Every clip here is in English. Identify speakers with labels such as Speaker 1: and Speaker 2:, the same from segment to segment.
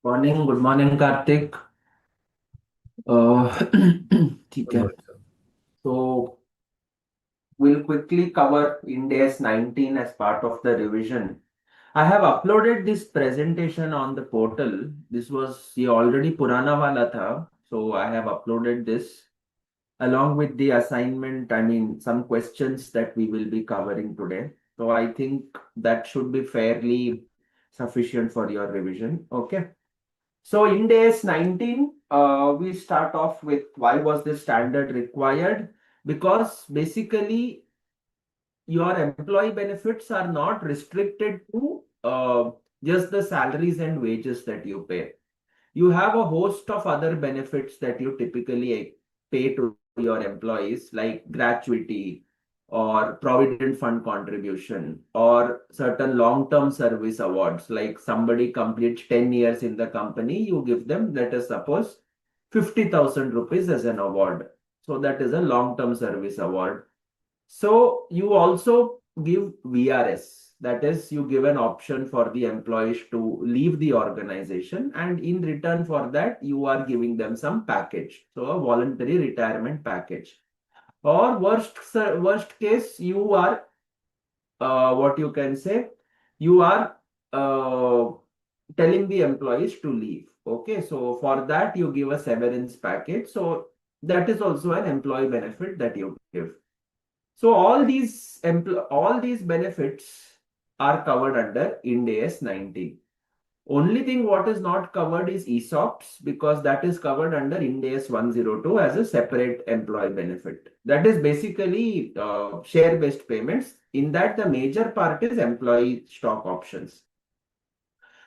Speaker 1: Morning good morning Kartik ठीक है तो we'll quickly cover Ind AS 19 as part of the revision. I have uploaded this presentation on the portal. This was ये already पुराना वाला था, so I have uploaded this along with the assignment. I mean some questions that we will be covering today. So I think that should be fairly sufficient for your revision. Okay. So in days 19, we start off with why was this standard required? Because basically your employee benefits are not restricted to just the salaries and wages that you pay. You have a host of other benefits that you typically pay to your employees, like gratuity or provident fund contribution or certain long-term service awards. Like somebody completes 10 years in the company, you give them, let us suppose, 50,000 rupees as an award. So that is a long-term service award. So you also give VRS, that is, you give an option for the employees to leave the organization, and in return for that, you are giving them some package. So a voluntary retirement package. Or worst case, you are what you can say, you are uh, telling the employees to leave. Okay, so for that you give a severance package. So that is also an employee benefit that you give. So all these benefits are covered under Ind AS 19. Only thing what is not covered is ESOPs, because that is covered under Ind AS 102 as a separate employee benefit. That is basically share-based payments. In that, the major part is employee stock options.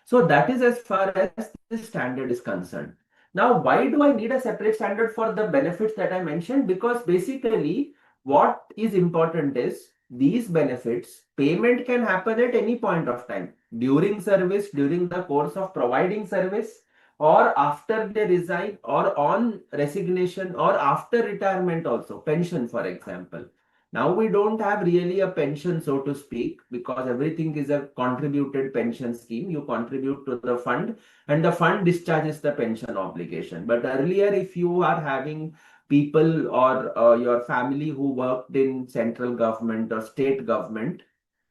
Speaker 1: So that is as far as the standard is concerned. Now, why do I need a separate standard for the benefits that I mentioned? Because basically, what is important is these benefits, payment can happen at any point of time, during service, during the course of providing service, or after they resign, or on resignation, or after retirement also, pension, for example. Now we don't have really a pension, so to speak, because everything is a contributed pension scheme. You contribute to the fund and the fund discharges the pension obligation. But earlier, if you are having people or your family who worked in central government or state government,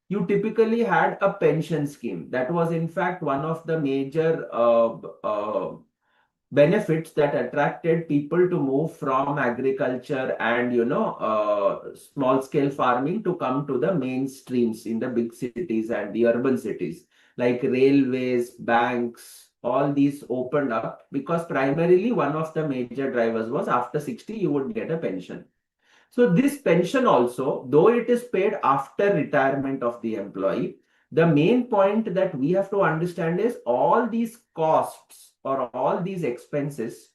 Speaker 1: you typically had a pension scheme. That was in fact one of the major benefits that attracted people to move from agriculture and small scale farming to come to the mainstreams in the big cities and the urban cities, like railways, banks. All these opened up because primarily one of the major drivers was after 60 you would get a pension. So this pension also, though it is paid after retirement of the employee, the main point that we have to understand is all these costs or all these expenses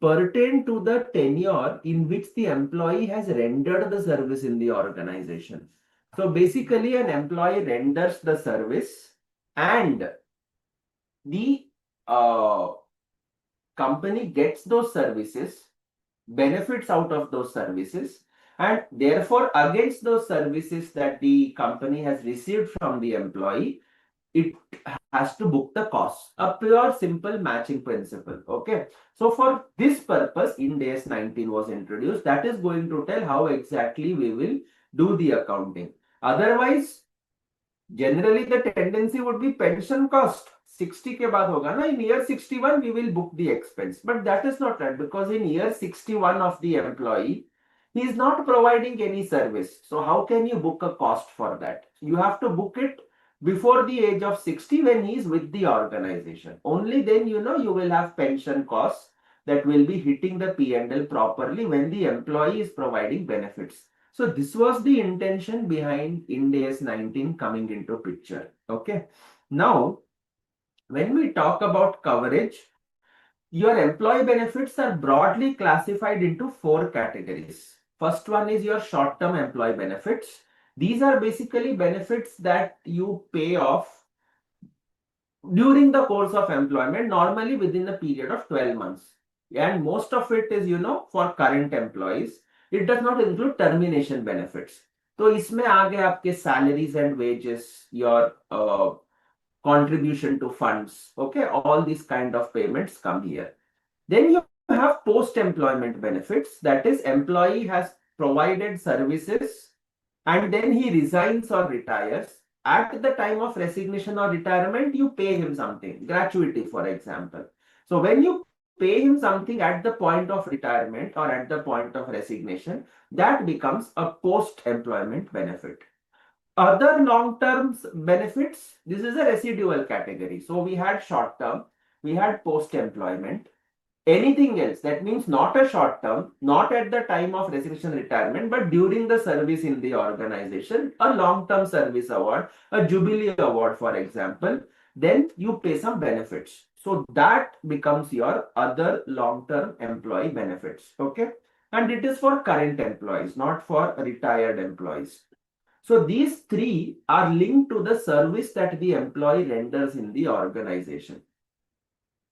Speaker 1: pertain to the tenure in which the employee has rendered the service in the organization. So basically an employee renders the service and the company gets those services, benefits out of those services, and therefore against those services that the company has received from the employee, it has to book the cost. A pure simple matching principle. Okay, so for this purpose Ind AS 19 was introduced. That is going to tell how exactly we will do the accounting. Otherwise, generally the tendency would be pension cost 60 के बाद होगा ना, in year 61 we will book the expense, but that is not right, because in year 61 of the employee he is not providing any service. So how can you book a cost for that? You have to book it before the age of 60 when he is with the organization. Only then you will have pension costs that will be hitting the P&L properly when the employee is providing benefits. So this was the intention behind Ind AS 19 coming into picture. Okay. Now, when we talk about coverage, your employee benefits are broadly classified into four categories. First one is your short-term employee benefits. These are basically benefits that you pay off during the course of employment, normally within a period of 12 months. And most of it is, for current employees. It does not include termination benefits. तो इसमें आ गए आपके salaries and wages, your contribution to funds. Okay, all these kind of payments come here. Then you have post-employment benefits. That is, employee has provided services and then he resigns or retires. At the time of resignation or retirement, you pay him something, gratuity, for example. So when you pay him something at the point of retirement or at the point of resignation, that becomes a post-employment benefit. Other long-term benefits, this is a residual category. So we had short-term, we had post-employment. Anything else, that means not a short term, not at the time of resignation retirement, but during the service in the organization, a long term service award, a jubilee award, for example, then you pay some benefits. So that becomes your other long term employee benefits. Okay. And it is for current employees, not for retired employees. So these three are linked to the service that the employee renders in the organization.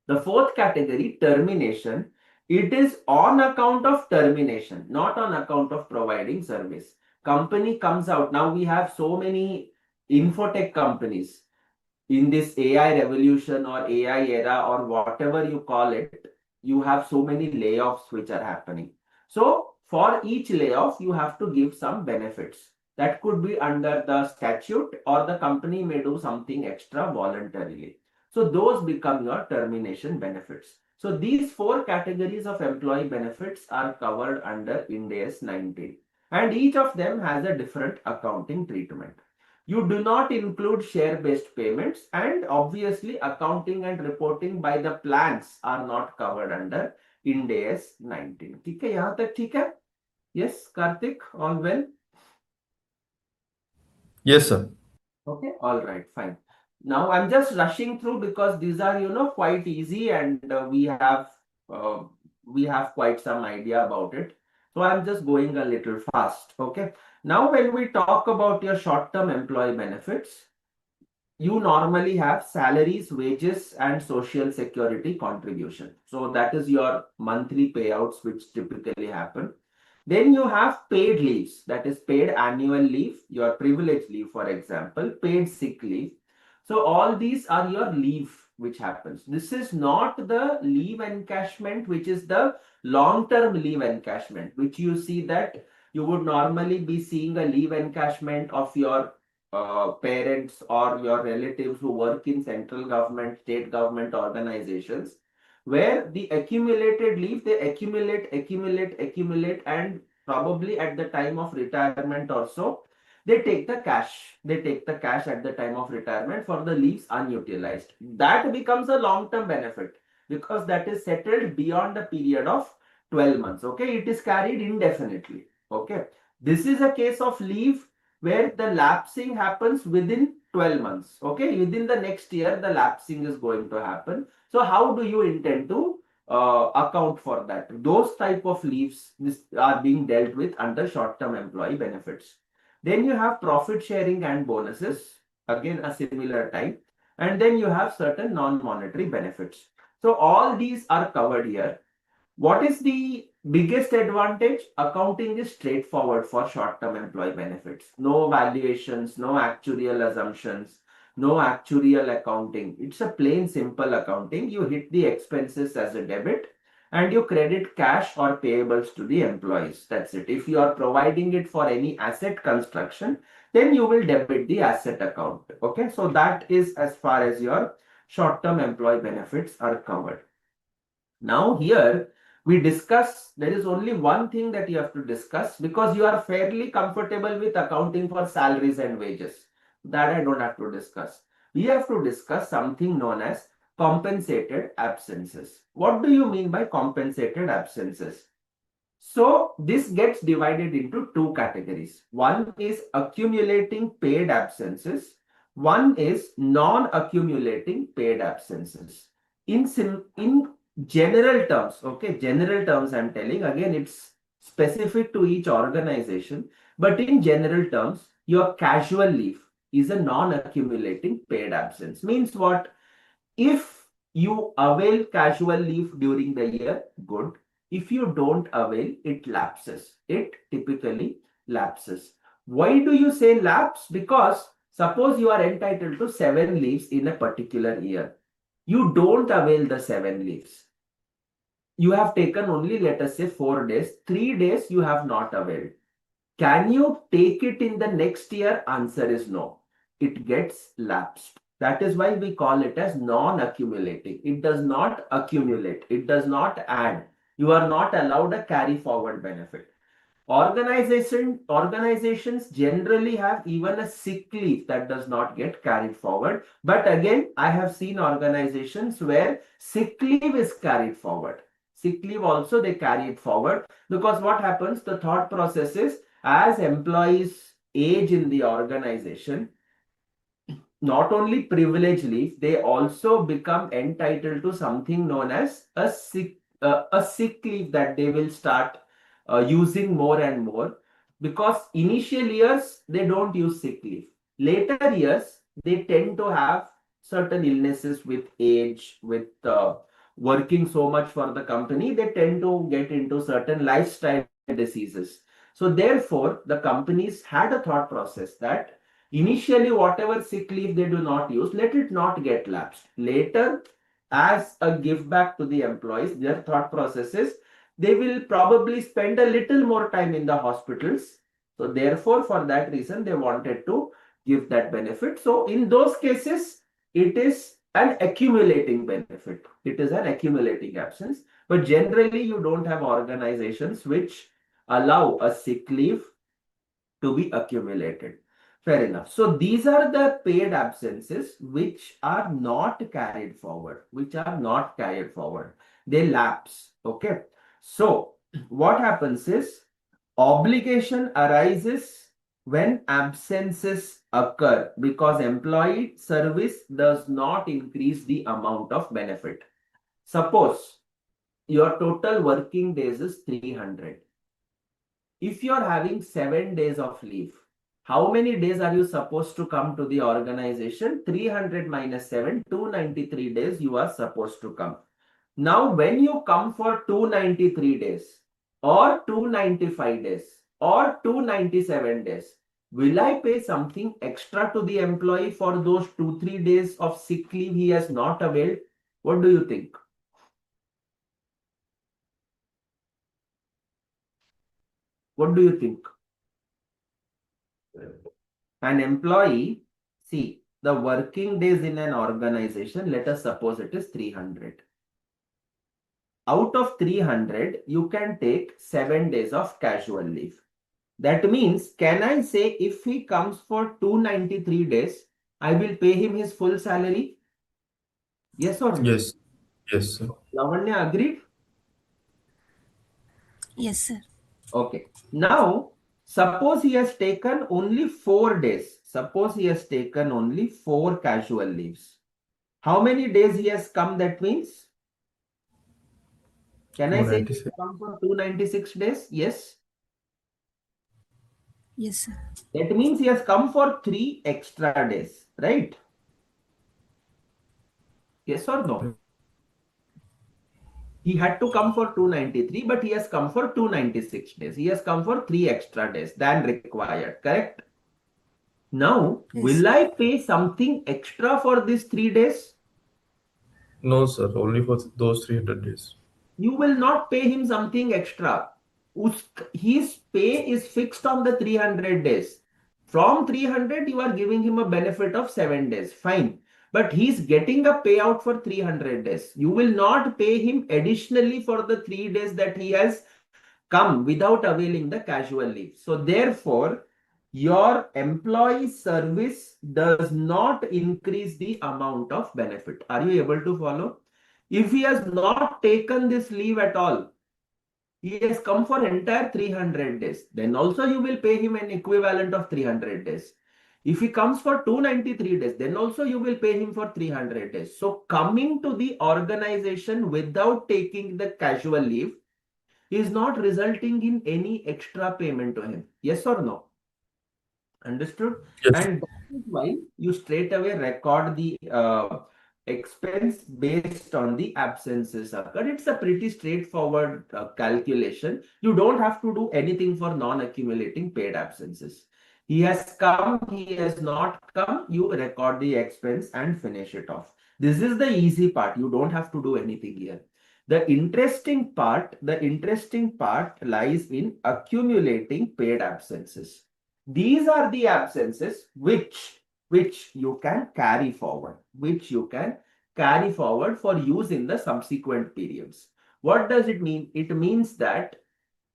Speaker 1: The fourth category, termination, it is on account of termination, not on account of providing service. Company comes out. Now we have so many infotech companies in this AI revolution or AI era or whatever you call it. You have so many layoffs which are happening. So for each layoff, you have to give some benefits. That could be under the statute or the company may do something extra voluntarily. So those become your termination benefits. So these four categories of employee benefits are covered under Ind AS 19. And each of them has a different accounting treatment. You do not include share-based payments, and obviously accounting and reporting by the plans are not covered under Ind AS 19. ठीक है, यहाँ तक ठीक है? Yes, Karthik, all well?
Speaker 2: Yes, sir.
Speaker 1: Okay, all right, fine. Now I'm just rushing through because these are, quite easy and uh, we have quite some idea about it. So I'm just going a little fast. Okay. Now, when we talk about your short-term employee benefits, you normally have salaries, wages, and social security contribution. So that is your monthly payouts, which typically happen. Then you have paid leaves, that is paid annual leave, your privilege leave, for example, paid sick leave. So all these are your leave which happens. This is not the leave encashment, which is the long-term leave encashment, which you see that you would normally be seeing a leave encashment of your parents or your relatives who work in central government, state government organizations, where the accumulated leave, they accumulate, and probably at the time of retirement also, they take the cash. They take the cash at the time of retirement for the leaves unutilized. That becomes a long-term benefit because that is settled beyond the period of 12 months. Okay, it is carried indefinitely. Okay, this is a case of leave where the lapsing happens within 12 months. Okay, within the next year, the lapsing is going to happen. So how do you intend to account for that? Those type of leaves are being dealt with under short-term employee benefits. Then you have profit sharing and bonuses, again a similar type. And then you have certain non-monetary benefits. So all these are covered here. What is the biggest advantage? Accounting is straightforward for short-term employee benefits. No valuations, no actuarial assumptions, no actuarial accounting. It's a plain simple accounting. You hit the expenses as a debit and you credit cash or payables to the employees. That's it. If you are providing it for any asset construction, then you will debit the asset account. Okay, so that is as far as your short-term employee benefits are covered. Now here we discuss, there is only one thing that you have to discuss because you are fairly comfortable with accounting for salaries and wages. That I don't have to discuss. We have to discuss something known as compensated absences. What do you mean by compensated absences? So this gets divided into two categories. One is accumulating paid absences. One is non-accumulating paid absences. In general terms, okay, general terms I'm telling, again, it's specific to each organization, but in general terms, your casual leave is a non-accumulating paid absence. Means what? If you avail casual leave during the year, good. If you don't avail, it lapses. It typically lapses. Why do you say lapse? Because Suppose you are entitled to 7 leaves in a particular year. You don't avail the 7 leaves. You have taken only, let us say, 4 days. 3 days you have not availed. Can you take it in the next year? Answer is no. It gets lapsed. That is why we call it as non-accumulating. It does not accumulate. It does not add. You are not allowed a carry forward benefit. Organizations generally have even a sick leave that does not get carried forward. But again, I have seen organizations where sick leave is carried forward. Sick leave also they carry it forward, because what happens, the thought process is, as employees age in the organization, not only privilege leave, they also become entitled to something known as a sick leave that they will start using more and more. Because initial years they don't use sick leave. Later years they tend to have certain illnesses with age, with working so much for the company, they tend to get into certain lifestyle diseases. So therefore, the companies had a thought process that initially, whatever sick leave they do not use, let it not get lapsed. Later, as a give back to the employees, their thought process is they will probably spend a little more time in the hospitals. So therefore, for that reason, they wanted to give that benefit. So in those cases, it is an accumulating benefit. It is an accumulating absence. But generally, you don't have organizations which allow a sick leave to be accumulated. Fair enough. So these are the paid absences which are not carried forward, They lapse. Okay. So what happens is, obligation arises when absences occur because employee service does not increase the amount of benefit. Suppose your total working days is 300. If you are having 7 days of leave, how many days are you supposed to come to the organization? 300 minus 7, 293 days you are supposed to come. Now, when you come for 293 days or 295 days or 297 days, will I pay something extra to the employee for those 2-3 days of sick leave he has not availed? What do you think? What do you think? An employee, see, the working days in an organization, let us suppose it is 300. Out of 300, you can take 7 days of casual leave. That means, can I say if he comes for 293 days, I will pay him his full salary? Yes or no?
Speaker 2: Yes. Yes, sir.
Speaker 1: Lavanya agreed?
Speaker 3: Yes, sir.
Speaker 1: Okay. Now, suppose he has taken only 4 days. Suppose he has taken only 4 casual leaves. How many days he has come, that means? Can I say he has
Speaker 2: 296.
Speaker 1: come for 296 days? Yes.
Speaker 3: Yes, sir.
Speaker 1: That means he has come for 3 extra days, right? Yes or no? He had to come for 293, but he has come for 296 days. He has come for 3 extra days than required, correct? Now,
Speaker 3: Yes.
Speaker 1: will I pay something extra for these 3 days?
Speaker 2: No, sir. Only for those 300 days.
Speaker 1: You will not pay him something extra. His pay is fixed on the 300 days. From 300, you are giving him a benefit of 7 days. Fine. But he's getting a payout for 300 days. You will not pay him additionally for the 3 days that he has come without availing the casual leave. So therefore, your employee service does not increase the amount of benefit. Are you able to follow? If he has not taken this leave at all, he has come for entire 300 days, then also you will pay him an equivalent of 300 days. If he comes for 293 days, then also you will pay him for 300 days. So coming to the organization without taking the casual leave is not resulting in any extra payment to him. Yes or no? Understood?
Speaker 2: Yes.
Speaker 1: And that is why you straight away record the expense based on the absences occurred. It's a pretty straightforward calculation. You don't have to do anything for non-accumulating paid absences. He has come, he has not come, you record the expense and finish it off. This is the easy part. You don't have to do anything here. The interesting part lies in accumulating paid absences. These are the absences which you can carry forward, for use in the subsequent periods. What does it mean? It means that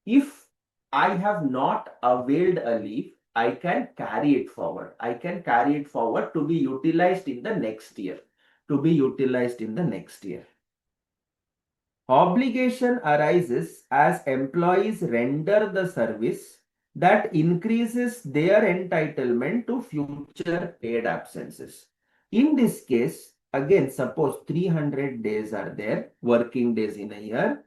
Speaker 1: if I have not availed a leave, I can carry it forward. I can carry it forward to be utilized in the next year. Obligation arises as employees render the service that increases their entitlement to future paid absences. In this case, again, suppose 300 days are there, working days in a year,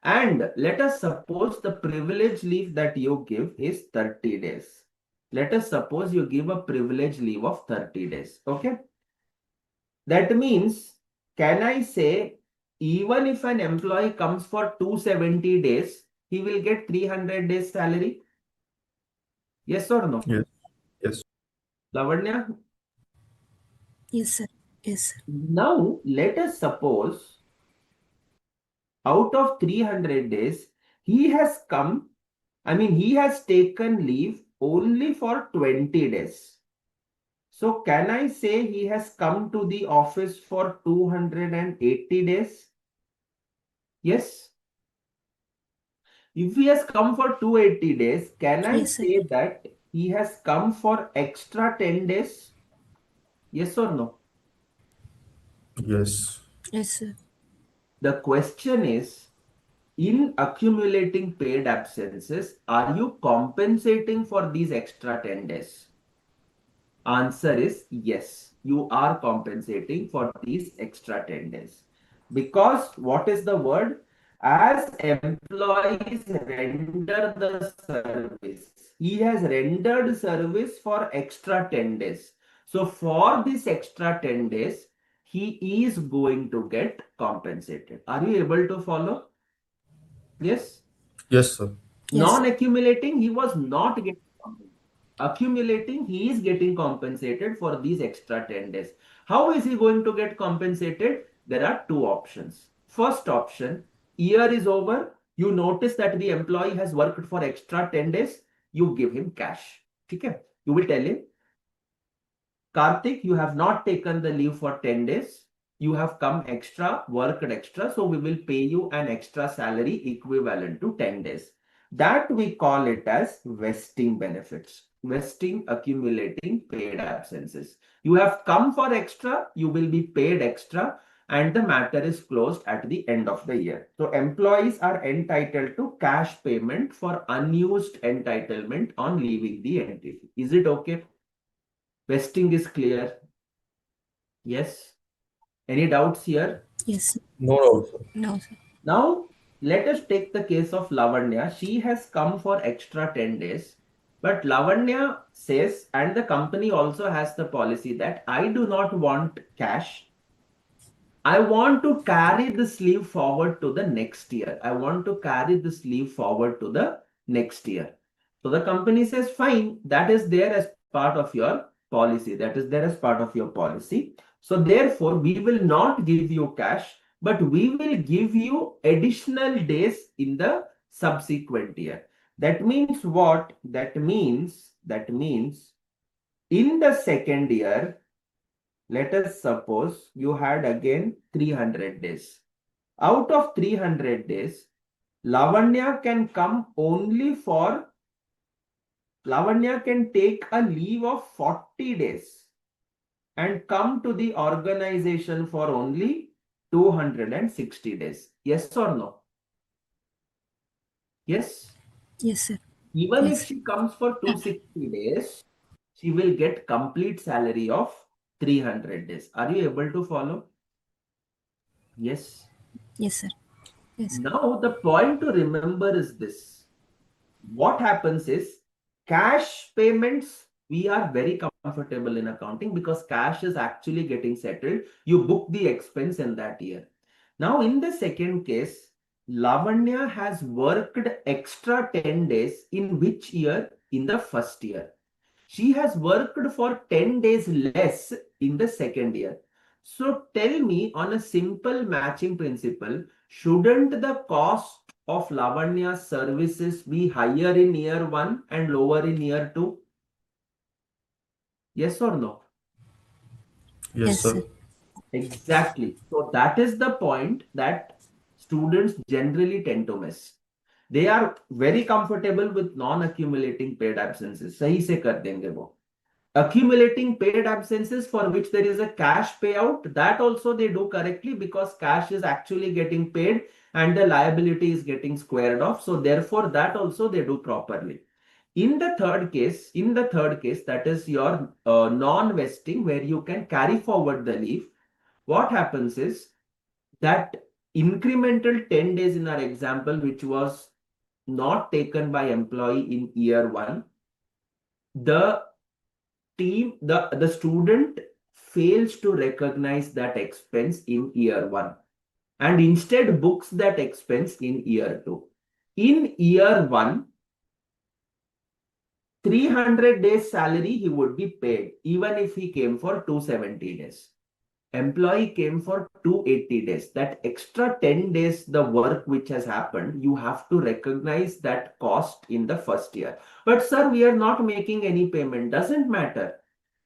Speaker 1: and let us suppose the privilege leave that you give is 30 days. Let us suppose you give a privilege leave of 30 days. Okay. That means, can I say, even if an employee comes for 270 days, he will get 300 days salary? Yes or no?
Speaker 2: Yes. Yes.
Speaker 1: Lavanya?
Speaker 3: Yes, sir. Yes, sir.
Speaker 1: Now, let us suppose out of 300 days, he has taken leave only for 20 days. So can I say he has come to the office for 280 days? Yes. If he has come for 280 days, can I
Speaker 3: Yes, sir.
Speaker 1: say that he has come for extra 10 days? Yes or no?
Speaker 2: Yes.
Speaker 3: Yes, sir.
Speaker 1: The question is, in accumulating paid absences, are you compensating for these extra 10 days? Answer is yes, you are compensating for these extra 10 days. Because what is the word? As employees render the service, he has rendered service for extra 10 days. So for this extra 10 days, he is going to get compensated. Are you able to follow? Yes.
Speaker 2: Yes, sir.
Speaker 3: Yes, sir.
Speaker 1: Non-accumulating, he was not getting compensated. Accumulating, he is getting compensated for these extra 10 days. How is he going to get compensated? There are two options. First option, year is over. You notice that the employee has worked for extra 10 days. You give him cash. Okay? You will tell him, Karthik, you have not taken the leave for 10 days. You have come extra, worked extra, so we will pay you an extra salary equivalent to 10 days. That we call it as vesting benefits. Vesting, accumulating paid absences. You have come for extra, you will be paid extra, and the matter is closed at the end of the year. So employees are entitled to cash payment for unused entitlement on leaving the entity. Is it okay? Vesting is clear. Yes. Any doubts here?
Speaker 3: Yes, sir.
Speaker 2: No doubt, sir.
Speaker 3: No, sir.
Speaker 1: Now, let us take the case of Lavanya. She has come for extra 10 days. But Lavanya says, and the company also has the policy that I do not want cash. I want to carry this leave forward to the next year. I want to carry this leave forward to the next year. So the company says, fine, that is there as part of your policy. That is there as part of your policy. So therefore, we will not give you cash, but we will give you additional days in the subsequent year. That means what? That means in the second year, let us suppose you had again 300 days. Out of 300 days, Lavanya can take a leave of 40 days and come to the organization for only 260 days. Yes or no? Yes.
Speaker 3: Yes, sir.
Speaker 1: Even if
Speaker 3: Yes.
Speaker 1: she comes for 260 days, she will get complete salary of 300 days. Are you able to follow? Yes.
Speaker 3: Yes, sir. Yes, sir.
Speaker 1: Now, the point to remember is this. What happens is cash payments, we are very comfortable in accounting because cash is actually getting settled. You book the expense in that year. Now, in the second case, Lavanya has worked extra 10 days in which year? In the first year. She has worked for 10 days less in the second year. So tell me, on a simple matching principle, shouldn't the cost of Lavanya's services be higher in year 1 and lower in year 2? Yes or no?
Speaker 2: Yes,
Speaker 3: Yes,
Speaker 2: sir.
Speaker 3: sir.
Speaker 1: Exactly. So that is the point that students generally tend to miss. They are very comfortable with non-accumulating paid absences. सही से कर देंगे वो. Accumulating paid absences for which there is a cash payout, that also they do correctly because cash is actually getting paid and the liability is getting squared off. So therefore that also they do properly. In the third case, that is your non-vesting, where you can carry forward the leave, what happens is that incremental 10 days in our example, which was not taken by employee in year 1, the the student fails to recognize that expense in year 1 and instead books that expense in year 2. In year 1, 300 days salary he would be paid even if he came for 270 days. Employee came for 280 days. That extra 10 days, the work which has happened, you have to recognize that cost in the first year. But sir, we are not making any payment. Doesn't matter.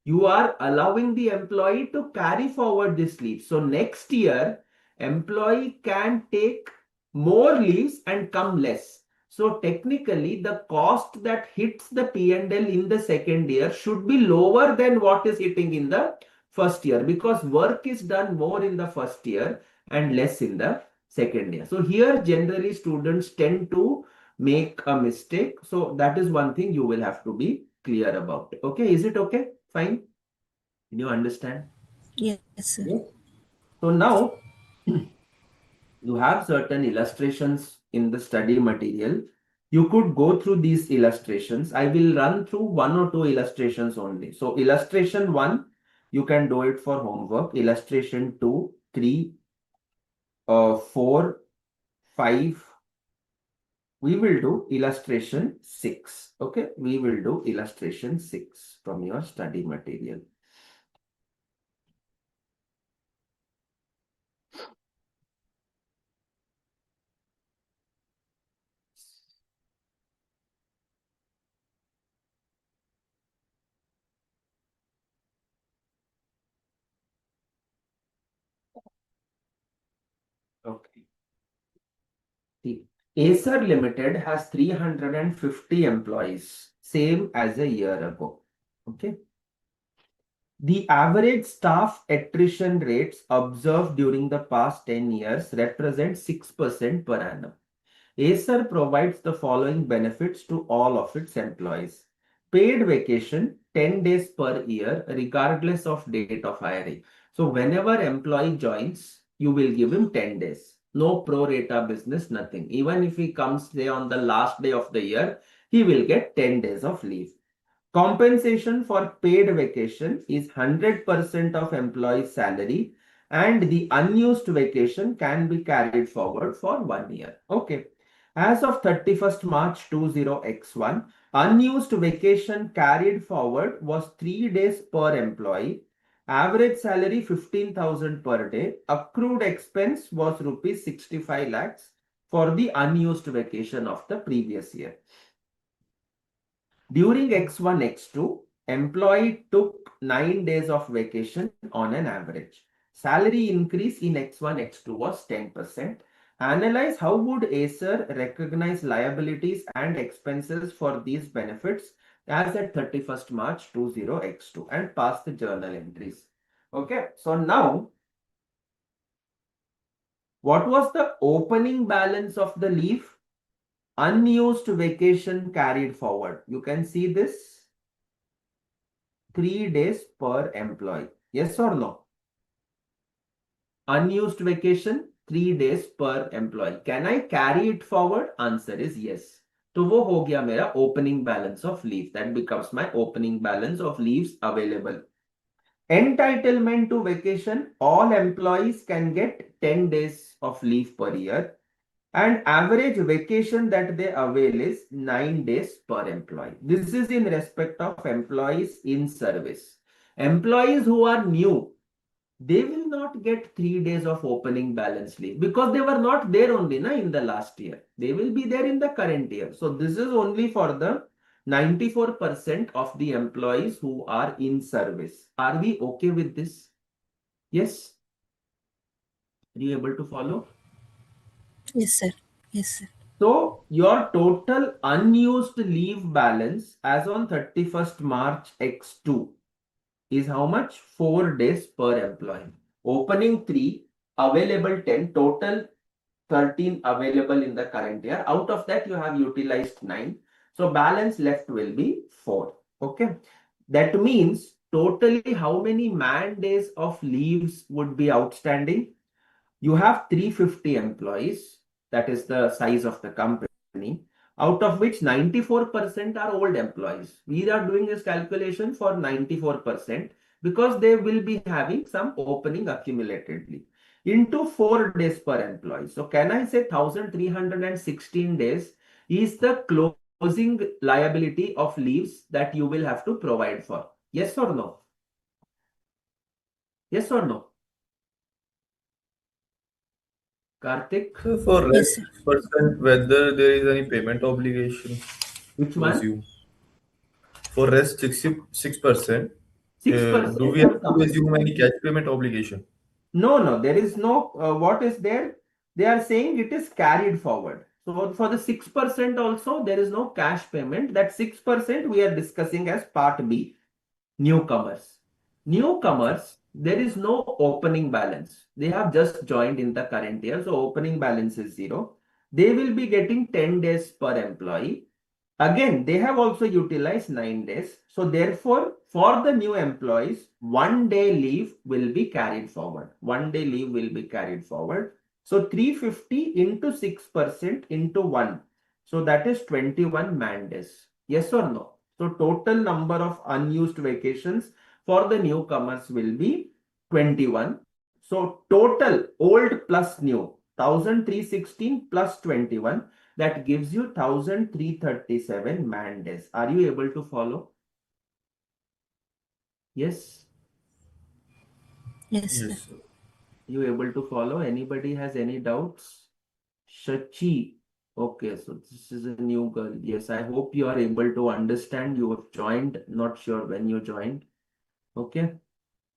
Speaker 1: You are allowing the employee to carry forward this leave. So next year, employee can take more leaves and come less. So technically, the cost that hits the P&L in the second year should be lower than what is hitting in the first year because work is done more in the first year and less in the second year. So here generally students tend to make a mistake. So that is one thing you will have to be clear about. Okay, is it okay? Fine. Can you understand?
Speaker 3: Yes, sir.
Speaker 1: Yes. So now you have certain illustrations in the study material. You could go through these illustrations. I will run through one or two illustrations only. So illustration 1, you can do it for homework. Illustration 2, 3, 4, 5. We will do illustration 6. Okay, we will do illustration 6 from your study material. Okay. See, Acer Limited has 350 employees, same as a year ago. Okay. The average staff attrition rates observed during the past 10 years represent 6% per annum. Acer provides the following benefits to all of its employees. Paid vacation, 10 days per year, regardless of date of hiring. So whenever employee joins, you will give him 10 days. No pro rata business, nothing. Even if he comes say on the last day of the year, he will get 10 days of leave. Compensation for paid vacation is 100% of employee's salary and the unused vacation can be carried forward for 1 year. Okay. As of 31st March 20X1, unused vacation carried forward was 3 days per employee. Average salary 15,000 per day. Accrued expense was rupees 65 lakhs for the unused vacation of the previous year. During X1, X2, employee took 9 days of vacation on an average. Salary increase in X1, X2 was 10%. Analyze how would Acer recognize liabilities and expenses for these benefits as at 31st March 20X2 and pass the journal entries. Okay, so now what was the opening balance of the leave? Unused vacation carried forward. You can see this. 3 days per employee. Yes or no? Unused vacation, 3 days per employee. Can I carry it forward? Answer is yes. तो वो हो गया मेरा opening balance of leave. That becomes my opening balance of leaves available. Entitlement to vacation, all employees can get 10 days of leave per year. And average vacation that they avail is 9 days per employee. This is in respect of employees in service. Employees who are new, they will not get 3 days of opening balance leave because they were not there only in the last year. They will be there in the current year. So this is only for the 94% of the employees who are in service. Are we okay with this? Yes? Are you able to follow?
Speaker 3: Yes, sir. Yes, sir.
Speaker 1: So your total unused leave balance as on 31st March X2 is how much? 4 days per employee. Opening 3, available 10, total 13 available in the current year. Out of that, you have utilized 9. So balance left will be 4. Okay. That means totally how many man days of leaves would be outstanding? You have 350 employees. That is the size of the company, out of which 94% are old employees. We are doing this calculation for 94% because they will be having some opening accumulatedly into 4 days per employee. So can I say 1316 days is the closing liability of leaves that you will have to provide for? Yes or no? Yes or no? Karthik?
Speaker 2: So for
Speaker 3: Yes,
Speaker 2: rest
Speaker 3: sir.
Speaker 2: percent, whether there is any payment obligation
Speaker 1: Which
Speaker 2: to
Speaker 1: one?
Speaker 2: assume. For rest 66%,
Speaker 1: 6%
Speaker 2: do we have
Speaker 1: have
Speaker 2: to
Speaker 1: come.
Speaker 2: assume any cash payment obligation?
Speaker 1: No, there is no. What is there? They are saying it is carried forward. So for the 6% also, there is no cash payment. That 6% we are discussing as part B, newcomers.
Speaker 2: Okay.
Speaker 1: Newcomers, there is no opening balance. They have just joined in the current year, so opening balance is 0. They will be getting 10 days per employee. Again, they have also utilized 9 days. So therefore, for the new employees, 1 day leave will be carried forward. 1 day leave will be carried forward. So 350 into 6% into 1. So that is 21 man days. Yes or no? So total number of unused vacations for the newcomers will be 21. So total old plus new, 1316 plus 21, that gives you 1337 man days. Are you able to follow? Yes?
Speaker 3: Yes, sir.
Speaker 2: Yes, sir.
Speaker 1: You able to follow? Anybody has any doubts? Shachi. Okay, so this is a new girl. Yes, I hope you are able to understand. You have joined. Not sure when you joined. Okay.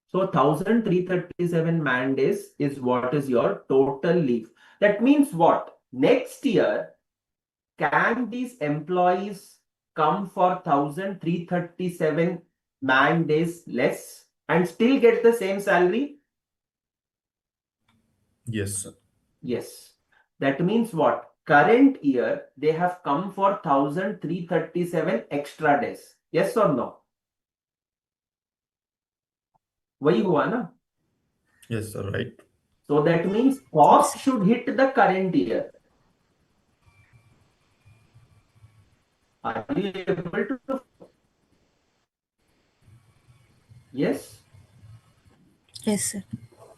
Speaker 1: So 1337 man days is what is your total leave. That means what? Next year, can these employees come for 1337 man days less and still get the same salary?
Speaker 2: Yes, sir.
Speaker 1: Yes. That means what? Current year, they have come for 1337 extra days. Yes or no? वही हुआ ना?
Speaker 2: Yes, sir. Right.
Speaker 1: So that means
Speaker 3: Yes,
Speaker 1: cost
Speaker 3: sir.
Speaker 1: should hit the current year. Are you able to? Yes?
Speaker 3: Yes, sir.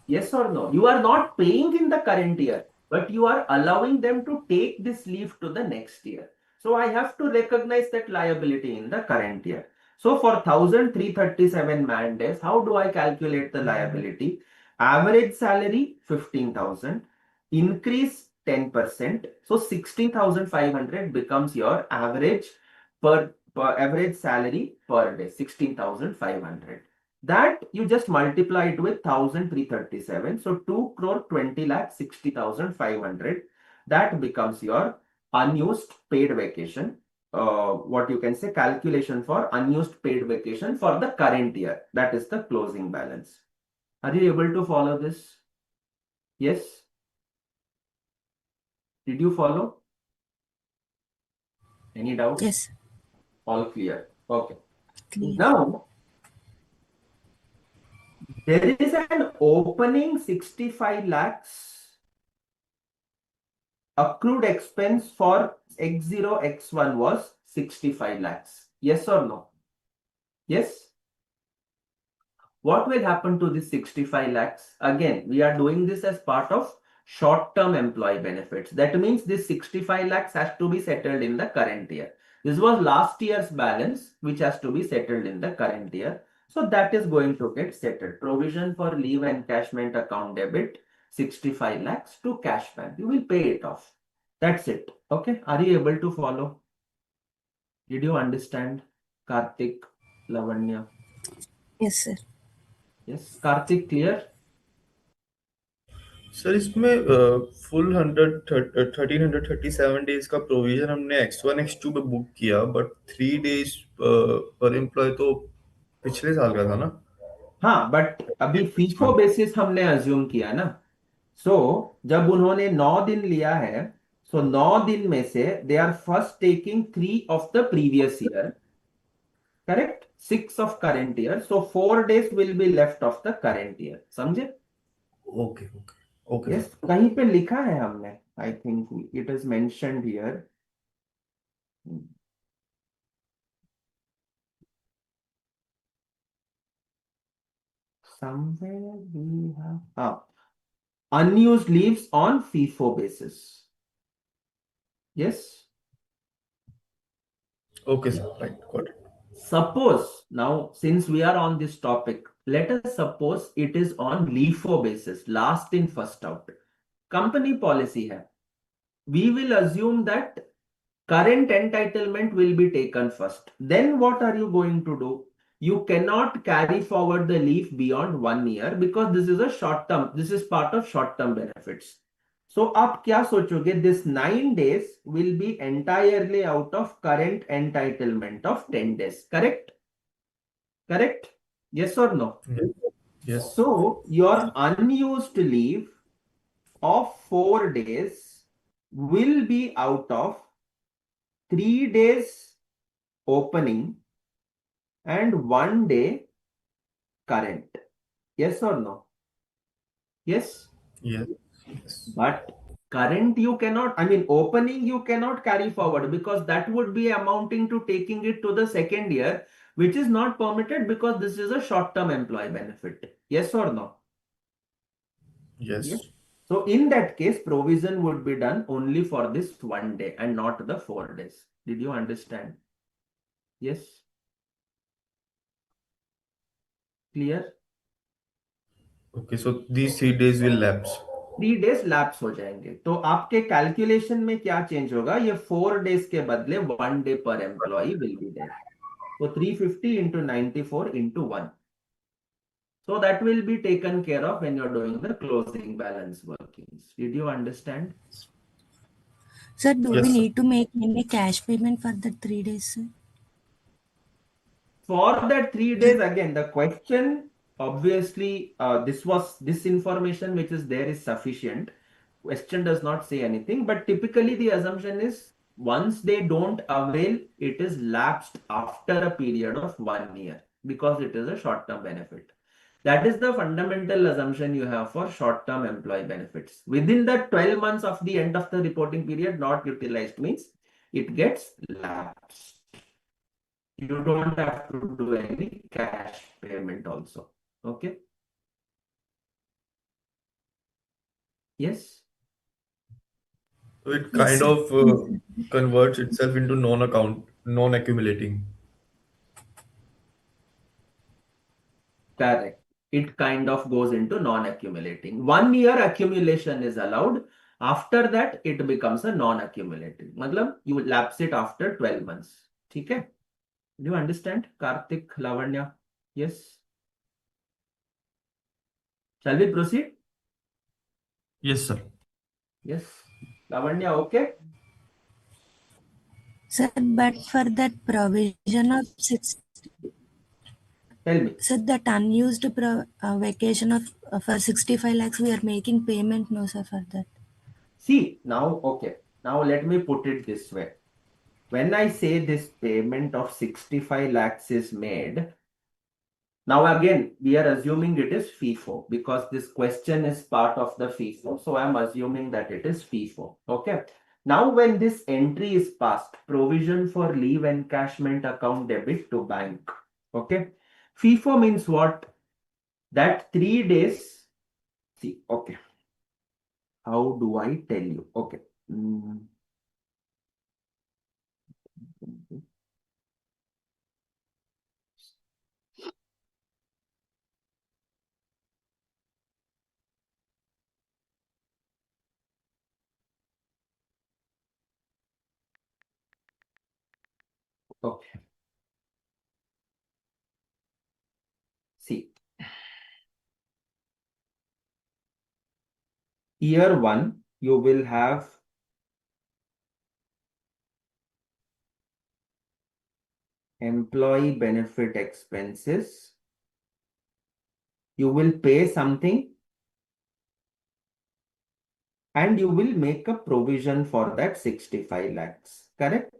Speaker 1: Yes or no? You are not paying in the current year, but you are allowing them to take this leave to the next year. So I have to recognize that liability in the current year. So for 1337 man days, how do I calculate the liability? Average salary 15,000, increase 10%. So 16,500 becomes your average per average salary per day, 16,500. That you just multiply it with 1337. So 2 crore 20 lakh 60,500. That becomes your unused paid vacation. What you can say, calculation for unused paid vacation for the current year. That is the closing balance. Are you able to follow this? Yes? Did you follow? Any doubts?
Speaker 3: Yes,
Speaker 1: All clear. Okay.
Speaker 3: clear.
Speaker 1: Now, there is an opening 65 lakhs accrued expense for X0, X1 was 65 lakhs. Yes or no? Yes? What will happen to this 65 lakhs? Again, we are doing this as part of short-term employee benefits. That means this 65 lakhs has to be settled in the current year. This was last year's balance, which has to be settled in the current year. So that is going to get settled. Provision for leave encashment account debit, 65 lakhs to cash bank. You will pay it off. That's it. Okay. Are you able to follow? Did you understand? Karthik, Lavanya.
Speaker 3: Yes, sir.
Speaker 1: Yes. Karthik, clear?
Speaker 2: Sir इसमें full 1337 days का provision हमने X1 X2 पे book किया but 3 days पर employ तो पिछले साल का था ना.
Speaker 1: हाँ, बट अभी फीफो बेसिस हमने अज्यूम किया ना. सो जब उन्होंने 9 दिन लिया है, सो 9 दिन में से they are first taking 3 of the previous year, correct, 6 of current year, so 4 days will be left of the current year. समझे?
Speaker 2: ओके ओके ओके
Speaker 1: यस, कहीं पे लिखा है हमने, I think it is mentioned here. Somewhere we have unused leaves on FIFO basis. Yes.
Speaker 2: Okay sir right got it.
Speaker 1: Suppose now, since we are on this topic, let us suppose it is on LIFO basis, last in first out. Company policy hai. We will assume that current entitlement will be taken first. Then what are you going to do? You cannot carry forward the leave beyond 1 year because this is a short term. This is part of short term benefits. So आप क्या सोचोगे? This 9 days will be entirely out of current entitlement of 10 days. Correct? Correct? Yes or no?
Speaker 2: Yes.
Speaker 1: So your unused leave of 4 days will be out of 3 days opening and 1 day current. Yes or no? Yes.
Speaker 2: Yes.
Speaker 1: But current you cannot, I mean, opening you cannot carry forward because that would be amounting to taking it to the second year, which is not permitted because this is a short-term employee benefit. Yes or no?
Speaker 2: Yes.
Speaker 1: Yes. So in that case, provision would be done only for this 1 day and not the 4 days. Did you understand? Yes. Clear?
Speaker 2: Okay, so these 3 days will lapse.
Speaker 1: 3 days lapse हो जाएंगे. तो आपके calculation में क्या change होगा? ये 4 days के बदले 1 day per employee will be there. So 350 into 94 into 1. So that will be taken care of when you're doing the closing balance workings. Did you understand?
Speaker 3: Sir, do
Speaker 2: Yes,
Speaker 3: we
Speaker 2: sir.
Speaker 3: need to make any cash payment for the 3 days, sir?
Speaker 1: For that 3 days, again, the question, obviously, this information which is there is sufficient. Question does not say anything, but typically the assumption is once they don't avail, it is lapsed after a period of 1 year because it is a short-term benefit. That is the fundamental assumption you have for short-term employee benefits. Within the 12 months of the end of the reporting period, not utilized means it gets lapsed. You don't have to do any cash payment also. Okay. Yes.
Speaker 2: So it
Speaker 3: Yes,
Speaker 2: kind
Speaker 3: sir.
Speaker 2: of converts itself into non-accumulating.
Speaker 1: Correct. It kind of goes into non-accumulating. 1 year accumulation is allowed. After that, it becomes a non-accumulating. मतलब you lapse it after 12 months. ठीक है? Do you understand? Karthik, Lavanya? Yes. Shall we proceed?
Speaker 2: Yes, sir.
Speaker 1: Yes. Lavanya, okay?
Speaker 3: Sir, but for that provision of 6,
Speaker 1: Tell me.
Speaker 3: sir, that unused vacation of for 65 lakhs, we are making payment, no, sir, for that.
Speaker 1: See, now, okay. Now let me put it this way. When I say this payment of 65 lakhs is made, now again, we are assuming it is FIFO because this question is part of the FIFO. So I'm assuming that it is FIFO. Okay. Now when this entry is passed, provision for leave encashment account debit to bank. Okay. FIFO means what? That 3 days. See, okay. How do I tell you? Okay. Mm. Okay. See, year one, you will have employee benefit expenses. You will pay something and you will make a provision for that 65 lakhs. Correct?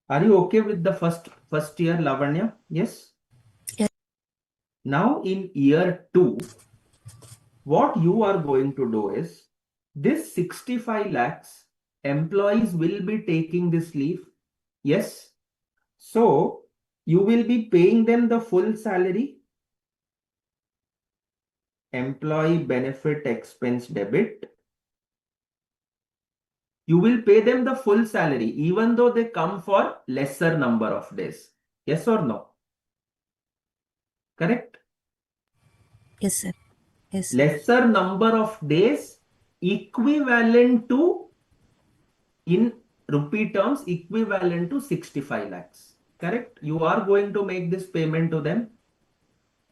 Speaker 1: Are you okay with the first year, Lavanya? Yes?
Speaker 3: Yes.
Speaker 1: Now in year two, what you are going to do is this 65 lakhs, employees will be taking this leave. Yes. So you will be paying them the full salary, employee benefit expense debit. You will pay them the full salary, even though they come for lesser number of days. Yes or no? Correct?
Speaker 3: Yes, sir. Yes, sir.
Speaker 1: Lesser number of days equivalent to, in rupee terms, equivalent to 65 lakhs. Correct? You are going to make this payment to them.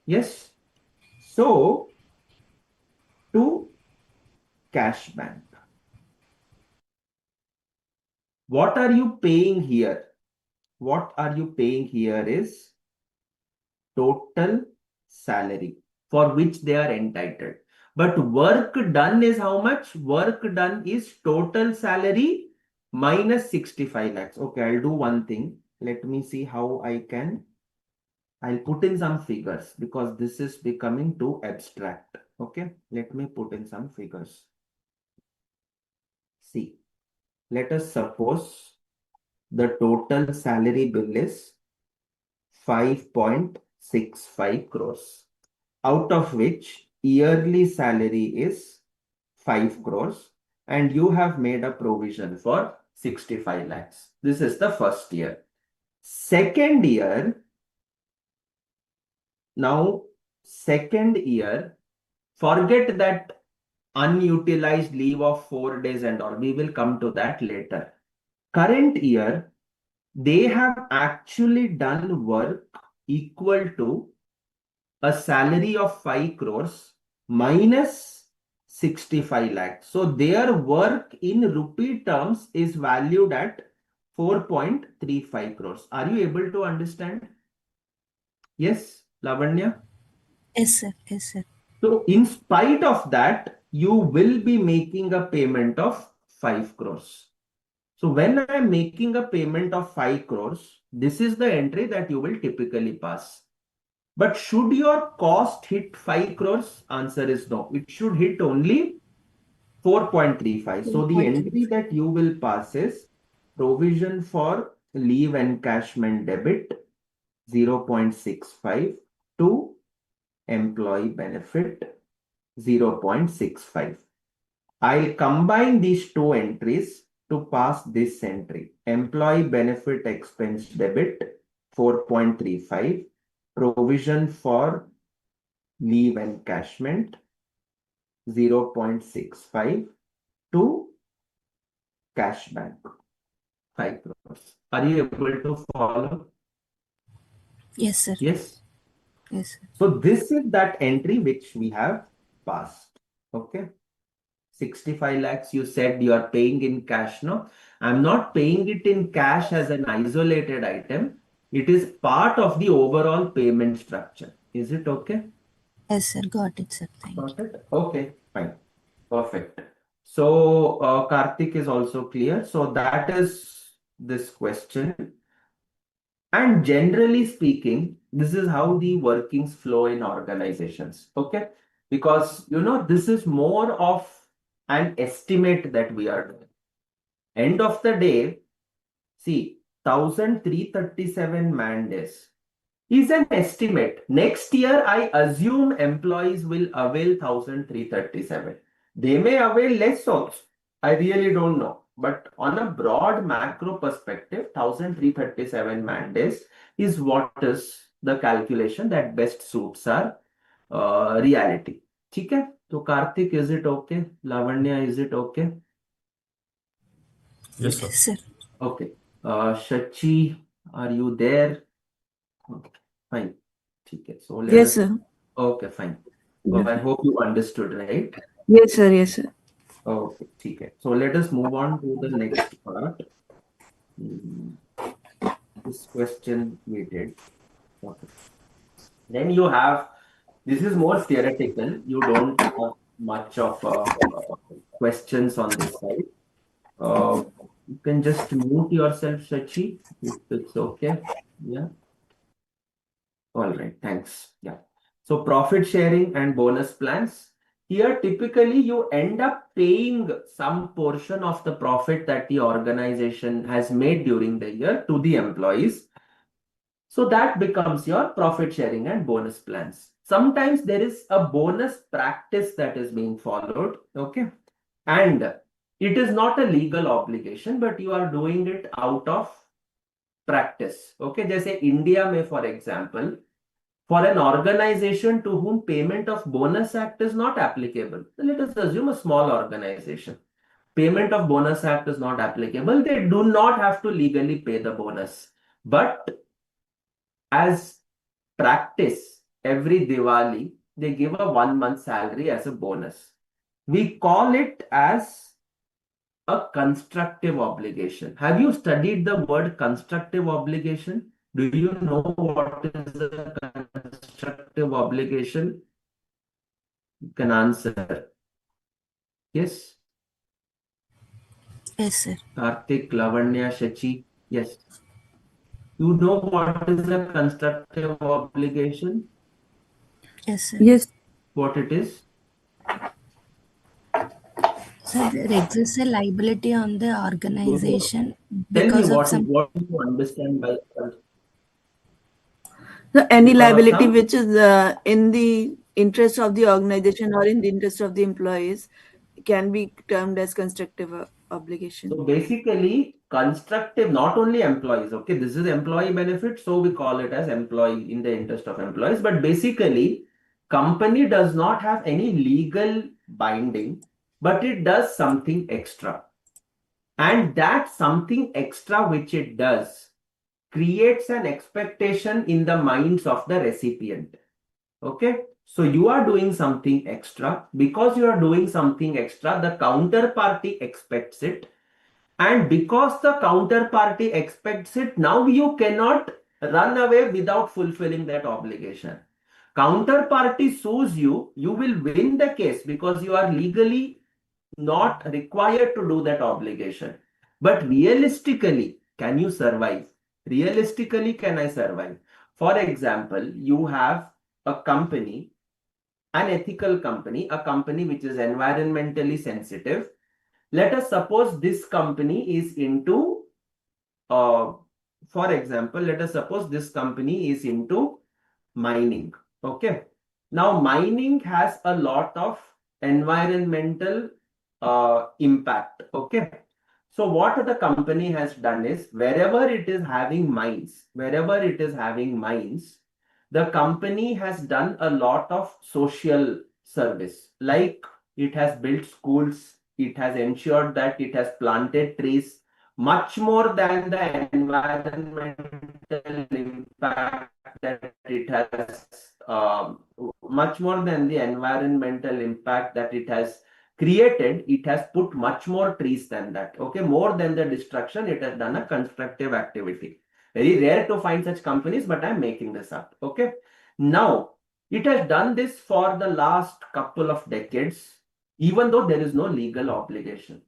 Speaker 1: Yes. So, to cash bank. What are you paying here? What are you paying here is total salary for which they are entitled. But work done is how much? Work done is total salary minus 65 lakhs. Okay, I'll do one thing. Let me see how I can. I'll put in some figures because this is becoming too abstract. Okay, let me put in some figures. See, let us suppose the total salary bill is 5.65 crores, out of which yearly salary is 5 crores, and you have made a provision for 65 lakhs. This is the first year. Second year, now, second year, forget that unutilized leave of 4 days and all. We will come to that later. Current year, they have actually done work equal to a salary of 5 crores minus 65 lakhs. So their work in rupee terms is valued at 4.35 crores. Are you able to understand? Yes, Lavanya?
Speaker 3: Yes, sir. Yes, sir.
Speaker 1: So in spite of that, you will be making a payment of 5 crores. So when I am making a payment of 5 crores, this is the entry that you will typically pass. But should your cost hit 5 crores? Answer is no. It should hit only 4.35. So the entry that you will pass is provision for leave encashment debit 0.65 to employee benefit 0.65. I'll combine these two entries to pass this entry. Employee benefit expense debit 4.35, provision for leave encashment 0.65 to cash bank 5 crores. Are you able to follow?
Speaker 3: Yes, sir.
Speaker 1: Yes.
Speaker 3: Yes, sir.
Speaker 1: So this is that entry which we have passed. Okay. 65 lakhs, you said you are paying in cash, no? I'm not paying it in cash as an isolated item. It is part of the overall payment structure. Is it okay?
Speaker 3: Yes, sir. Got it, sir. Thank
Speaker 1: Got
Speaker 3: you.
Speaker 1: it? Okay, fine. Perfect. So, Karthik is also clear. So that is this question. And generally speaking, this is how the workings flow in organizations. Okay. Because, this is more of an estimate that we are doing. End of the day, see, 1,337 man days. is an estimate. Next year, I assume employees will avail 1,337. They may avail less also. I really don't know. But on a broad macro perspective, 1,337 man days is what is the calculation that best suits our reality. ठीक है? तो Kartik, is it okay? Lavanya, is it okay?
Speaker 2: Yes, sir.
Speaker 3: Sir.
Speaker 1: Okay. Shachi, are you there? Okay, fine. ठीक है. So let
Speaker 4: Yes,
Speaker 1: us.
Speaker 4: sir.
Speaker 1: Okay, fine. So I hope you understood, right?
Speaker 4: Yes, sir. Yes, sir.
Speaker 1: Okay, ठीक है. So let us move on to the next part. This question we did. Okay. Then you have, this is more theoretical. You don't have much of questions on this side. You can just mute yourself, Shachi, if it's okay. Yeah. All right, thanks. Yeah. So profit sharing and bonus plans. Here, typically, you end up paying some portion of the profit that the organization has made during the year to the employees. So that becomes your profit sharing and bonus plans. Sometimes there is a bonus practice that is being followed. Okay. And it is not a legal obligation, but you are doing it out of practice. Okay. जैसे India में, for example, for an organization to whom payment of bonus act is not applicable, let us assume a small organization, payment of bonus act is not applicable, they do not have to legally pay the bonus, but as practice, every Diwali they give a 1 month salary as a bonus. We call it as a constructive obligation. Have you studied the word constructive obligation? Do you know what is a constructive obligation? You can answer. Yes.
Speaker 3: Yes, sir.
Speaker 1: Karthik, Lavanya, Shachi. Yes. You know what is a constructive obligation?
Speaker 3: Yes, sir.
Speaker 4: Yes.
Speaker 1: What it is?
Speaker 3: So there exists a liability on the organization
Speaker 1: Tell me
Speaker 3: because of some.
Speaker 1: what do you understand by
Speaker 4: So any
Speaker 1: because of
Speaker 4: liability
Speaker 1: some?
Speaker 4: which is in the interest of the organization or in the interest of the employees can be termed as constructive obligation.
Speaker 1: So basically, constructive, not only employees, okay, this is employee benefit, so we call it as employee in the interest of employees. But basically, company does not have any legal binding, but it does something extra. And that something extra which it does creates an expectation in the minds of the recipient. Okay. So you are doing something extra. Because you are doing something extra, the counterparty expects it. And because the counterparty expects it, now you cannot run away without fulfilling that obligation. Counterparty sues you, you will win the case because you are legally not required to do that obligation. But realistically, can you survive? Realistically, can I survive? For example, you have a company, an ethical company, a company which is environmentally sensitive. Let us suppose this company is into, for example, let us suppose this company is into mining. Okay. Now, mining has a lot of environmental impact. Okay. So what the company has done is wherever it is having mines, the company has done a lot of social service. Like it has built schools, it has ensured that it has planted trees, much more than the environmental impact that it has, much more than the environmental impact that it has created, it has put much more trees than that. Okay, more than the destruction, it has done a constructive activity. Very rare to find such companies, but I'm making this up. Okay, now it has done this for the last couple of decades, even though there is no legal obligation.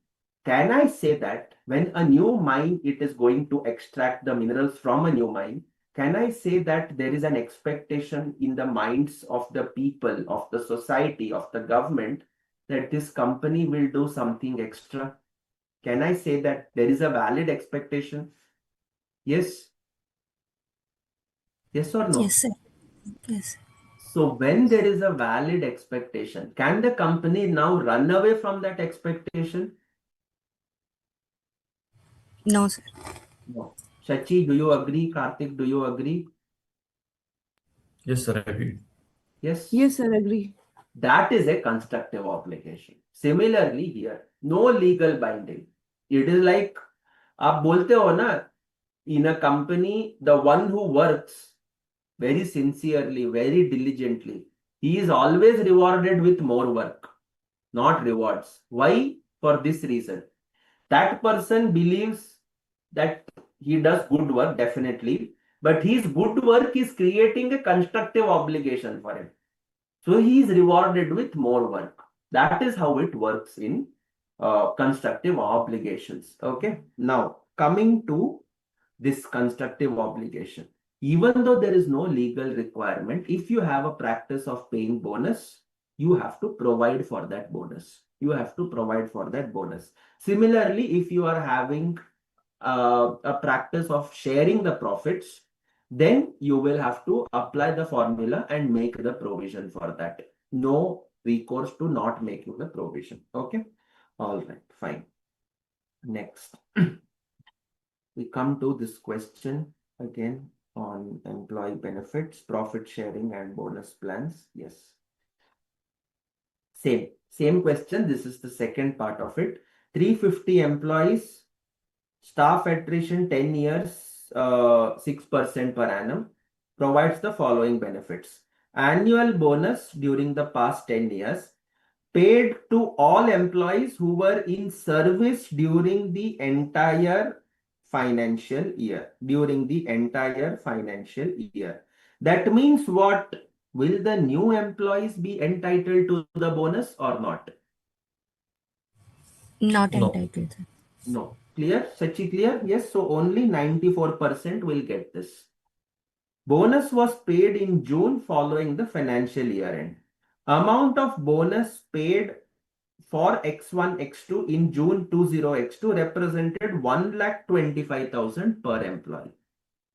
Speaker 1: Can I say that when a new mine it is going to extract the minerals from a new mine, can I say that there is an expectation in the minds of the people, of the society, of the government that this company will do something extra? Can I say that there is a valid expectation? Yes. Yes or no?
Speaker 3: Yes, sir. Yes.
Speaker 1: So when there is a valid expectation, can the company now run away from that expectation?
Speaker 3: No, sir.
Speaker 1: No. Shachi, do you agree? Karthik, do you agree?
Speaker 2: Yes, sir, I agree.
Speaker 1: Yes.
Speaker 4: Yes, sir, agree.
Speaker 1: That is a constructive obligation. Similarly here, no legal binding. It is like आप बोलते हो ना, in a company, the one who works very sincerely, very diligently, he is always rewarded with more work, not rewards. Why? For this reason. That person believes that he does good work, definitely, but his good work is creating a constructive obligation for him. So he is rewarded with more work. That is how it works in constructive obligations. Okay. Now, coming to this constructive obligation. Even though there is no legal requirement, if you have a practice of paying bonus, you have to provide for that bonus. You have to provide for that bonus. Similarly, if you are having a practice of sharing the profits, then you will have to apply the formula and make the provision for that. No recourse to not making the provision. Okay. All right. Fine. Next. We come to this question again on employee benefits, profit sharing and bonus plans. Yes. Same question. This is the second part of it. 350 employees, staff attrition 10 years, 6% per annum, provides the following benefits. Annual bonus during the past 10 years, paid to all employees who were in service during the entire financial year. During the entire financial year. That means what? Will the new employees be entitled to the bonus or not?
Speaker 3: Not
Speaker 2: No.
Speaker 3: entitled, sir.
Speaker 1: No. Clear? Sachi, clear? Yes. So only 94% will get this. Bonus was paid in June following the financial year end. Amount of bonus paid for X1, X2 in June 20X2 represented 1,25,000 per employee.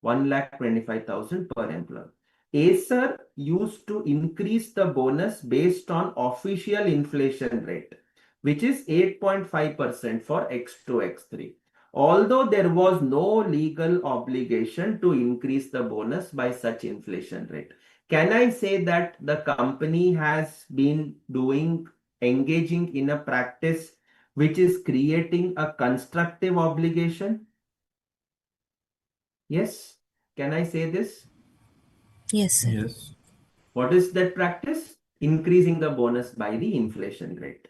Speaker 1: 1,25,000 per employee. Acer used to increase the bonus based on official inflation rate, which is 8.5% for X2, X3. Although there was no legal obligation to increase the bonus by such inflation rate. Can I say that the company has been engaging in a practice which is creating a constructive obligation? Yes. Can I say this?
Speaker 3: Yes, sir.
Speaker 2: Yes.
Speaker 1: What is that practice? Increasing the bonus by the inflation rate.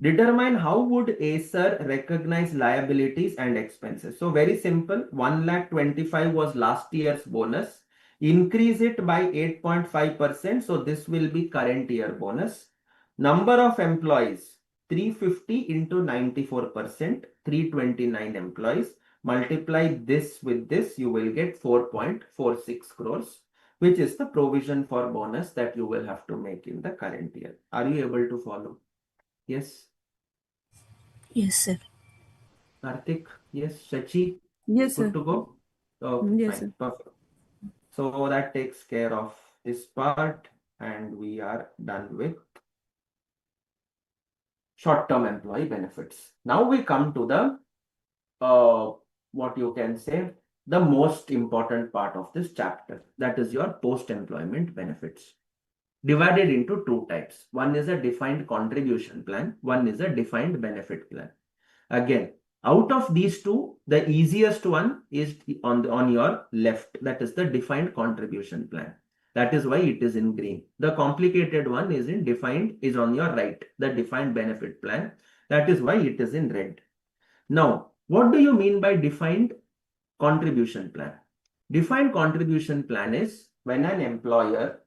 Speaker 1: Determine how would Acer recognize liabilities and expenses. So very simple. 1,25,000 was last year's bonus. Increase it by 8.5%. So this will be current year bonus. Number of employees, 350 into 94%, 329 employees. Multiply this with this, you will get 4.46 crores, which is the provision for bonus that you will have to make in the current year. Are you able to follow? Yes.
Speaker 3: Yes, sir.
Speaker 1: Karthik, yes. Shachi,
Speaker 4: Yes,
Speaker 1: good
Speaker 4: sir.
Speaker 1: to go? Okay,
Speaker 4: Yes,
Speaker 1: fine.
Speaker 4: sir.
Speaker 1: Perfect. So that takes care of this part, and we are done with short-term employee benefits. Now we come to the what you can say, the most important part of this chapter. That is your post-employment benefits. Divided into two types. One is a defined contribution plan. One is a defined benefit plan. Again, out of these two, the easiest one is on your left. That is the defined contribution plan. That is why it is in green. The complicated one is on your right. The defined benefit plan. That is why it is in red. Now, what do you mean by defined contribution plan? Defined contribution plan is when an employer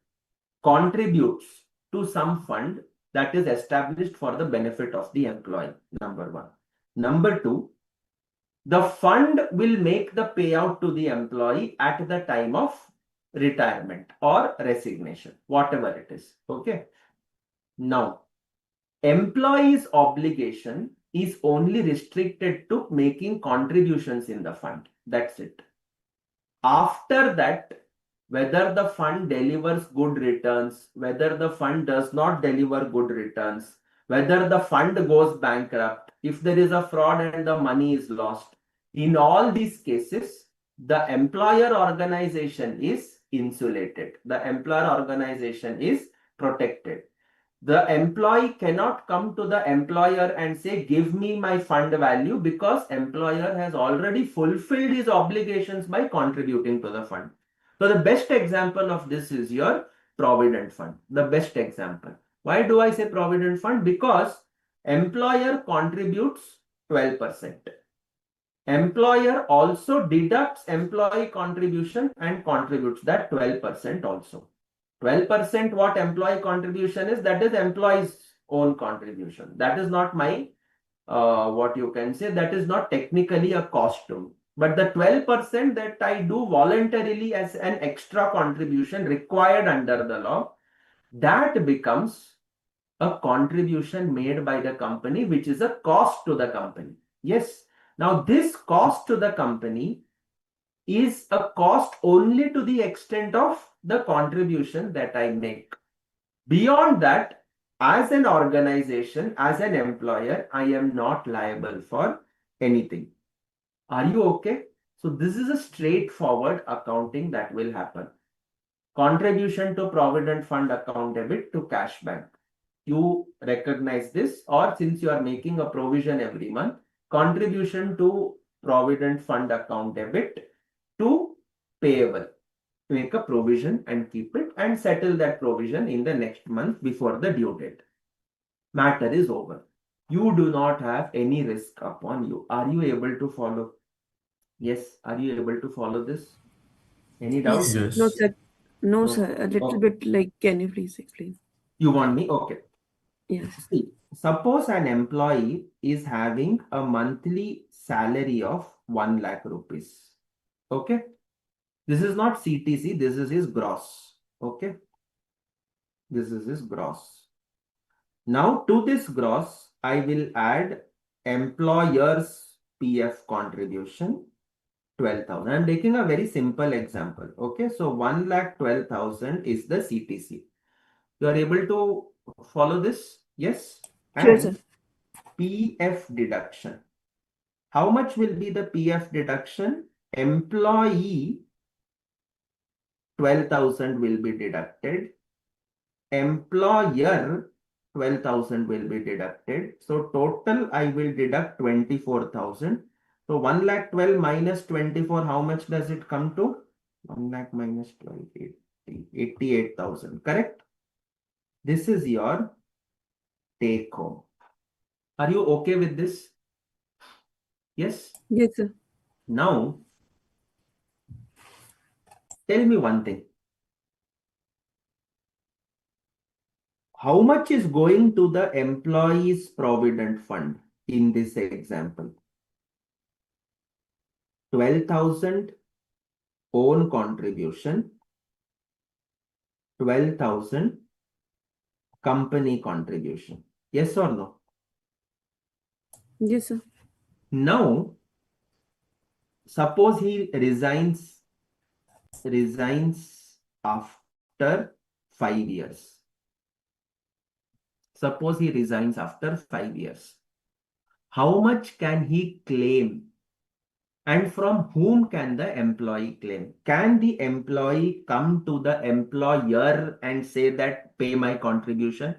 Speaker 1: contributes to some fund that is established for the benefit of the employee. Number one. Number two, the fund will make the payout to the employee at the time of retirement or resignation, whatever it is. Okay. Now, employee's obligation is only restricted to making contributions in the fund. That's it. After that, whether the fund delivers good returns, whether the fund does not deliver good returns, whether the fund goes bankrupt, if there is a fraud and the money is lost. In all these cases, the employer organization is insulated. The employer organization is protected. The employee cannot come to the employer and say, give me my fund value, because employer has already fulfilled his obligations by contributing to the fund. So the best example of this is your provident fund. The best example. Why do I say provident fund? Because employer contributes 12%. Employer also deducts employee contribution and contributes that 12% also. 12% what employee contribution is, that is employee's own contribution. That is not my, what you can say, that is not technically a cost to me. But the 12% that I do voluntarily as an extra contribution required under the law, that becomes a contribution made by the company, which is a cost to the company. Yes. Now this cost to the company is a cost only to the extent of the contribution that I make. Beyond that, as an organization, as an employer, I am not liable for anything. Are you okay? So this is a straightforward accounting that will happen. Contribution to provident fund account debit to cash bank. You recognize this, or since you are making a provision every month, contribution to provident fund account debit to payable. Make a provision and keep it and settle that provision in the next month before the due date. Matter is over. You do not have any risk upon you. Are you able to follow? Yes. Are you able to follow this? Any doubt?
Speaker 3: Yes.
Speaker 2: Yes.
Speaker 4: No, sir. No,
Speaker 1: No.
Speaker 4: sir. A little
Speaker 1: Okay.
Speaker 4: bit like, can you please explain?
Speaker 1: You want me? Okay.
Speaker 4: Yes.
Speaker 1: See, suppose an employee is having a monthly salary of 1 lakh rupees. Okay. This is not CTC. This is his gross. Okay. This is his gross. Now to this gross, I will add employer's PF contribution 12,000. I'm taking a very simple example. Okay. So 1,12,000 is the CTC. You are able to follow this? Yes.
Speaker 4: Sure,
Speaker 1: And
Speaker 4: sir.
Speaker 1: PF deduction. How much will be the PF deduction? Employee 12,000 will be deducted. Employer 12,000 will be deducted. So total I will deduct 24,000. So 1 lakh 12 minus 24, how much does it come to? 1 lakh minus 12, 88,000. Correct? This is your take home. Are you okay with this? Yes?
Speaker 4: Yes, sir.
Speaker 1: Now, tell me one thing. How much is going to the employee's provident fund in this example? 12,000 own contribution, 12,000 company contribution. Yes or no?
Speaker 4: Yes, sir.
Speaker 1: Now, suppose he resigns after 5 years. Suppose he resigns after 5 years. How much can he claim? And from whom can the employee claim? Can the employee come to the employer and say that pay my contribution?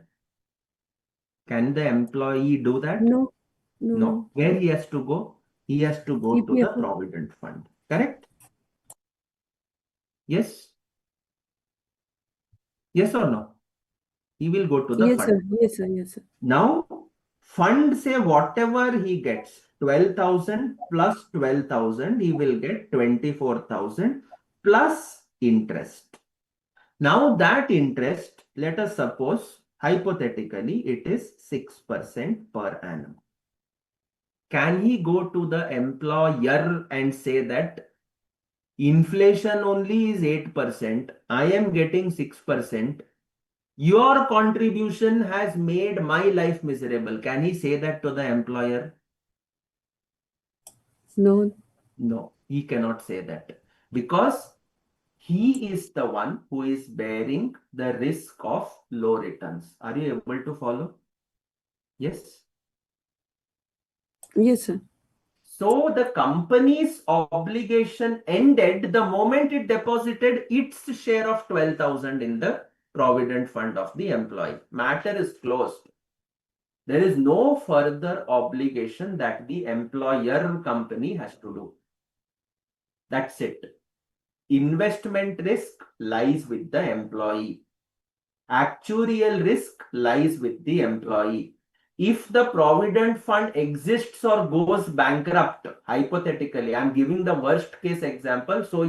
Speaker 1: Can the employee do that?
Speaker 4: No. No.
Speaker 1: No. Where he has to go? He has to go to the
Speaker 4: EPF.
Speaker 1: provident fund. Correct? Yes? Yes or no? He will go to the
Speaker 4: Yes,
Speaker 1: fund.
Speaker 4: sir. Yes, sir. Yes, sir.
Speaker 1: Now, fund say whatever he gets, 12,000 plus 12,000, he will get 24,000 plus interest. Now that interest, let us suppose, hypothetically, it is 6% per annum. Can he go to the employer and say that inflation only is 8%, I am getting 6%, your contribution has made my life miserable. Can he say that to the employer?
Speaker 4: No.
Speaker 1: No, he cannot say that, because He is the one who is bearing the risk of low returns. Are you able to follow? Yes.
Speaker 4: Yes, sir.
Speaker 1: So the company's obligation ended the moment it deposited its share of 12,000 in the provident fund of the employee. Matter is closed. There is no further obligation that the employer company has to do. That's it. Investment risk lies with the employee. Actuarial risk lies with the employee. If the provident fund exists or goes bankrupt, hypothetically, I'm giving the worst case example so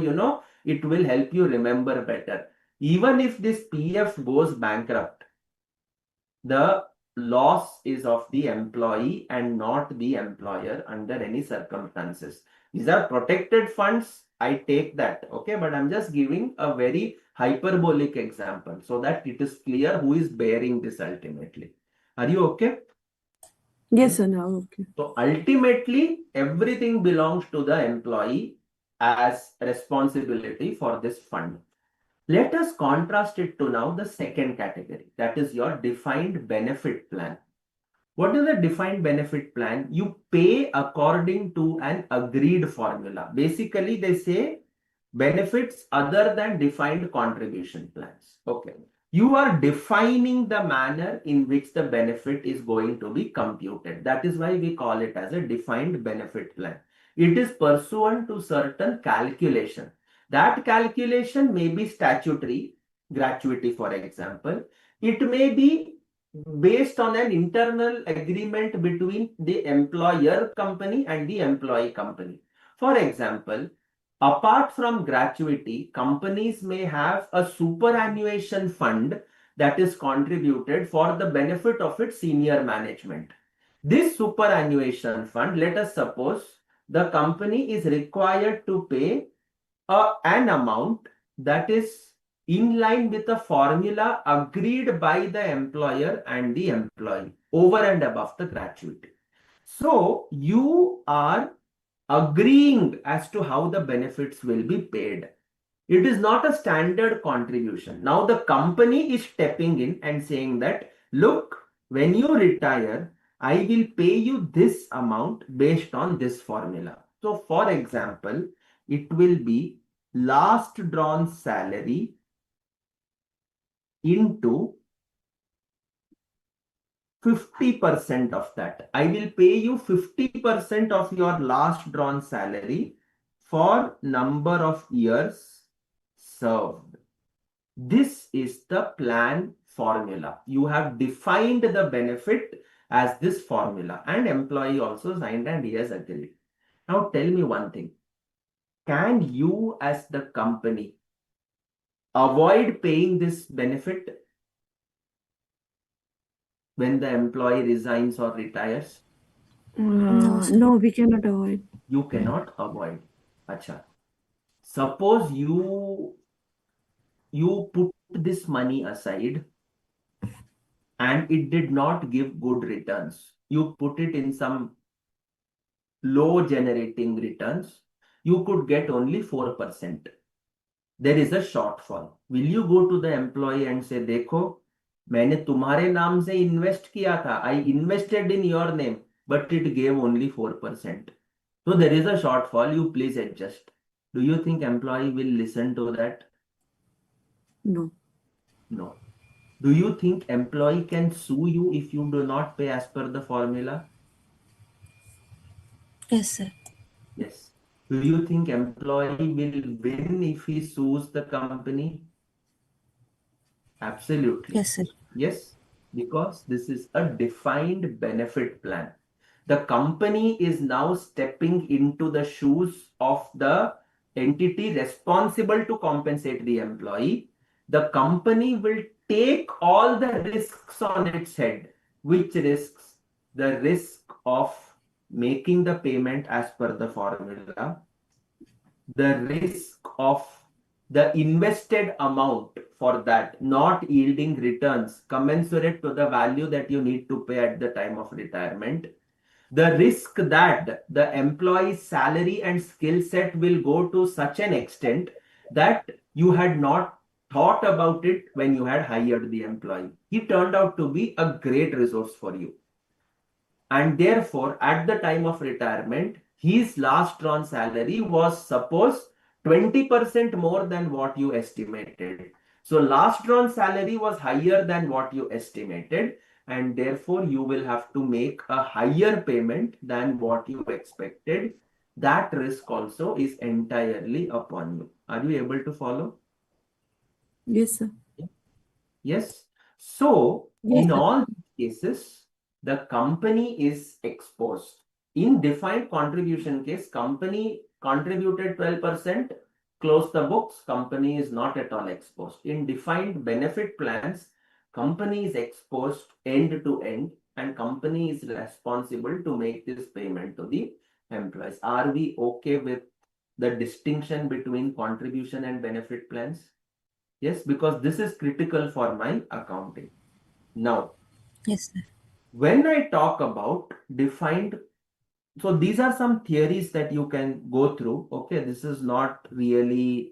Speaker 1: it will help you remember better. Even if this PF goes bankrupt, the loss is of the employee and not the employer under any circumstances. These are protected funds. I take that. Okay. But I'm just giving a very hyperbolic example so that it is clear who is bearing this ultimately. Are you okay?
Speaker 4: Yes, sir. Now, okay.
Speaker 1: So ultimately, everything belongs to the employee as responsibility for this fund. Let us contrast it to now the second category, that is your defined benefit plan. What is a defined benefit plan? You pay according to an agreed formula. Basically, they say benefits other than defined contribution plans. Okay. You are defining the manner in which the benefit is going to be computed. That is why we call it as a defined benefit plan. It is pursuant to certain calculation. That calculation may be statutory, gratuity, for example. It may be based on an internal agreement between the employer company and the employee company. For example, apart from gratuity, companies may have a superannuation fund that is contributed for the benefit of its senior management. This superannuation fund, let us suppose the company is required to pay an amount that is in line with a formula agreed by the employer and the employee over and above the gratuity. So you are agreeing as to how the benefits will be paid. It is not a standard contribution. Now the company is stepping in and saying that, look, when you retire, I will pay you this amount based on this formula. So for example, it will be last drawn salary into 50% of that. I will pay you 50% of your last drawn salary for number of years served. This is the plan formula. You have defined the benefit as this formula, and employee also signed and he has agreed. Now tell me one thing. Can you as the company avoid paying this benefit when the employee resigns or retires?
Speaker 3: No, sir.
Speaker 4: No, we cannot avoid.
Speaker 1: You cannot avoid. Acha. Suppose you put this money aside and it did not give good returns. You put it in some low generating returns. You could get only 4%. There is a shortfall. Will you go to the employee and say, देखो, मैंने तुम्हारे नाम से invest किया था. I invested in your name, but it gave only 4%. So there is a shortfall. You please adjust. Do you think employee will listen to that?
Speaker 4: No.
Speaker 1: No. Do you think employee can sue you if you do not pay as per the formula?
Speaker 3: Yes, sir.
Speaker 1: Yes. Do you think employee will win if he sues the company? Absolutely.
Speaker 3: Yes, sir.
Speaker 1: Yes, because this is a defined benefit plan. The company is now stepping into the shoes of the entity responsible to compensate the employee. The company will take all the risks on its head. Which risks? The risk of making the payment as per the formula, the risk of the invested amount for that not yielding returns commensurate to the value that you need to pay at the time of retirement, the risk that the employee's salary and skill set will go to such an extent that You had not thought about it when you had hired the employee. He turned out to be a great resource for you. And therefore, at the time of retirement, his last drawn salary was suppose 20% more than what you estimated. So last drawn salary was higher than what you estimated, and therefore you will have to make a higher payment than what you expected. That risk also is entirely upon you. Are you able to follow?
Speaker 4: Yes, sir.
Speaker 1: Yes. So
Speaker 3: Yes,
Speaker 1: in
Speaker 3: sir.
Speaker 1: all these cases, the company is exposed. In defined contribution case, company contributed 12%, close the books, company is not at all exposed. In defined benefit plans, company is exposed end to end, and company is responsible to make this payment to the employees. Are we okay with the distinction between contribution and benefit plans? Yes, because this is critical for my accounting. Now,
Speaker 3: Yes, sir.
Speaker 1: when I talk about defined, so these are some theories that you can go through. Okay, this is not really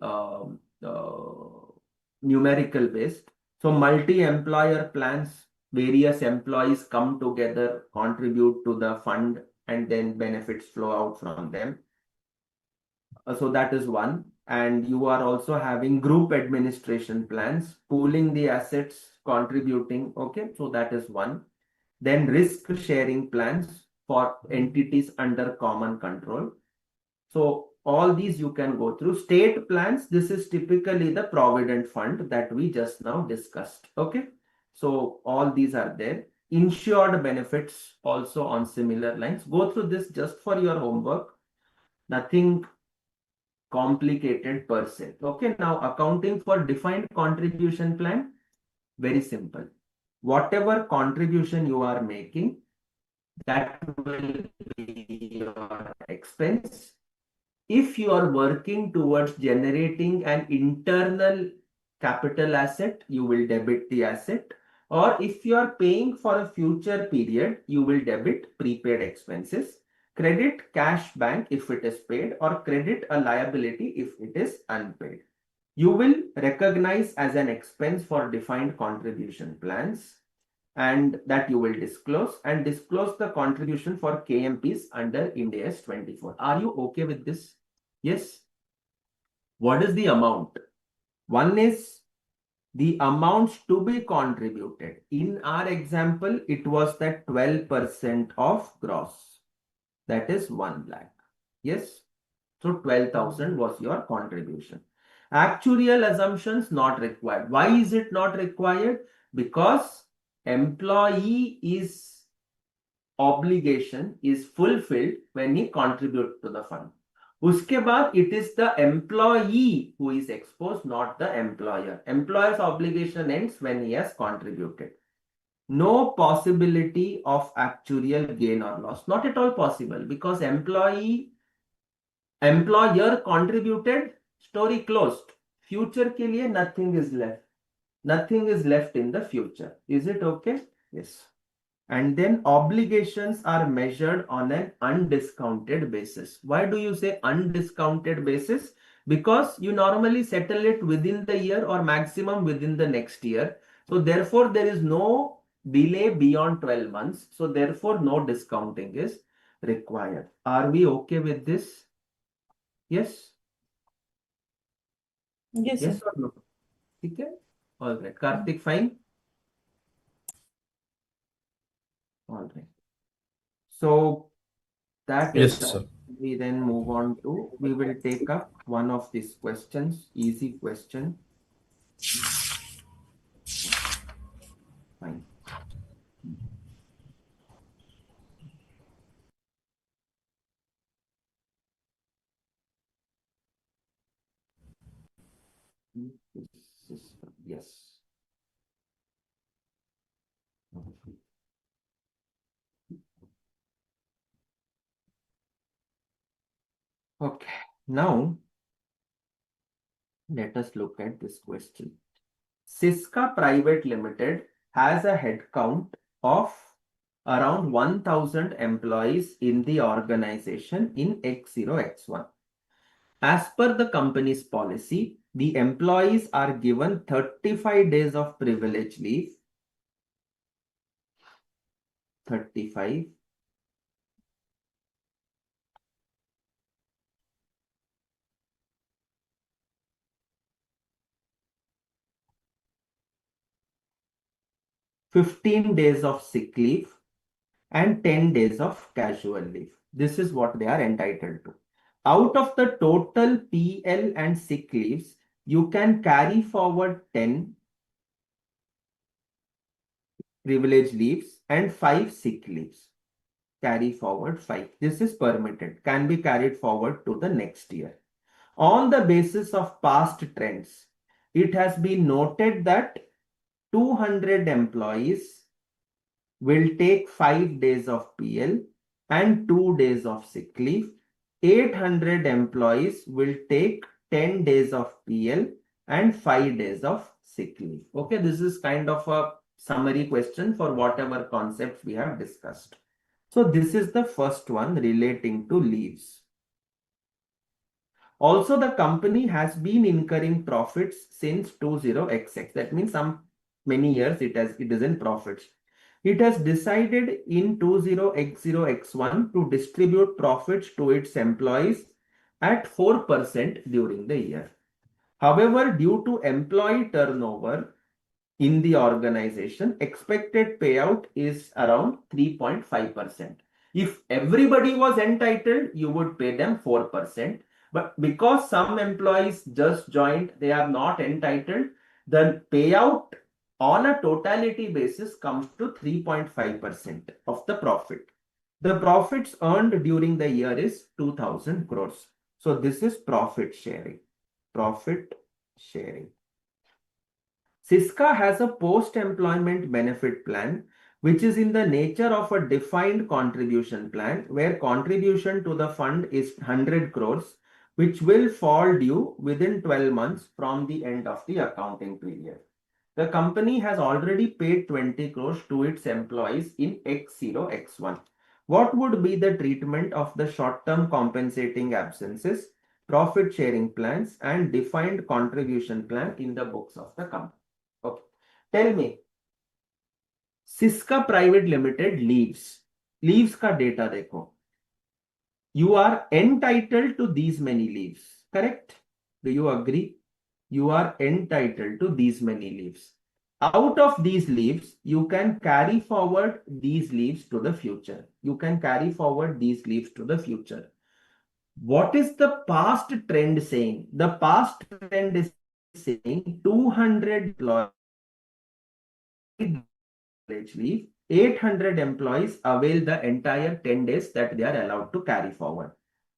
Speaker 1: numerical based. So multi-employer plans, various employees come together, contribute to the fund, and then benefits flow out from them. So that is one. And you are also having group administration plans, pooling the assets, contributing. Okay, so that is one. Then risk sharing plans for entities under common control. So all these you can go through. State plans, this is typically the provident fund that we just now discussed. Okay, so all these are there. Insured benefits also on similar lines. Go through this just for your homework. Nothing complicated per se. Okay, now accounting for defined contribution plan, very simple. Whatever contribution you are making, that will be your expense. If you are working towards generating an internal capital asset, you will debit the asset. Or if you are paying for a future period, you will debit prepaid expenses. Credit cash bank if it is paid, or credit a liability if it is unpaid. You will recognize as an expense for defined contribution plans, and that you will disclose, and disclose the contribution for KMPs under Ind AS 24. Are you okay with this? Yes. What is the amount? One is the amounts to be contributed. In our example, it was that 12% of gross. That is 1 lakh. Yes. So 12,000 was your contribution. Actuarial assumptions not required. Why is it not required? Because employee is obligation is fulfilled when he contributes to the fund. Uske baad, it is the employee who is exposed, not the employer. Employer's obligation ends when he has contributed. No possibility of actuarial gain or loss. Not at all possible, because employer contributed, story closed. Future ke liye nothing is left. Nothing is left in the future. Is it okay? Yes. And then obligations are measured on an undiscounted basis. Why do you say undiscounted basis? Because you normally settle it within the year or maximum within the next year. So therefore, there is no delay beyond 12 months. So therefore, no discounting is required. Are we okay with this? Yes?
Speaker 4: Yes,
Speaker 1: Yes
Speaker 4: sir.
Speaker 1: or no? Okay. All right. Karthik, fine? All right. So that
Speaker 2: Yes,
Speaker 1: is that.
Speaker 2: sir.
Speaker 1: We then move on to, we will take up one of these questions, easy question. Fine. Yes. Okay. Now, let us look at this question. Siska Private Limited has a headcount of around 1,000 employees in the organization in X0, X1. As per the company's policy, the employees are given 35 days of privilege leave. 35. "15 days of sick leave and 10 days of casual leave." This is what they are entitled to. Out of the total PL and sick leaves, you can carry forward 10 privilege leaves and 5 sick leaves. Carry forward 5. This is permitted, can be carried forward to the next year. On the basis of past trends, it has been noted that 200 employees will take 5 days of PL and 2 days of sick leave. 800 employees will take 10 days of PL and 5 days of sick leave. Okay, this is kind of a summary question for whatever concepts we have discussed. So this is the first one relating to leaves. Also, the company has been incurring profits since 20XX. That means many years it is in profits. It has decided in 20X0X1 to distribute profits to its employees at 4% during the year. However, due to employee turnover in the organization, expected payout is around 3.5%. If everybody was entitled, you would pay them 4%. But because some employees just joined, they are not entitled, the payout on a totality basis comes to 3.5% of the profit. The profits earned during the year is 2000 crores. So this is profit sharing. Profit sharing. Siska has a post-employment benefit plan, which is in the nature of a defined contribution plan, where contribution to the fund is 100 crores, which will fall due within 12 months from the end of the accounting period. The company has already paid 20 crores to its employees in X0, X1. What would be the treatment of the short-term compensating absences, profit sharing plans, and defined contribution plan in the books of the company? Okay. Tell me, Siska Private Limited leaves का data देखो. You are entitled to these many leaves, correct? Do you agree? You are entitled to these many leaves. Out of these leaves, you can carry forward these leaves to the future. You can carry forward these leaves to the future. What is the past trend saying? The past trend is saying 200 employees leave, 800 employees avail the entire 10 days that they are allowed to carry forward.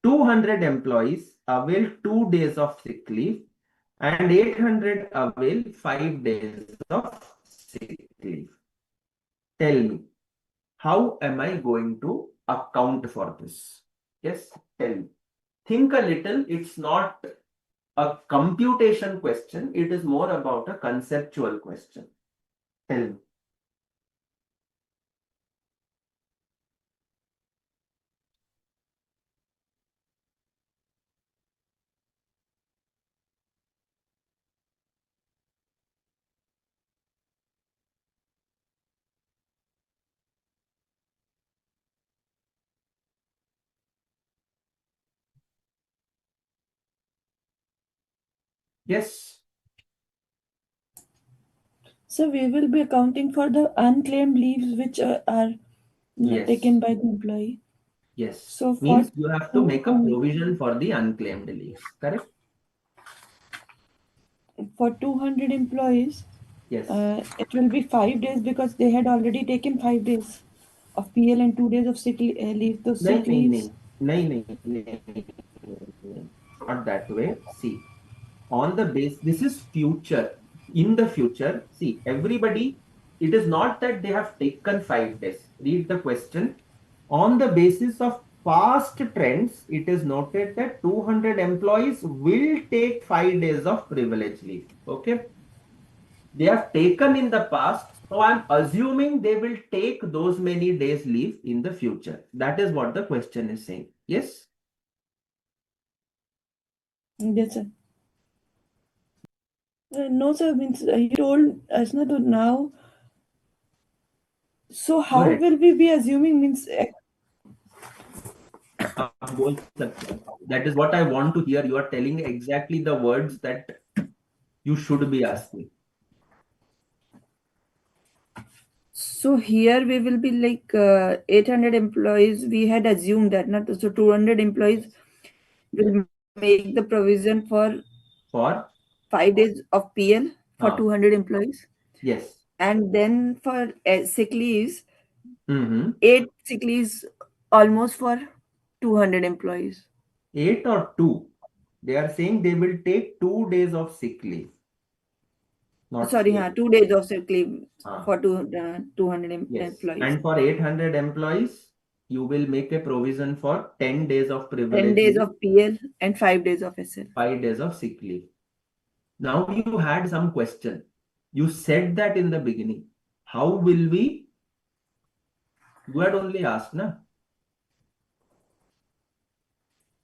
Speaker 1: 200 employees avail 2 days of sick leave and 800 avail 5 days of sick leave. Tell me, how am I going to account for this? Yes, tell me. Think a little. It's not a computation question. It is more about a conceptual question. Tell me. Yes.
Speaker 3: So we will be accounting for the unclaimed leaves which are
Speaker 1: Yes.
Speaker 3: taken by the employee.
Speaker 1: Yes.
Speaker 3: So
Speaker 1: Means you have to make a provision for the unclaimed leaves, correct?
Speaker 3: For 200 employees,
Speaker 1: Yes.
Speaker 3: it will be 5 days because they had already taken 5 days of PL and 2 days of sick leave. Those sick leaves.
Speaker 1: Not that way. See, on the base, this is future. In the future, see, everybody, it is not that they have taken 5 days. Read the question. On the basis of past trends, it is noted that 200 employees will take 5 days of privilege leave. Okay. They have taken in the past. So I'm assuming they will take those many days leave in the future. That is what the question is saying. Yes.
Speaker 3: Yes, sir. No, sir. Means you told us na to now. So
Speaker 1: Go
Speaker 3: how
Speaker 1: ahead.
Speaker 3: will we be assuming? Means
Speaker 1: आप बोल सकते हैं. That is what I want to hear. You are telling exactly the words that you should be asking.
Speaker 3: so here we will be like 800 employees. We had assumed that not so 200 employees will make the provision for
Speaker 1: For
Speaker 3: 5 days of PL for
Speaker 1: uh,
Speaker 3: 200 employees,
Speaker 1: yes.
Speaker 3: and then for sick leaves,
Speaker 1: Mm-hmm.
Speaker 3: 8 sick leaves almost for 200 employees.
Speaker 1: 8 or 2. They are saying they will take 2 days of sick leave, not
Speaker 3: Sorry,
Speaker 1: 8.
Speaker 3: 2 days of sick leave
Speaker 1: Ah,
Speaker 3: for 200
Speaker 1: yes.
Speaker 3: employees.
Speaker 1: And for 800 employees, you will make a provision for 10 days of
Speaker 3: 10
Speaker 1: privilege
Speaker 3: days
Speaker 1: leave,
Speaker 3: of PL and 5 days of SL.
Speaker 1: 5 days of sick leave. Now you had some question. You said that in the beginning. How will we? You had only asked, na?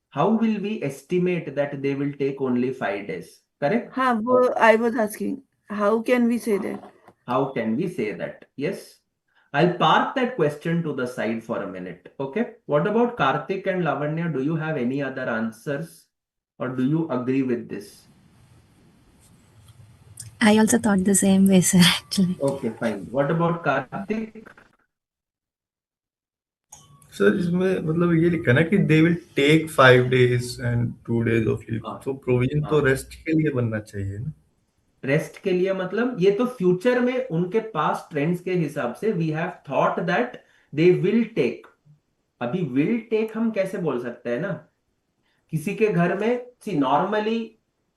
Speaker 1: How will we estimate that they will take only 5 days? Correct?
Speaker 3: I was asking, how can we say that?
Speaker 1: How can we say that? Yes. I'll park that question to the side for a minute. Okay. What about Karthik and Lavanya? Do you have any other answers or do you agree with this?
Speaker 5: I also thought the same way, sir, actually.
Speaker 1: Okay, fine. What about Karthik?
Speaker 2: Sir इसमें मतलब ये लिखा है ना कि they will take 5 days and 2 days of leave,
Speaker 1: हाँ,
Speaker 2: तो provision तो
Speaker 1: हाँ.
Speaker 2: रेस्ट के लिए बनना चाहिए ना.
Speaker 1: रेस्ट के लिए मतलब ये तो फ्यूचर में उनके पास ट्रेंड्स के हिसाब से we have thought that they will take. अभी विल टेक हम कैसे बोल सकते हैं ना. किसी के घर में सी normally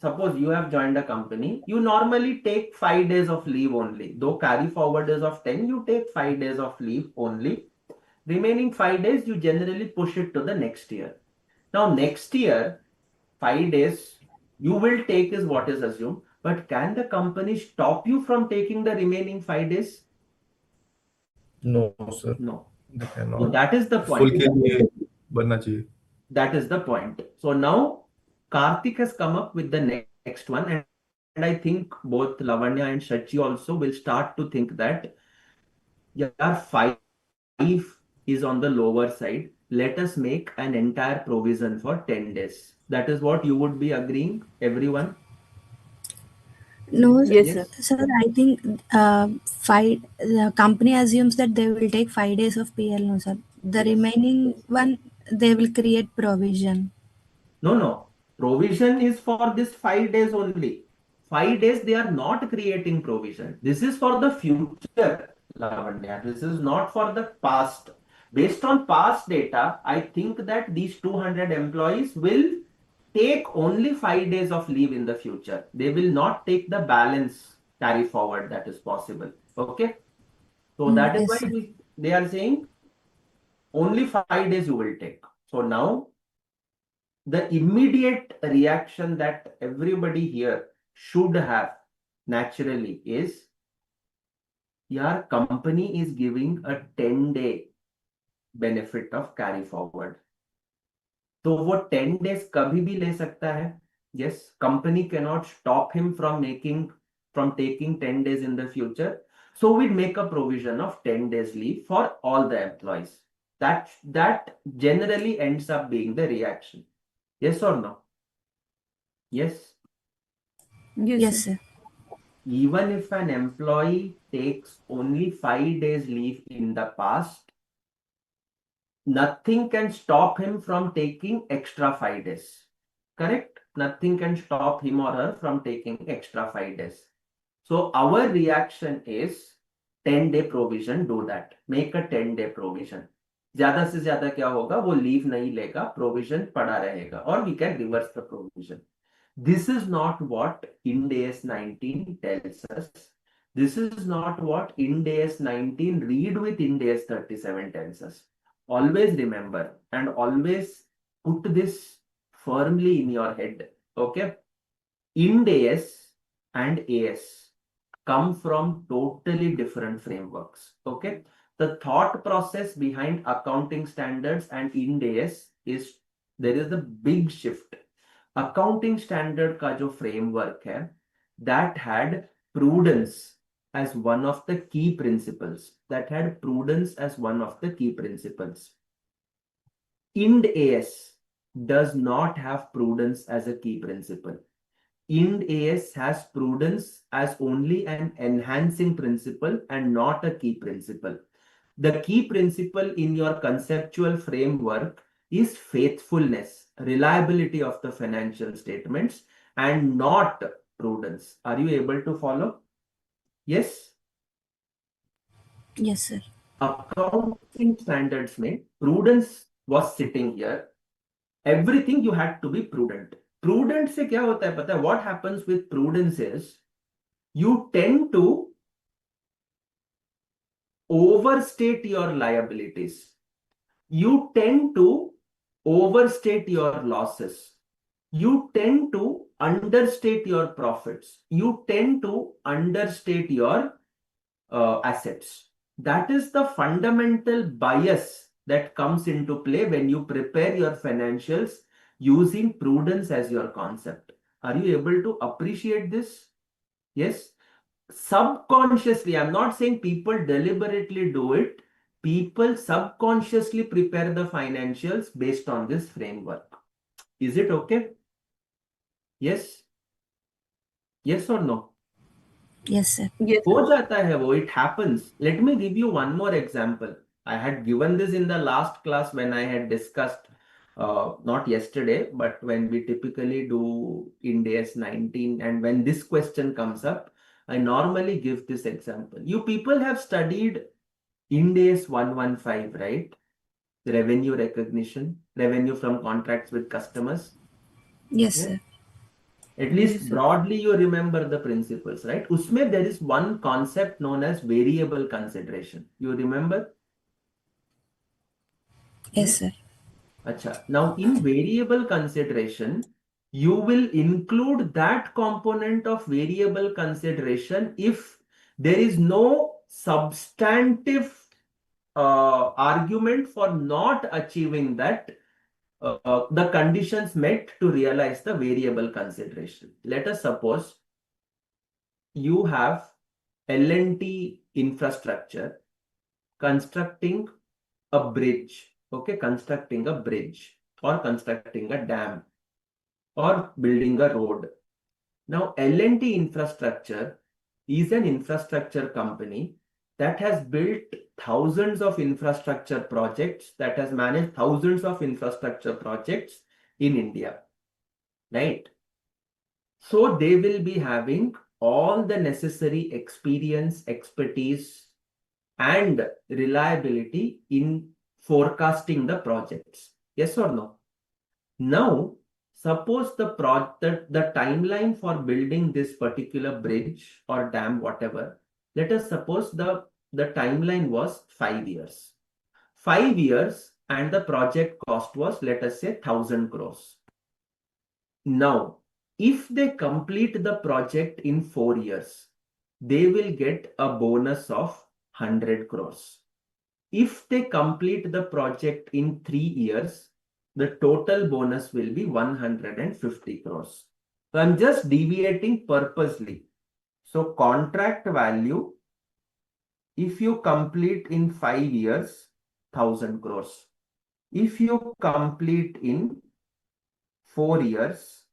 Speaker 1: suppose you have joined a company, you normally take 5 days of leave only. Though carry forward is of 10, you take 5 days of leave only. Remaining 5 days you generally push it to the next year. Now next year 5 days you will take is what is assumed, but can the company stop you from taking the remaining 5 days?
Speaker 2: No sir,
Speaker 1: No.
Speaker 2: They can
Speaker 1: So
Speaker 2: not.
Speaker 1: that is the
Speaker 2: full
Speaker 1: point.
Speaker 2: के लिए बनना चाहिए.
Speaker 1: That is the point. So now Karthik has come up with the next one, and I think both Lavanya and Shachi also will start to think that yeah, 5 is on the lower side. Let us make an entire provision for 10 days. That is what you would be agreeing, everyone?
Speaker 5: No,
Speaker 3: Yes, sir.
Speaker 1: Yes?
Speaker 5: sir, I think the company assumes that they will take 5 days of PL, no, sir. The
Speaker 1: Yes.
Speaker 5: remaining one, they will create provision.
Speaker 1: No, no. Provision is for this 5 days only. 5 days they are not creating provision. This is for the future, Lavanya. This is not for the past. Based on past data, I think that these 200 employees will take only 5 days of leave in the future. They will not take the balance carry forward that is possible. Okay. So that is
Speaker 5: Yes,
Speaker 1: why
Speaker 5: sir.
Speaker 1: they are saying only 5 days you will take. So now the immediate reaction that everybody here should have naturally is your company is giving a 10-day benefit of carry forward. तो वो 10 days कभी भी ले सकता है. Yes, company cannot stop him from taking 10 days in the future. So we make a provision of 10 days leave for all the employees. That generally ends up being the reaction. Yes or no? Yes.
Speaker 3: Yes,
Speaker 5: Yes,
Speaker 3: sir.
Speaker 5: sir.
Speaker 1: Even if an employee takes only 5 days leave in the past, nothing can stop him from taking extra 5 days. Correct? Nothing can stop him or her from taking extra 5 days. So our reaction is 10-day provision, do that. Make a 10-day provision. ज्यादा से ज्यादा क्या होगा, वो leave नहीं लेगा, provision पड़ा रहेगा, और we can reverse the provision. This is not what Ind AS 19 tells us. This is not what Ind AS 19 read with Ind AS 37 tells us. Always remember and always put this firmly in your head. Okay? Ind AS and AS come from totally different frameworks. Okay? The thought process behind accounting standards and Ind AS is there is a big shift. Accounting standard का जो framework है that had prudence as one of the key principles. Ind AS does not have prudence as a key principle. Ind AS has prudence as only an enhancing principle and not a key principle. The key principle in your conceptual framework is faithfulness, reliability of the financial statements, and not prudence. Are you able to follow? Yes?
Speaker 5: Yes, sir.
Speaker 1: Accounting standards में prudence was sitting here. Everything you had to be prudent. Prudent से क्या होता है पता है? What happens with prudence is you tend to overstate your liabilities. You tend to overstate your losses. You tend to understate your profits. You tend to understate your assets. That is the fundamental bias that comes into play when you prepare your financials using prudence as your concept. Are you able to appreciate this? Yes. Subconsciously, I'm not saying people deliberately do it. People subconsciously prepare the financials based on this framework. Is it okay? Yes? Yes or no?
Speaker 5: Yes, sir.
Speaker 4: Yes,
Speaker 1: हो जाता है वो, it happens. Let me give you one more example. I had given this in the last class when I had discussed, not yesterday, but when we typically do Ind AS 19, and when this question comes up, I normally give this example. You people have studied Ind AS 115, right? Revenue recognition, revenue from contracts with customers.
Speaker 5: Yes,
Speaker 1: Yeah.
Speaker 5: sir.
Speaker 1: At least
Speaker 4: Yes, sir.
Speaker 1: broadly you remember the principles, right? Usme there is one concept known as variable consideration. You remember?
Speaker 5: Yes, sir.
Speaker 1: Acha. Now in variable consideration, you will include that component of variable consideration if there is no substantive argument for not achieving that the conditions met to realize the variable consideration. Let us suppose you have L&T infrastructure constructing a bridge, okay, constructing a bridge or constructing a dam or building a road. Now, L&T infrastructure is an infrastructure company that has built thousands of infrastructure projects, that has managed thousands of infrastructure projects in India, right? So they will be having all the necessary experience, expertise, and reliability in forecasting the projects. Yes or no? Now, suppose the timeline for building this particular bridge or dam, whatever, let us suppose the timeline was 5 years. 5 years and the project cost was, let us say, 1,000 crores. Now, if they complete the project in 4 years, they will get a bonus of 100 crores. If they complete the project in 3 years, the total bonus will be 150 crores. So I'm just deviating purposely. So contract value, if you complete in 5 years, 1,000 crores. If you complete in 4 years,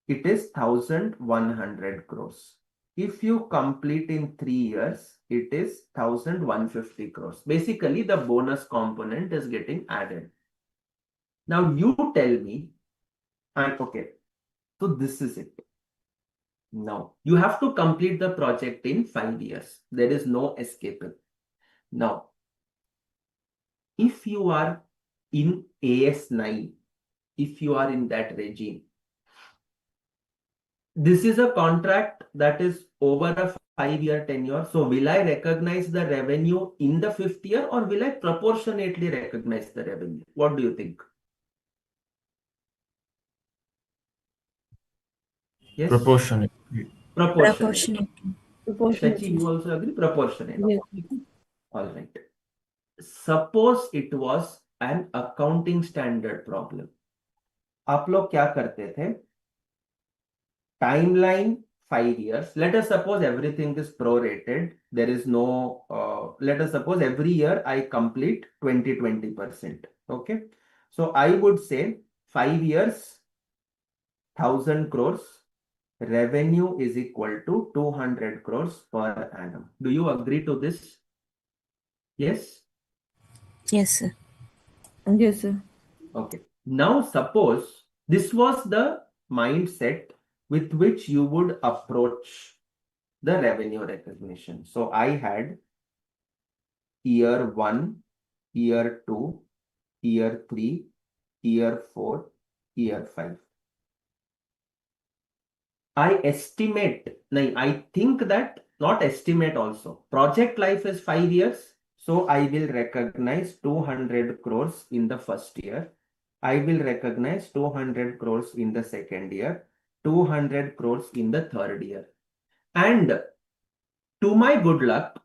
Speaker 1: it is 1,100 crores. If you complete in 3 years, it is 1,150 crores. Basically, the bonus component is getting added. Now you tell me, and okay, so this is it. Now you have to complete the project in 5 years. There is no escaping. Now, if you are in AS9, if you are in that regime, this is a contract that is over a 5-year tenure. So will I recognize the revenue in the 5th year or will I proportionately recognize the revenue? What do you think? Yes?
Speaker 2: Proportionate.
Speaker 1: Proportionate.
Speaker 5: Proportionate.
Speaker 1: Shachi, you also agree? Proportionate.
Speaker 4: yes.
Speaker 1: All right. Suppose it was an accounting standard problem. आप लोग क्या करते थे? Timeline 5 years. Let us suppose everything is prorated. There is no, let us suppose every year I complete 20%. Okay. So I would say 5 years, 1000 crores. Revenue is equal to 200 crores per annum. Do you agree to this? Yes?
Speaker 5: Yes, sir.
Speaker 3: Yes, sir.
Speaker 1: Okay. Now suppose this was the mindset with which you would approach the revenue recognition. So I had year 1, year 2, year 3, year 4, year 5. I think that not estimate also. Project life is 5 years. So I will recognize 200 crores in the first year. I will recognize 200 crores in the second year, 200 crores in the third year. And to my good luck,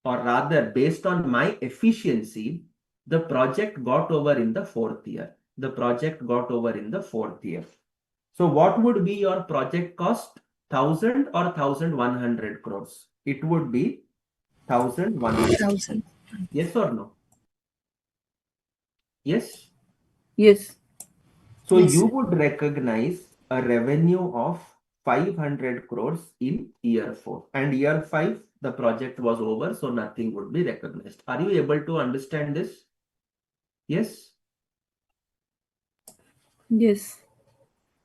Speaker 1: or rather based on my efficiency, the project got over in the fourth year. The project got over in the fourth year. So what would be your project cost? 1000 or 1100 crores? It would be 1100.
Speaker 5: 1,000.
Speaker 1: Yes or no? Yes.
Speaker 3: Yes.
Speaker 1: So
Speaker 5: Yes,
Speaker 1: you
Speaker 5: sir.
Speaker 1: would recognize a revenue of 500 crores in year 4, and year 5 the project was over, so nothing would be recognized. Are you able to understand this? Yes.
Speaker 3: Yes.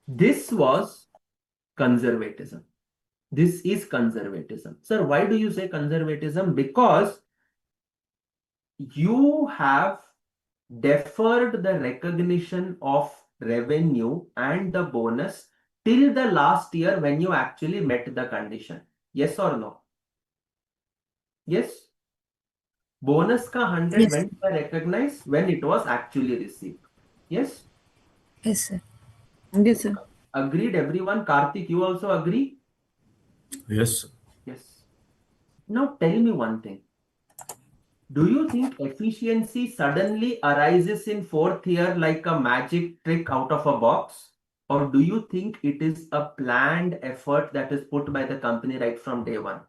Speaker 1: This was conservatism. This is conservatism. Sir, why do you say conservatism? Because you have deferred the recognition of revenue and the bonus till the last year when you actually met the condition. Yes or no? Yes. Bonus ka 100
Speaker 5: Yes.
Speaker 1: when I recognize when it was actually received. Yes.
Speaker 5: Yes, sir.
Speaker 3: Yes, sir.
Speaker 1: Agreed, everyone. Karthik, you also agree?
Speaker 2: Yes.
Speaker 1: Yes. Now tell me one thing. Do you think efficiency suddenly arises in fourth year like a magic trick out of a box? Or do you think it is a planned effort that is put by the company right from day one?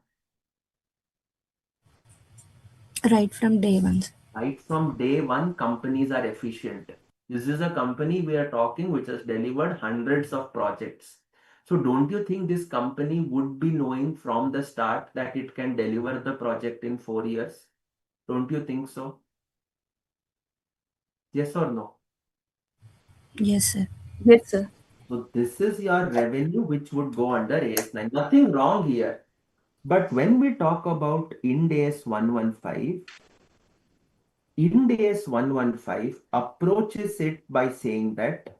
Speaker 5: Right from day one, sir.
Speaker 1: Right from day one, companies are efficient. This is a company we are talking which has delivered hundreds of projects. So don't you think this company would be knowing from the start that it can deliver the project in 4 years? Don't you think so? Yes or no?
Speaker 5: Yes, sir.
Speaker 3: Yes, sir.
Speaker 1: So this is your revenue which would go under AS9. Nothing wrong here. But when we talk about Ind AS 115, Ind AS 115 approaches it by saying that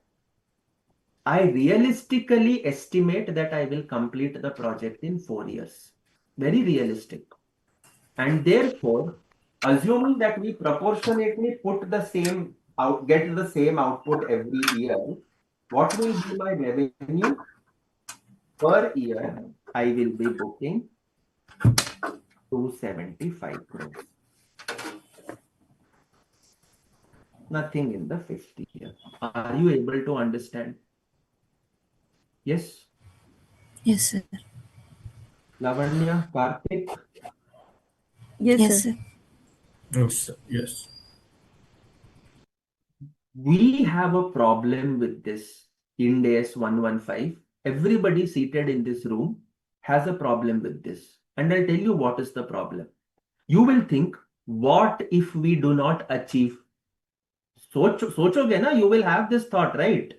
Speaker 1: I realistically estimate that I will complete the project in 4 years. Very realistic. And therefore, assuming that we proportionately put the same out, get the same output every year, what will be my revenue? Per year, I will be booking 275 crores. Nothing in the 50 year. Are you able to understand? Yes.
Speaker 5: Yes, sir.
Speaker 1: Lavanya, Karthik,
Speaker 3: Yes,
Speaker 5: Yes,
Speaker 3: sir.
Speaker 5: sir.
Speaker 2: Yes. Yes.
Speaker 1: we have a problem with this Ind AS 115. Everybody seated in this room has a problem with this. And I'll tell you what is the problem. You will think, what if we do not achieve? Sochoge na, you will have this thought, right?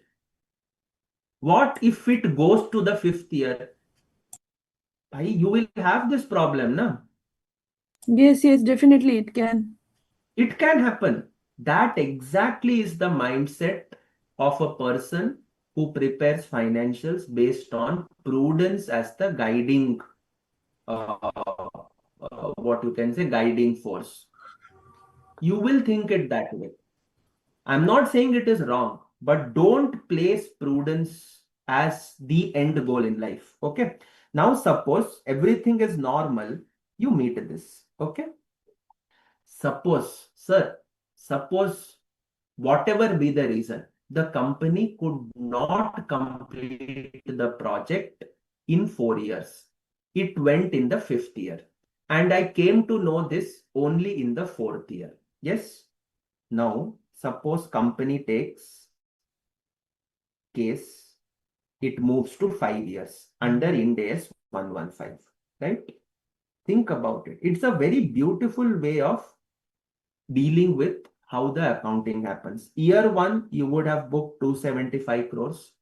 Speaker 1: What if it goes to the 5th year? You will have this problem, na?
Speaker 3: Yes, yes, definitely it can.
Speaker 1: It can happen. That exactly is the mindset of a person who prepares financials based on prudence as the guiding, what you can say, guiding force. You will think it that way. I'm not saying it is wrong, but don't place prudence as the end goal in life. Okay. Now, suppose everything is normal, you meet this. Okay. Suppose, whatever be the reason, the company could not complete the project in 4 years. It went in the 5th year. And I came to know this only in the 4th year. Yes. Now, suppose company takes case, it moves to 5 years under Ind AS 115, right? Think about it. It's a very beautiful way of dealing with how the accounting happens. Year 1, you would have booked 275 crores.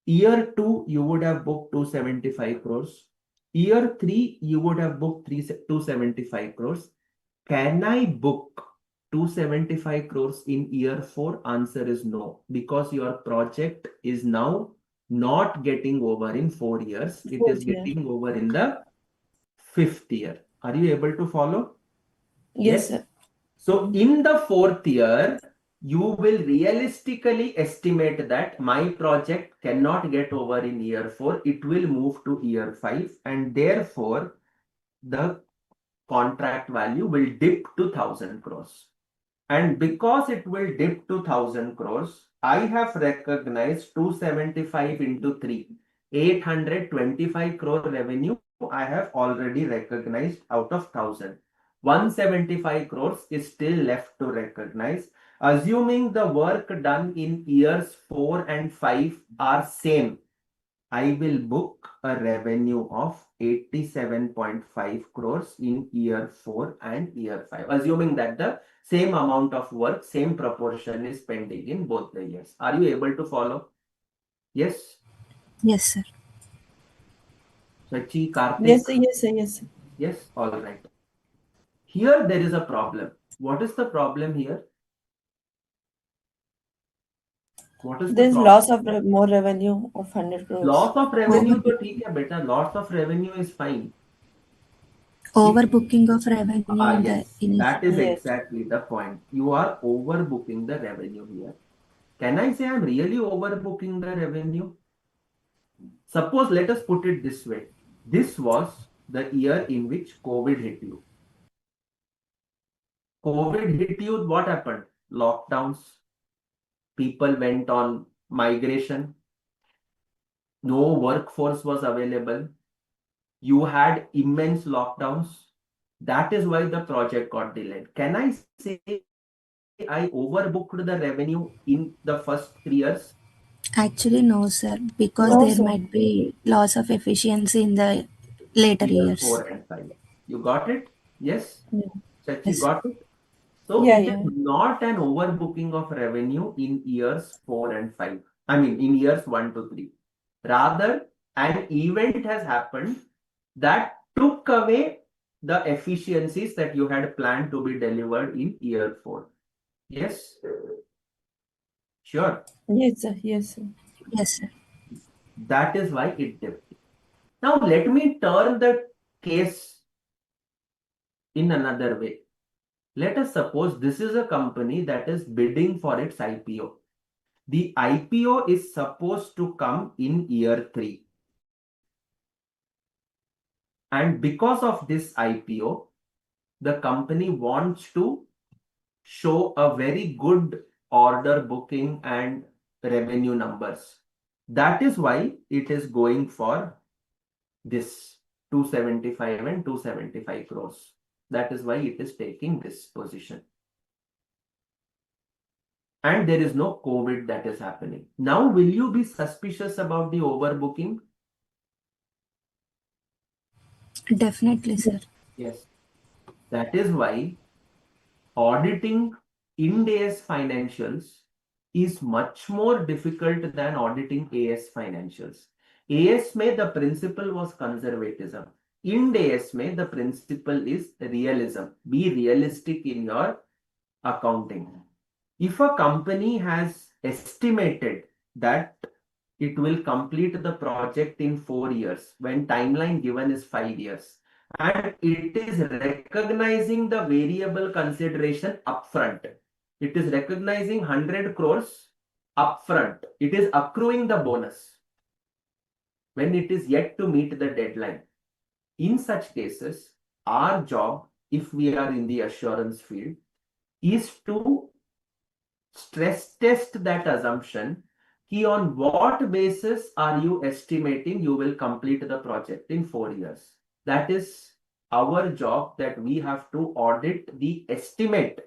Speaker 1: Year 2, you would have booked 275 crores. Year 3, you would have booked 275 crores. Can I book 275 crores in year 4? Answer is no, because your project is now not getting over in 4 years. It is
Speaker 4: Fourth year.
Speaker 1: getting over in the 5th year. Are you able to follow?
Speaker 4: Yes, sir.
Speaker 1: So in the 4th year, you will realistically estimate that my project cannot get over in year 4. It will move to year 5, and therefore the contract value will dip to 1000 crores. And because it will dip to 1000 crores, I have recognized 275 into 3. 825 crore revenue I have already recognized out of 1000. 175 crores is still left to recognize. Assuming the work done in years 4 and 5 are same, I will book a revenue of 87.5 crores in year 4 and year 5, assuming that the same amount of work, same proportion is pending in both the years. Are you able to follow? Yes?
Speaker 5: Yes, sir.
Speaker 1: Sachi, Karthik?
Speaker 4: Yes, sir. Yes, sir. Yes, sir.
Speaker 1: Yes, all right. Here there is a problem. What is the problem here? What is the
Speaker 4: There's
Speaker 1: problem?
Speaker 4: loss of more revenue of 100 crores.
Speaker 1: Loss of revenue to ठीक है बेटा. Loss of revenue is fine.
Speaker 5: Overbooking of revenue in the
Speaker 1: Yes, that
Speaker 5: initial.
Speaker 1: is
Speaker 4: Yes.
Speaker 1: exactly the point. You are overbooking the revenue here. Can I say I'm really overbooking the revenue? Suppose, let us put it this way. This was the year in which COVID hit you. COVID hit you, what happened? Lockdowns. People went on migration. No workforce was available. You had immense lockdowns. That is why the project got delayed. Can I say I overbooked the revenue in the first 3 years?
Speaker 5: Actually, no, sir, because
Speaker 4: No,
Speaker 5: there
Speaker 4: sir.
Speaker 5: might be loss of efficiency in the later
Speaker 1: Year
Speaker 5: years.
Speaker 1: 4 and 5. You got it? Yes?
Speaker 4: Yeah.
Speaker 1: Chachi,
Speaker 5: Yes.
Speaker 1: got it? So
Speaker 4: Yeah,
Speaker 1: it is
Speaker 4: yeah.
Speaker 1: not an overbooking of revenue in years 4 and 5. I mean, in years 1 to 3. Rather, an event has happened that took away the efficiencies that you had planned to be delivered in year 4. Yes? Sure.
Speaker 4: Yes, sir. Yes, sir.
Speaker 5: Yes, sir.
Speaker 1: That is why it dipped. Now, let me turn the case in another way. Let us suppose this is a company that is bidding for its IPO. The IPO is supposed to come in year 3. And because of this IPO, the company wants to show a very good order booking and revenue numbers. That is why it is going for this 275 and 275 crores. That is why it is taking this position. And there is no COVID that is happening. Now, will you be suspicious about the overbooking?
Speaker 5: Definitely, sir.
Speaker 1: Yes. That is why auditing Ind AS financials is much more difficult than auditing AS financials. AS में the principle was conservatism. Ind AS में the principle is realism. Be realistic in your accounting. If a company has estimated that it will complete the project in 4 years when timeline given is 5 years, and it is recognizing the variable consideration upfront. It is recognizing 100 crores upfront. It is accruing the bonus when it is yet to meet the deadline. In such cases, our job, if we are in the assurance field, is to stress test that assumption कि on what basis are you estimating you will complete the project in 4 years? That is our job, that we have to audit the estimate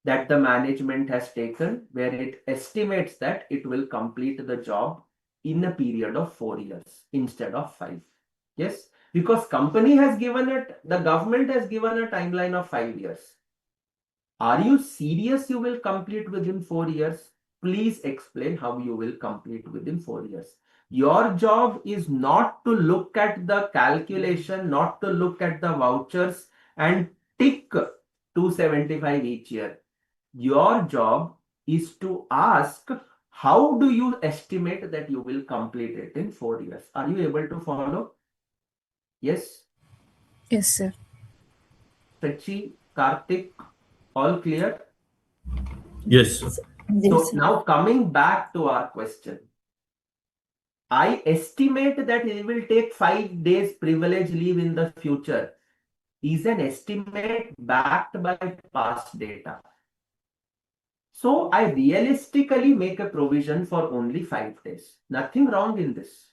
Speaker 1: that the management has taken, where it estimates that it will complete the job in a period of 4 years instead of 5. Yes, because company has given it, the government has given a timeline of 5 years. Are you serious you will complete within 4 years? Please explain how you will complete within 4 years. Your job is not to look at the calculation, not to look at the vouchers and tick 275 each year. Your job is to ask, how do you estimate that you will complete it in 4 years? Are you able to follow? Yes?
Speaker 5: Yes, sir.
Speaker 1: Sachi, Karthik, all clear?
Speaker 2: Yes.
Speaker 3: Yes,
Speaker 1: So
Speaker 3: sir.
Speaker 1: now coming back to our question. I estimate that it will take 5 days privilege leave in the future is an estimate backed by past data. So I realistically make a provision for only 5 days. Nothing wrong in this.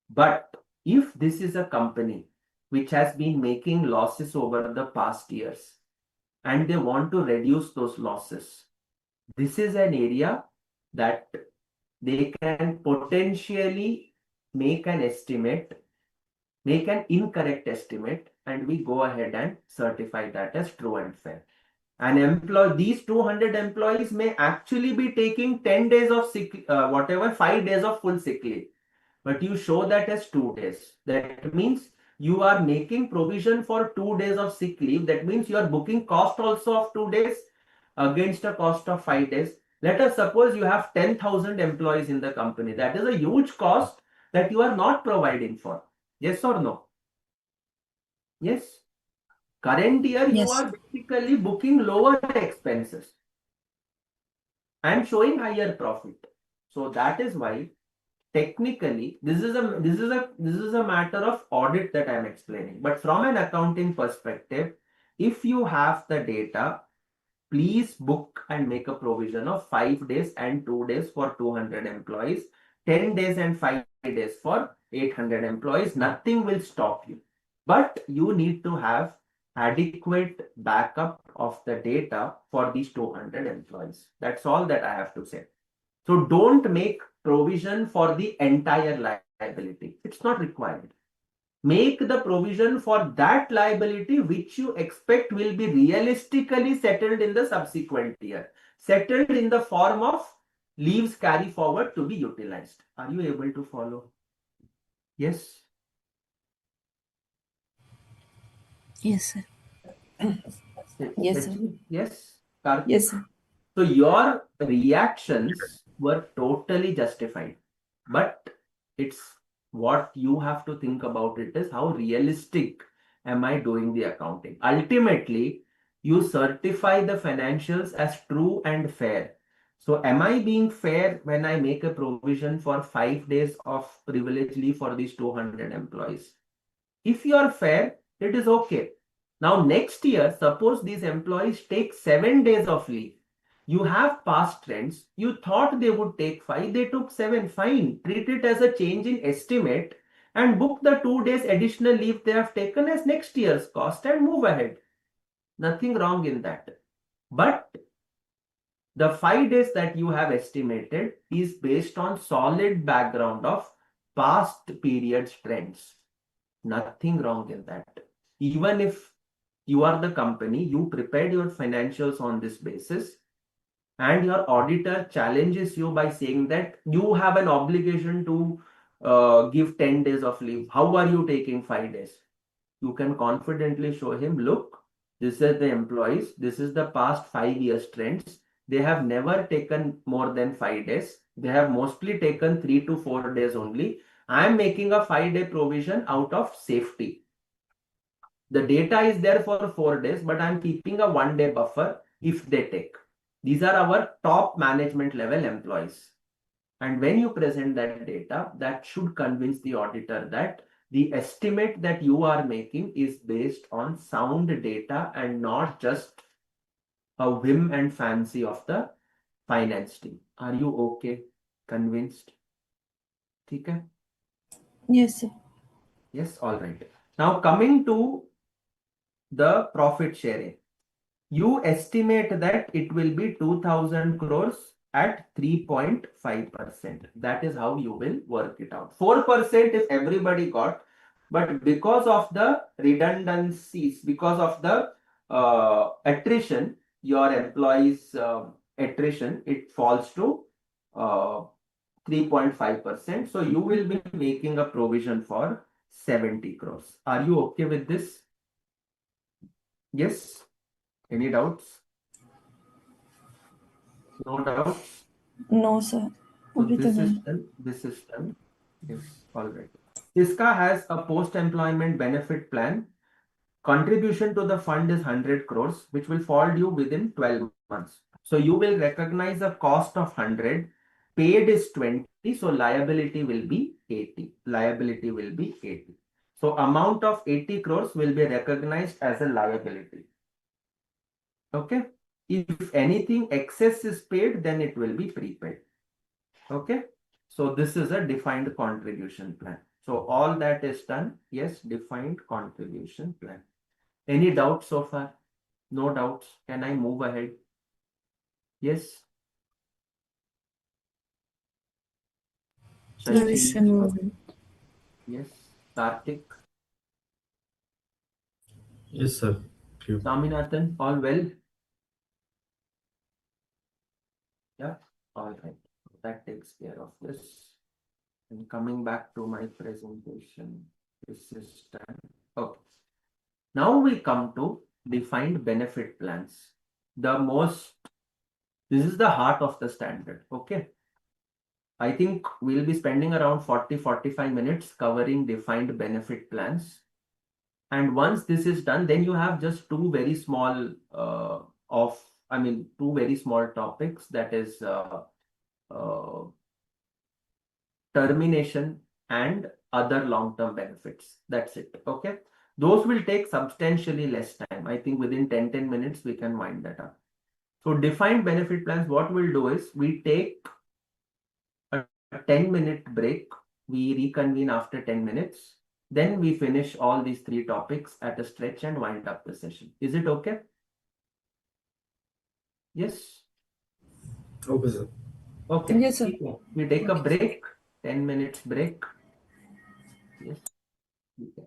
Speaker 1: But if this is a company which has been making losses over the past years and they want to reduce those losses, this is an area that they can potentially make an estimate, make an incorrect estimate, and we go ahead and certify that as true and fair. These 200 employees may actually be taking 10 days of whatever, 5 days of full sick leave, but you show that as 2 days. That means you are making provision for 2 days of sick leave. That means you are booking cost also of 2 days against a cost of 5 days. Let us suppose you have 10,000 employees in the company. That is a huge cost that you are not providing for. Yes or no? Yes. Current year, you
Speaker 5: Yes.
Speaker 1: are basically booking lower expenses and showing higher profit. So that is why technically this is a matter of audit that I am explaining. But from an accounting perspective, if you have the data, please book and make a provision of 5 days and 2 days for 200 employees, 10 days and 5 days for 800 employees. Nothing will stop you. But you need to have adequate backup of the data for these 200 employees. That's all that I have to say. So don't make provision for the entire liability. It's not required. Make the provision for that liability which you expect will be realistically settled in the subsequent year, settled in the form of leaves carry forward to be utilized. Are you able to follow? Yes.
Speaker 5: Yes, sir.
Speaker 3: Yes, sir.
Speaker 1: Yes. Karthik?
Speaker 3: Yes, sir.
Speaker 1: So your reactions were totally justified, but it's what you have to think about it is how realistic am I doing the accounting? Ultimately, you certify the financials as true and fair. So am I being fair when I make a provision for 5 days of privilege leave for these 200 employees? If you are fair, it is okay. Now, next year, suppose these employees take 7 days of leave. You have past trends. You thought they would take 5, they took 7. Fine. Treat it as a change in estimate and book the 2 days additional leave they have taken as next year's cost and move ahead. Nothing wrong in that. But the 5 days that you have estimated is based on solid background of past periods trends. Nothing wrong in that. Even if you are the company, you prepared your financials on this basis, and your auditor challenges you by saying that you have an obligation to give 10 days of leave. How are you taking 5 days? You can confidently show him, look, this is the employees, this is the past 5 years trends. They have never taken more than 5 days. They have mostly taken 3 to 4 days only. I am making a 5-day provision out of safety. The data is there for 4 days, but I'm keeping a 1-day buffer if they take. These are our top management level employees. And when you present that data, that should convince the auditor that the estimate that you are making is based on sound data and not just a whim and fancy of the finance team. Are you okay? Convinced? ठीक है?
Speaker 5: Yes, sir.
Speaker 1: Yes, all right. Now coming to the profit sharing. You estimate that it will be 2000 crores at 3.5%. That is how you will work it out. 4% if everybody got, but because of the redundancies, because of the attrition, your employees attrition, it falls to 3.5%. So you will be making a provision for 70 crores. Are you okay with this? Yes? Any doubts? No doubts?
Speaker 5: No, sir.
Speaker 1: So
Speaker 5: अभी तो
Speaker 1: this is
Speaker 5: नहीं.
Speaker 1: done. This is done. Yes, all right. ISCA has a post-employment benefit plan. Contribution to the fund is 100 crores, which will fall due within 12 months. So you will recognize a cost of 100. Paid is 20, so liability will be 80. Liability will be 80. So amount of 80 crores will be recognized as a liability. Okay. If anything excess is paid, then it will be prepaid. Okay. So this is a defined contribution plan. So all that is done. Yes, defined contribution plan. Any doubts so far? No doubts. Can I move ahead? Yes.
Speaker 5: Sir, we
Speaker 1: Shashi.
Speaker 5: can move on.
Speaker 1: Yes. Karthik.
Speaker 2: Yes, sir. Clear.
Speaker 1: Swaminathan. All well? Yeah. All right. That takes care of this. And coming back to my presentation, this is done. Okay. Now we come to defined benefit plans. This is the heart of the standard. Okay. I think we'll be spending around 40-45 minutes covering defined benefit plans. And once this is done, then you have just two very small two very small topics, that is uh, termination and other long-term benefits. That's it. Okay. Those will take substantially less time. I think within 10 minutes, we can wind that up. So defined benefit plans, what we'll do is we take a 10-minute break. We reconvene after 10 minutes. Then we finish all these three topics at a stretch and wind up the session. Is it okay? Yes.
Speaker 2: Okay, sir.
Speaker 1: Okay.
Speaker 5: Yes, sir.
Speaker 1: We take a break, 10 minutes break. Yes. Okay.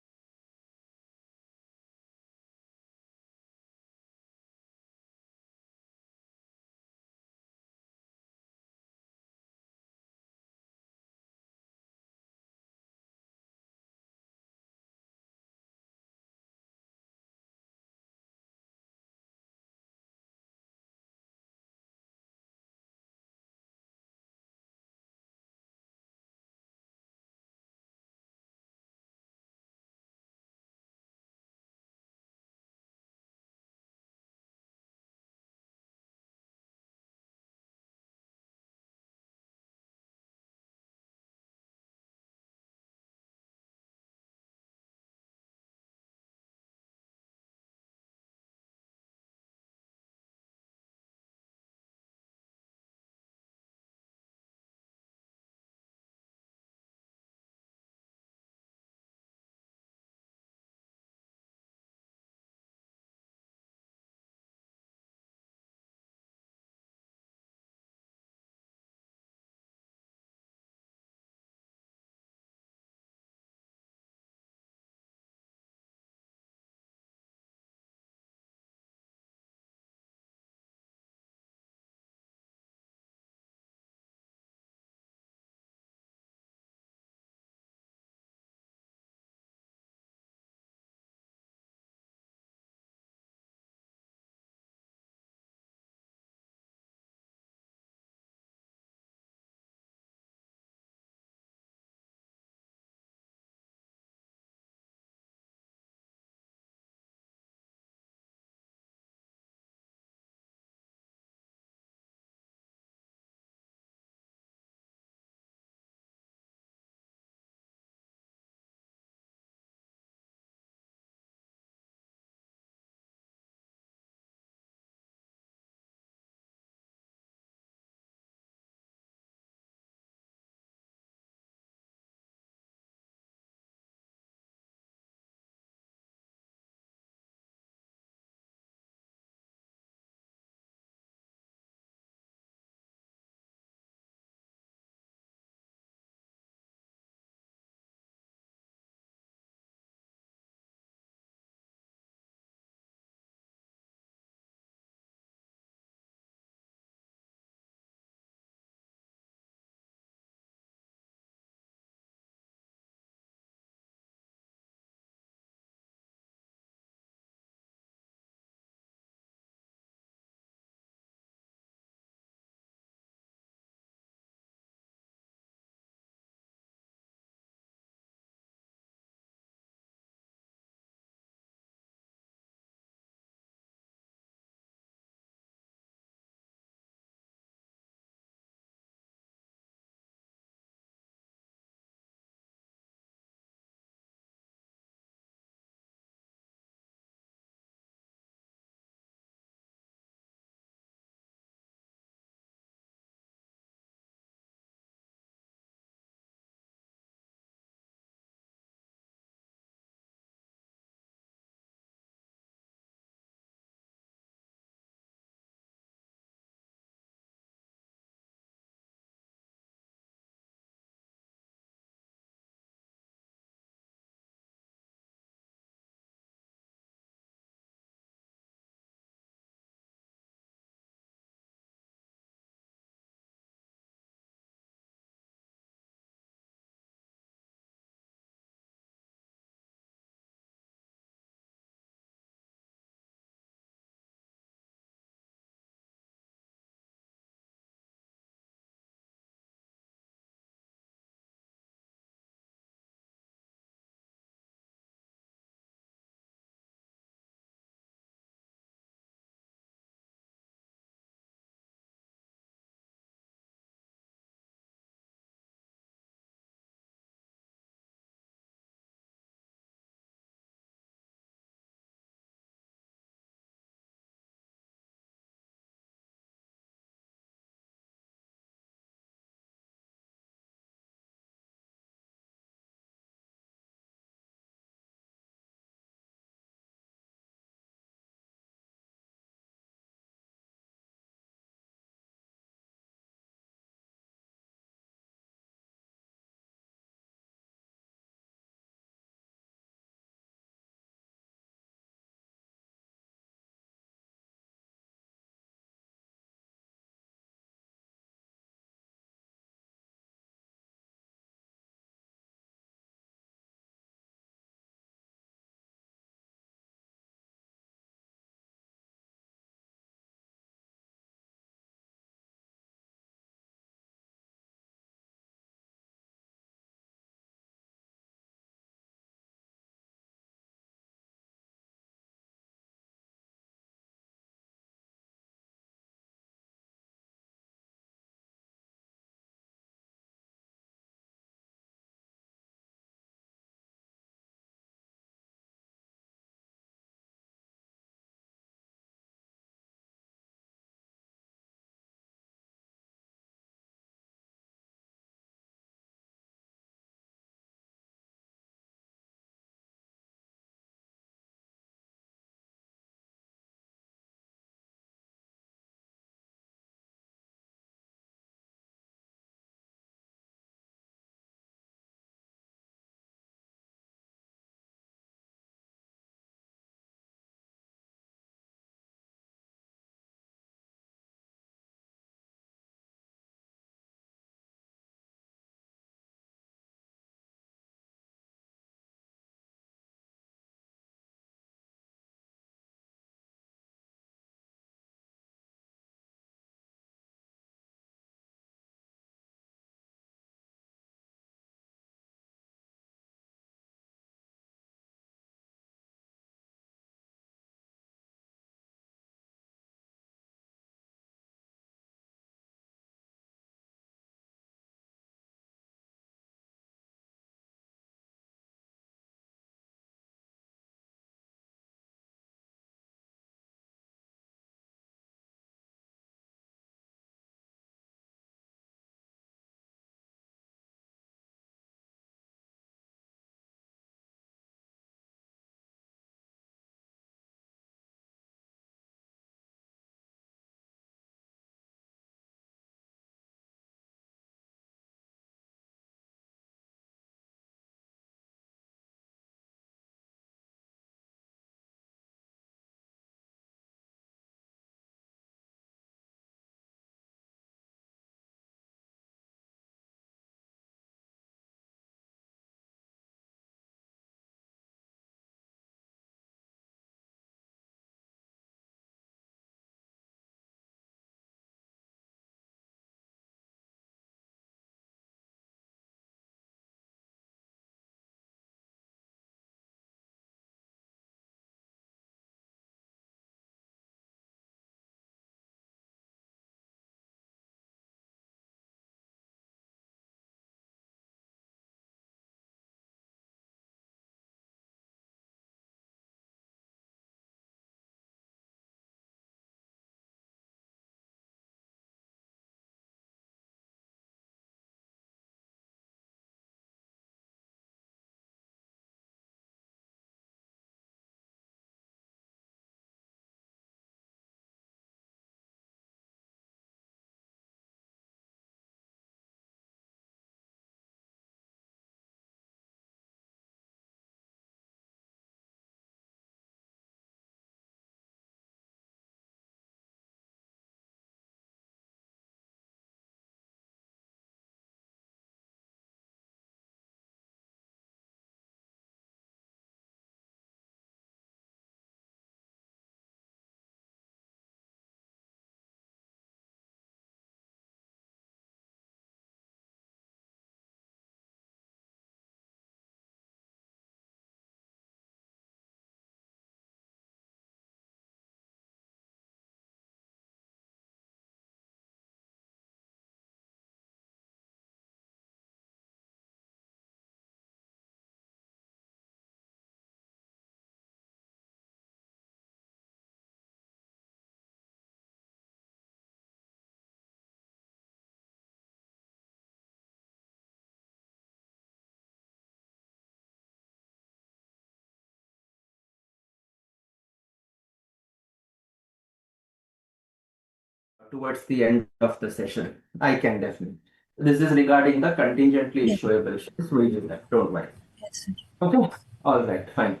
Speaker 1: towards the end of the session. I can definitely. This is regarding the contingently
Speaker 5: Yes,
Speaker 1: issuable shares. We'll do that. Don't worry.
Speaker 5: yes, sir.
Speaker 1: Okay. All right. Fine.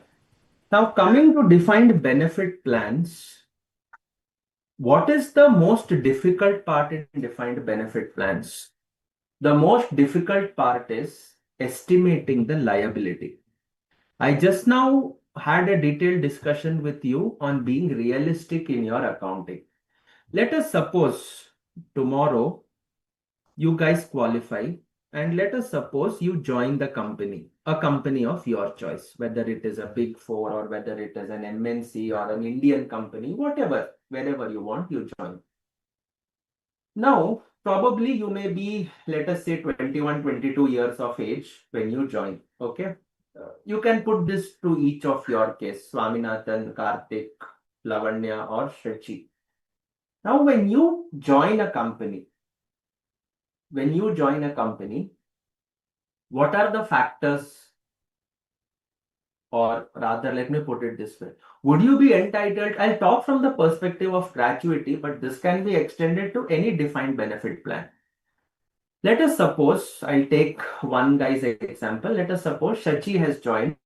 Speaker 1: Now, coming to defined benefit plans, what is the most difficult part in defined benefit plans? The most difficult part is estimating the liability. I just now had a detailed discussion with you on being realistic in your accounting. Let us suppose tomorrow you guys qualify, and let us suppose you join the company, a company of your choice, whether it is a big four or whether it is an MNC or an Indian company, whatever, wherever you want, you join. Now, probably you may be, let us say, 21, 22 years of age when you join. Okay. You can put this to each of your case, Swaminathan, Karthik, Lavanya, or Shachi. Now, when you join a company, what are the factors, or rather, let me put it this way. Would you be entitled? I'll talk from the perspective of gratuity, but this can be extended to any defined benefit plan. Let us suppose, I'll take one guy's example. Let us suppose Shachi has joined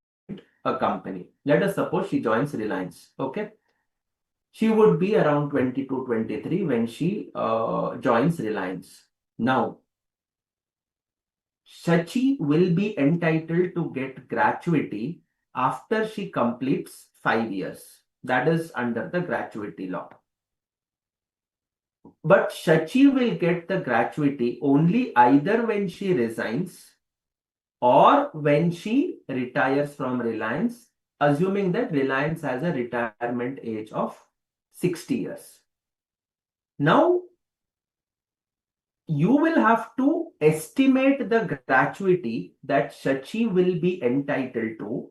Speaker 1: a company. Let us suppose she joins Reliance. Okay. She would be around 22, 23 when she joins Reliance. Now, Shachi will be entitled to get gratuity after she completes 5 years. That is under the gratuity law. But Shachi will get the gratuity only either when she resigns or when she retires from Reliance, assuming that Reliance has a retirement age of 60 years. Now, you will have to estimate the gratuity that Shachi will be entitled to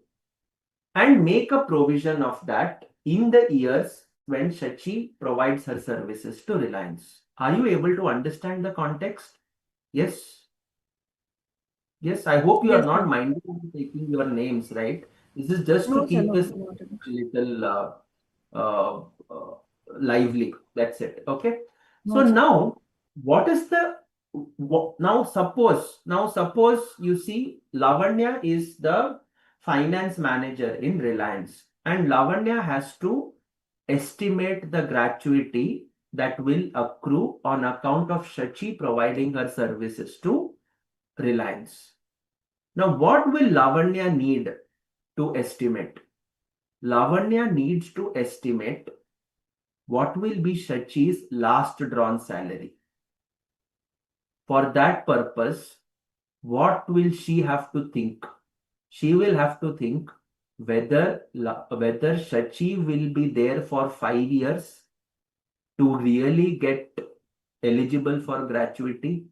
Speaker 1: and make a provision of that in the years when Shachi provides her services to Reliance. Are you able to understand the context? Yes. Yes, I hope you are
Speaker 4: Yes,
Speaker 1: not
Speaker 4: sir.
Speaker 1: minding taking your names, right? This is just
Speaker 4: No,
Speaker 1: to
Speaker 4: sir,
Speaker 1: keep
Speaker 4: no,
Speaker 1: this
Speaker 4: not at all.
Speaker 1: little uh, uh, lively. That's it. Okay. So
Speaker 4: No, sir.
Speaker 1: now, what is the now suppose you see Lavanya is the finance manager in Reliance, and Lavanya has to estimate the gratuity that will accrue on account of Shachi providing her services to Reliance. Now, what will Lavanya need to estimate? Lavanya needs to estimate what will be Shachi's last drawn salary. For that purpose, what will she have to think? She will have to think whether Shachi will be there for 5 years to really get eligible for gratuity,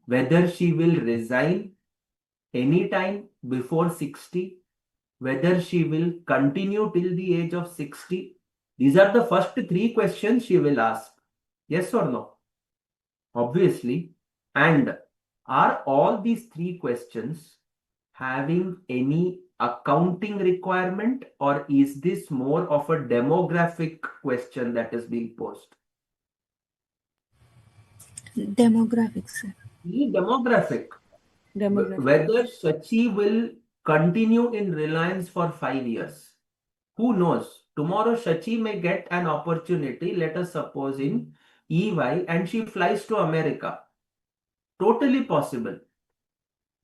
Speaker 1: whether she will resign anytime before 60, whether she will continue till the age of 60. These are the first three questions she will ask. Yes or no? Obviously. And are all these three questions having any accounting requirement, or is this more of a demographic question that is being posed?
Speaker 5: Demographics, sir.
Speaker 1: The demographic.
Speaker 4: Demographic.
Speaker 1: Whether Shachi will continue in Reliance for 5 years. Who knows? Tomorrow Shachi may get an opportunity, let us suppose in EY, and she flies to America. Totally possible.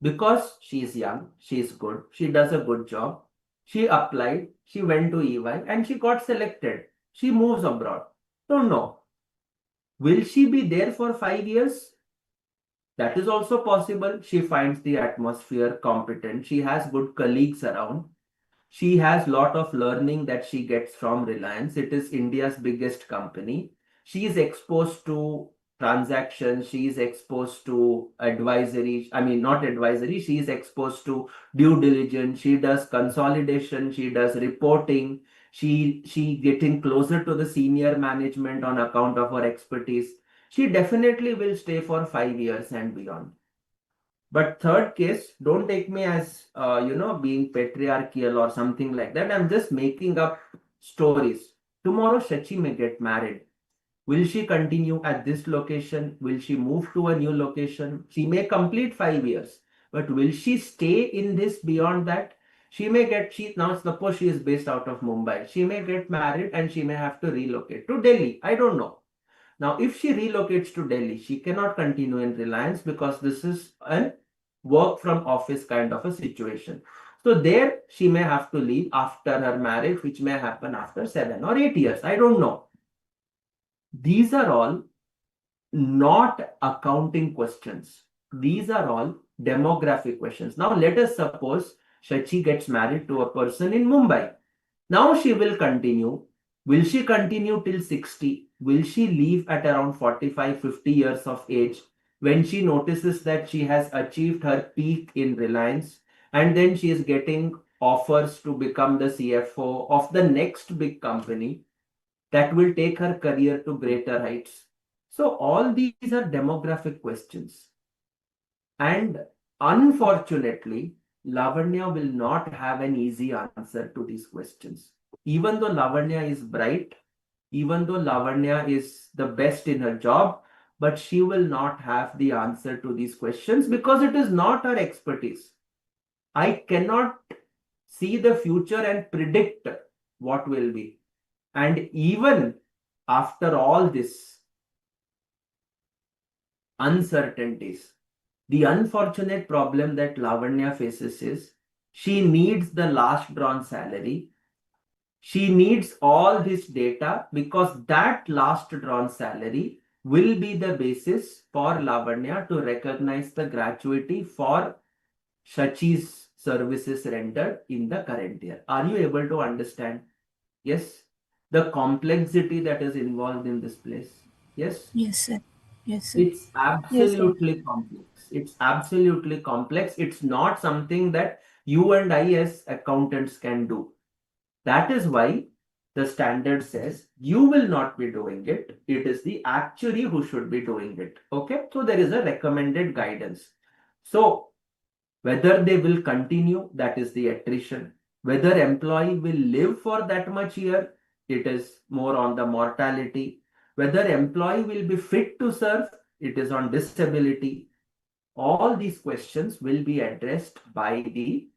Speaker 1: Because she is young, she is good, she does a good job. She applied, she went to EY, and she got selected. She moves abroad. Don't know. Will she be there for 5 years? That is also possible. She finds the atmosphere competent. She has good colleagues around. She has lot of learning that she gets from Reliance. It is India's biggest company. She is exposed to transactions. She is exposed to advisory. I mean, not advisory. She is exposed to due diligence. She does consolidation. She does reporting. She getting closer to the senior management on account of her expertise. She definitely will stay for 5 years and beyond. But third case, don't take me as being patriarchal or something like that. I'm just making up stories. Tomorrow Shachi may get married. Will she continue at this location? Will she move to a new location? She may complete 5 years, but will she stay in this beyond that? She may get, now suppose she is based out of Mumbai. She may get married and she may have to relocate to Delhi. I don't know. Now, if she relocates to Delhi, she cannot continue in Reliance because this is a work from office kind of a situation. So there she may have to leave after her marriage, which may happen after 7 or 8 years. I don't know. These are all not accounting questions. These are all demographic questions. Now let us suppose Shachi gets married to a person in Mumbai. Now she will continue. Will she continue till 60? Will she leave at around 45, 50 years of age when she notices that she has achieved her peak in Reliance and then she is getting offers to become the CFO of the next big company that will take her career to greater heights? So all these are demographic questions. And unfortunately, Lavanya will not have an easy answer to these questions. Even though Lavanya is bright, even though Lavanya is the best in her job, but she will not have the answer to these questions because it is not her expertise. I cannot see the future and predict what will be. And even after all this uncertainties, the unfortunate problem that Lavanya faces is she needs the last drawn salary. She needs all this data because that last drawn salary will be the basis for Lavanya to recognize the gratuity for Shachi's services rendered in the current year. Are you able to understand? Yes. The complexity that is involved in this place. Yes.
Speaker 5: Yes, sir. Yes, sir.
Speaker 1: It's
Speaker 3: Yes, sir.
Speaker 1: absolutely complex. It's absolutely complex. It's not something that you and I as accountants can do. That is why the standard says you will not be doing it. It is the actuary who should be doing it. Okay. So there is a recommended guidance. So whether they will continue, that is the attrition. Whether employee will live for that much year, it is more on the mortality. Whether employee will be fit to serve, it is on disability. All these questions will be addressed by the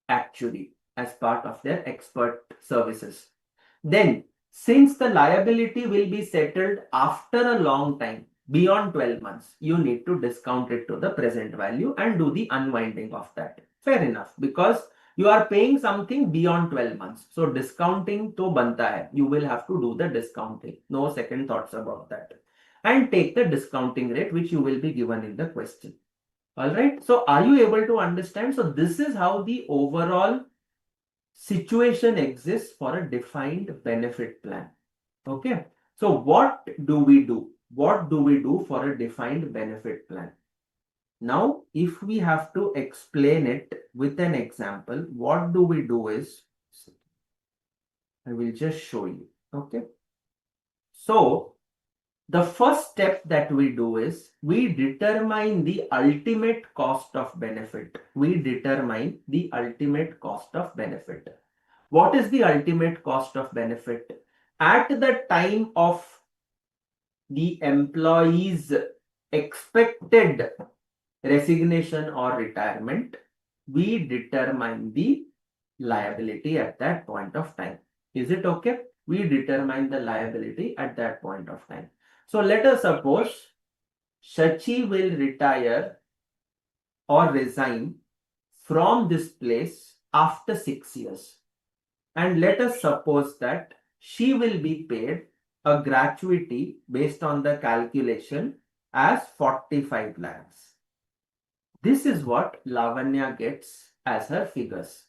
Speaker 1: actuary as part of their expert services. Then, since the liability will be settled after a long time, beyond 12 months, you need to discount it to the present value and do the unwinding of that. Fair enough, because you are paying something beyond 12 months. So discounting to banta hai. You will have to do the discounting. No second thoughts about that. And take the discounting rate which you will be given in the question. All right. So are you able to understand? So this is how the overall situation exists for a defined benefit plan. Okay. So what do we do? What do we do for a defined benefit plan? Now, if we have to explain it with an example, what do we do is, I will just show you. Okay. So the first step that we do is we determine the ultimate cost of benefit. We determine the ultimate cost of benefit. What is the ultimate cost of benefit? At the time of the employee's expected resignation or retirement, we determine the liability at that point of time. Is it okay? We determine the liability at that point of time. So let us suppose Shachi will retire or resign from this place after 6 years. And let us suppose that she will be paid a gratuity based on the calculation as 45 lakhs. This is what Lavanya gets as her figures.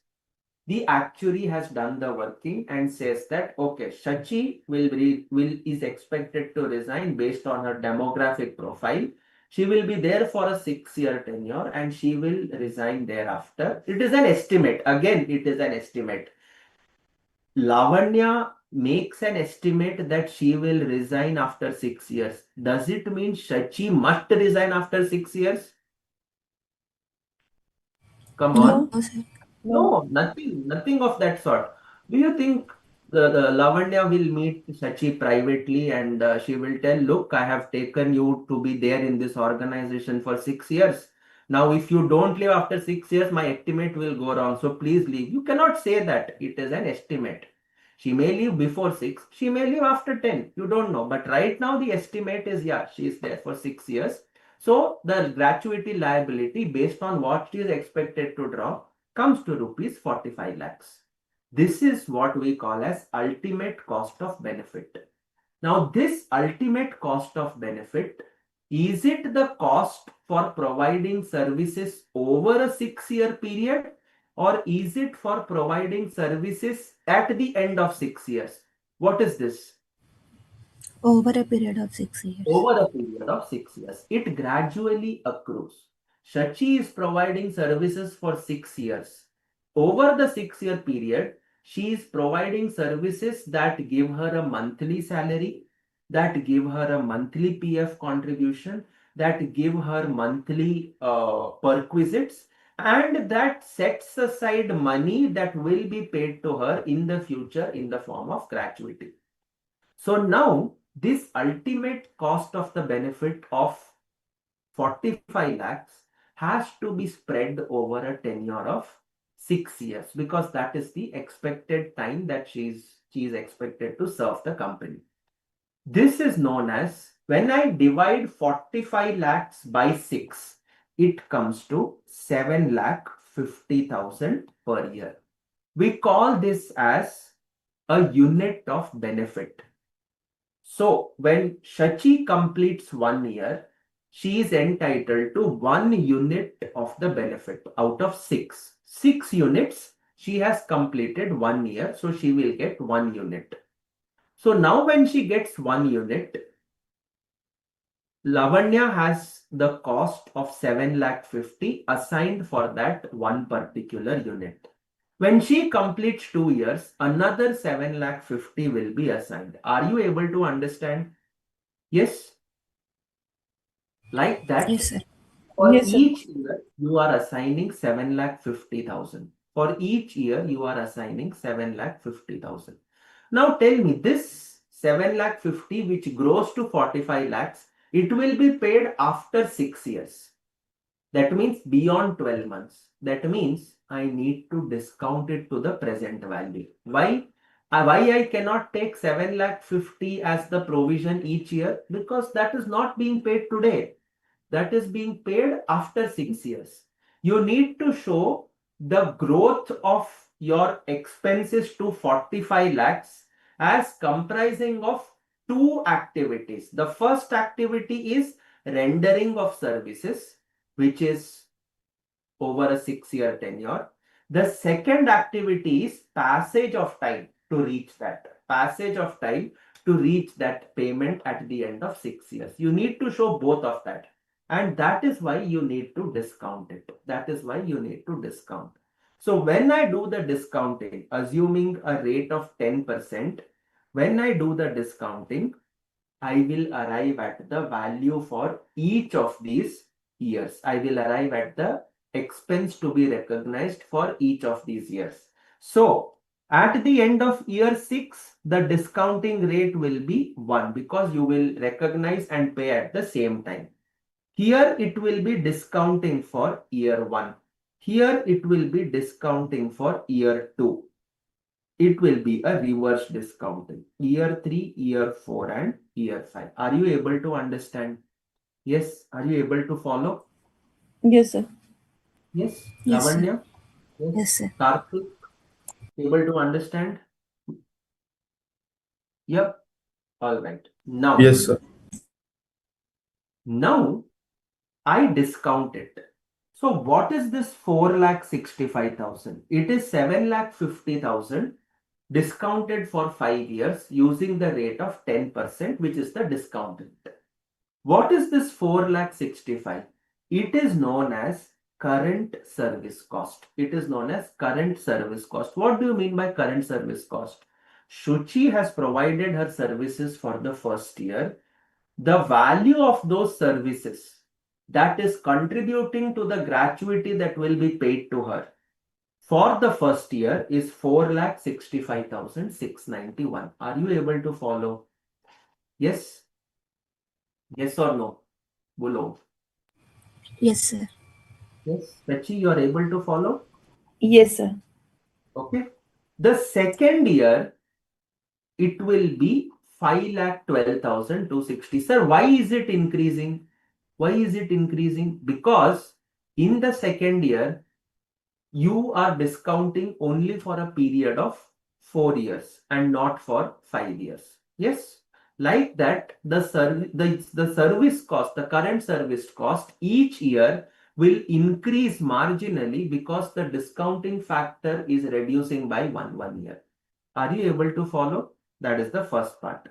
Speaker 1: The actuary has done the working and says that okay, Shachi is expected to resign based on her demographic profile. She will be there for a 6-year tenure and she will resign thereafter. It is an estimate. Again, it is an estimate. Lavanya makes an estimate that she will resign after 6 years. Does it mean Shachi must resign after 6 years? Come on.
Speaker 5: No, sir.
Speaker 1: No, nothing of that sort. Do you think the Lavanya will meet Shachi privately and she will tell, look, I have taken you to be there in this organization for 6 years. Now, if you don't leave after 6 years, my estimate will go wrong. So please leave. You cannot say that. It is an estimate. She may leave before 6. She may leave after 10. You don't know. But right now, the estimate is, yeah, she is there for 6 years. So the gratuity liability based on what she is expected to draw comes to rupees 45 lakhs. This is what we call as ultimate cost of benefit. Now, this ultimate cost of benefit, is it the cost for providing services over a 6-year period, or is it for providing services at the end of 6 years? What is this?
Speaker 5: Over a period of 6 years.
Speaker 1: Over a period of 6 years. It gradually accrues. Shachi is providing services for 6 years. Over the 6-year period, she is providing services that give her a monthly salary, that give her a monthly PF contribution, that give her monthly perquisites, and that sets aside money that will be paid to her in the future in the form of gratuity. So now this ultimate cost of the benefit of 45 lakhs has to be spread over a tenure of 6 years, because that is the expected time that she is expected to serve the company. This is known as, when I divide 45 lakhs by 6, it comes to 7,50,000 per year. We call this as a unit of benefit. So when Shachi completes 1 year, she is entitled to 1 unit of the benefit out of 6. 6 units, she has completed 1 year, so she will get 1 unit. So now when she gets 1 unit, Lavanya has the cost of 7,50,000 assigned for that one particular unit. When she completes 2 years, another 7,50,000 will be assigned. Are you able to understand? Yes? Like that,
Speaker 5: Yes, sir.
Speaker 1: for
Speaker 3: Yes, sir.
Speaker 1: each year, you are assigning 7,50,000. For each year, you are assigning 7,50,000. Now tell me, this 7,50,000 which grows to 45 lakhs, it will be paid after 6 years. That means beyond 12 months. That means I need to discount it to the present value. Why? Why I cannot take 7,50,000 as the provision each year? Because that is not being paid today. That is being paid after 6 years. You need to show the growth of your expenses to 45 lakhs as comprising of two activities. The first activity is rendering of services, which is over a 6-year tenure. The second activity is passage of time to reach that. Passage of time to reach that payment at the end of 6 years. You need to show both of that. And that is why you need to discount it. That is why you need to discount. So when I do the discounting, assuming a rate of 10%, when I do the discounting, I will arrive at the value for each of these years. I will arrive at the expense to be recognized for each of these years. So at the end of year 6, the discounting rate will be 1 because you will recognize and pay at the same time. Here it will be discounting for year 1. Here it will be discounting for year 2. It will be a reverse discounting. Year 3, year 4 and year 5. Are you able to understand? Yes. Are you able to follow?
Speaker 3: Yes, sir.
Speaker 1: Yes.
Speaker 5: Yes, sir.
Speaker 1: Lavanya?
Speaker 5: Yes, sir.
Speaker 1: Karthik? Able to understand? Yep. All right.
Speaker 2: Yes, sir.
Speaker 1: Now I discount it. So what is this 4,65,000? It is 7,50,000 discounted for 5 years using the rate of 10%, which is the discount rate. What is this 4,65,000? It is known as current service cost. It is known as current service cost. What do you mean by current service cost? Shuchi has provided her services for the first year. The value of those services that is contributing to the gratuity that will be paid to her for the first year is 4,65,691. Are you able to follow? Yes? Yes or no? Bolo.
Speaker 5: Yes, sir.
Speaker 1: Yes. Pachi, you are able to follow?
Speaker 3: Yes, sir.
Speaker 1: Okay. The second year, it will be 5,12,260. Sir, why is it increasing? Why is it increasing? Because in the second year, you are discounting only for a period of 4 years and not for 5 years. Yes. Like that, the service cost, the current service cost each year will increase marginally because the discounting factor is reducing by one year. Are you able to follow? That is the first part.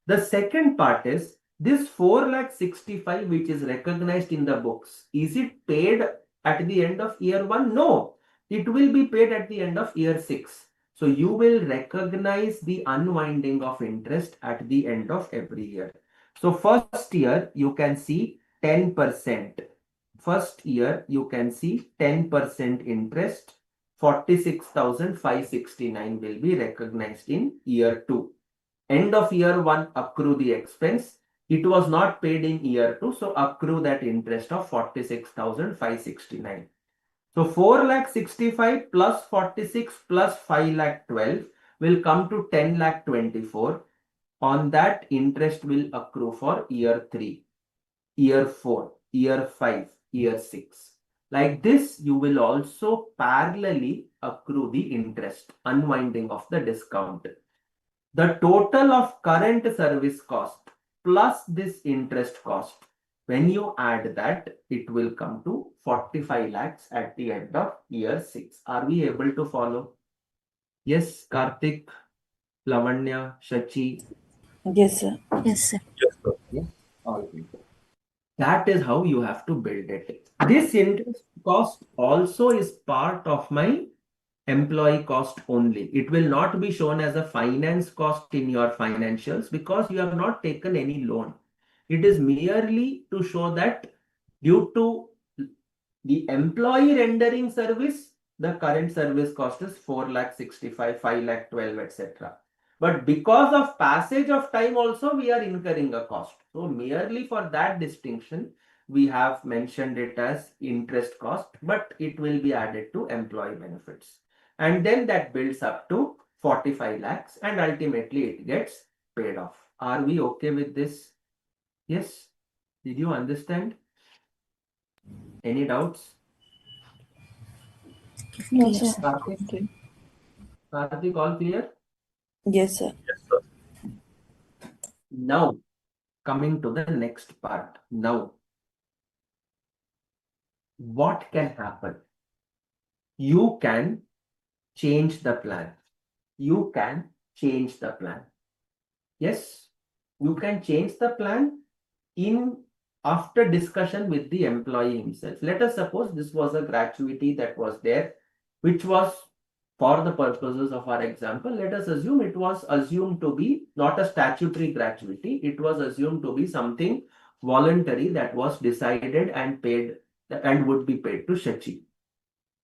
Speaker 1: The second part is this 4,65,000 which is recognized in the books. Is it paid at the end of year 1? No, it will be paid at the end of year 6. So you will recognize the unwinding of interest at the end of every year. So first year you can see 10%. First year you can see 10% interest. 46,569 will be recognized in year 2. End of year 1, accrue the expense. It was not paid in year 2, so accrue that interest of 46,569. So 4,65,000 plus 46 plus 5,12,000 will come to 10,24,000. On that, interest will accrue for year 3, year 4, year 5, year 6. Like this, you will also parallelly accrue the interest, unwinding of the discount. The total of current service cost plus this interest cost, when you add that, it will come to 45 lakhs at the end of year 6. Are we able to follow? Yes, Karthik, Lavanya, Shachi.
Speaker 3: Yes, sir.
Speaker 5: Yes, sir.
Speaker 2: Yes, sir.
Speaker 1: Yes, all right. That is how you have to build it. This interest cost also is part of my employee cost only. It will not be shown as a finance cost in your financials because you have not taken any loan. It is merely to show that due to the employee rendering service, the current service cost is 4,65,000, 5,12,000, etc. But because of passage of time also, we are incurring a cost. So merely for that distinction, we have mentioned it as interest cost, but it will be added to employee benefits. And then that builds up to 45 lakhs and ultimately it gets paid off. Are we okay with this? Yes? Did you understand? Any doubts?
Speaker 3: No,
Speaker 5: Clear,
Speaker 3: sir.
Speaker 5: sir.
Speaker 1: Karthik, Karthik, all clear?
Speaker 3: Yes, sir.
Speaker 2: Yes, sir.
Speaker 1: Now, coming to the next part. Now, what can happen? You can change the plan. You can change the plan. Yes, you can change the plan in after discussion with the employee himself. Let us suppose this was a gratuity that was there, which was for the purposes of our example. Let us assume it was assumed to be not a statutory gratuity. It was assumed to be something voluntary that was decided and paid and would be paid to Shachi.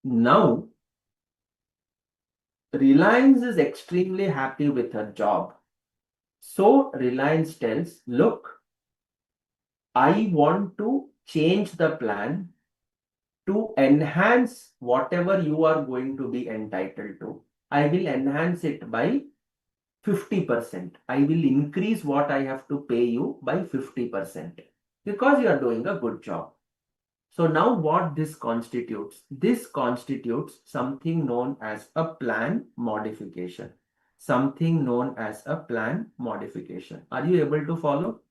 Speaker 1: Now, Reliance is extremely happy with her job. So Reliance tells, look, I want to change the plan to enhance whatever you are going to be entitled to. I will enhance it by 50%. I will increase what I have to pay you by 50% because you are doing a good job. So now what this constitutes? This constitutes something known as a plan modification. Something known as a plan modification. Are you able to follow?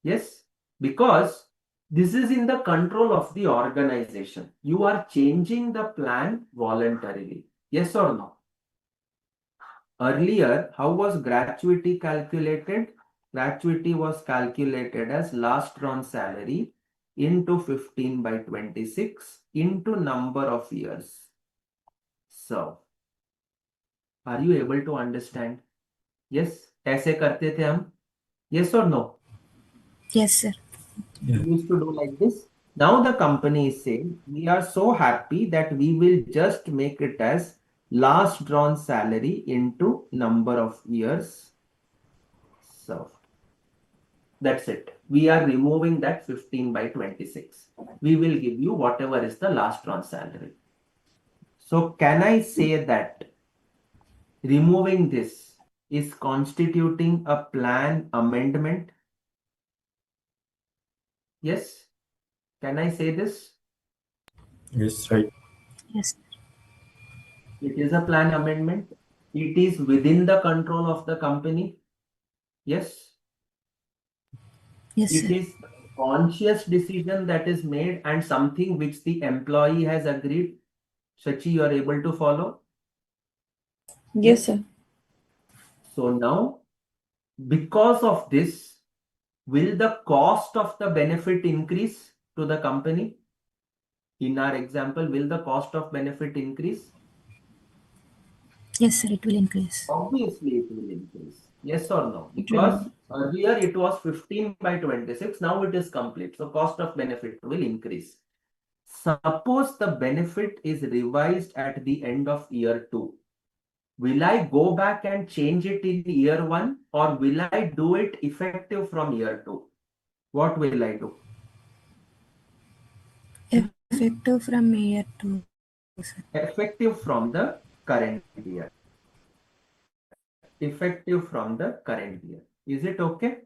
Speaker 1: Yes, because this is in the control of the organization. You are changing the plan voluntarily. Yes or no? Earlier, how was gratuity calculated? Gratuity was calculated as last drawn salary into 15 by 26 into number of years. So, are you able to understand? Yes, ऐसे करते थे हम? Yes or no?
Speaker 5: Yes, sir.
Speaker 1: We used to do like this. Now the company is saying, we are so happy that we will just make it as last drawn salary into number of years served. That's it. We are removing that 15 by 26. We will give you whatever is the last drawn salary. So can I say that removing this is constituting a plan amendment? Yes? Can I say this?
Speaker 2: Yes, right.
Speaker 5: Yes.
Speaker 1: It is a plan amendment. It is within the control of the company. Yes?
Speaker 5: Yes,
Speaker 1: It
Speaker 5: sir.
Speaker 1: is a conscious decision that is made and something which the employee has agreed. Shachi, you are able to follow?
Speaker 3: Yes, sir.
Speaker 1: So now, because of this, will the cost of the benefit increase to the company? In our example, will the cost of benefit increase?
Speaker 5: Yes, sir. It will increase.
Speaker 1: Obviously, it will increase. Yes or no?
Speaker 3: It will.
Speaker 1: Because earlier it was 15 by 26, now it is complete. So cost of benefit will increase. Suppose the benefit is revised at the end of year 2. Will I go back and change it in year 1 or will I do it effective from year 2? What will I do?
Speaker 5: Effective from year 2, sir.
Speaker 1: Effective from the current year. Effective from the current year. Is it okay?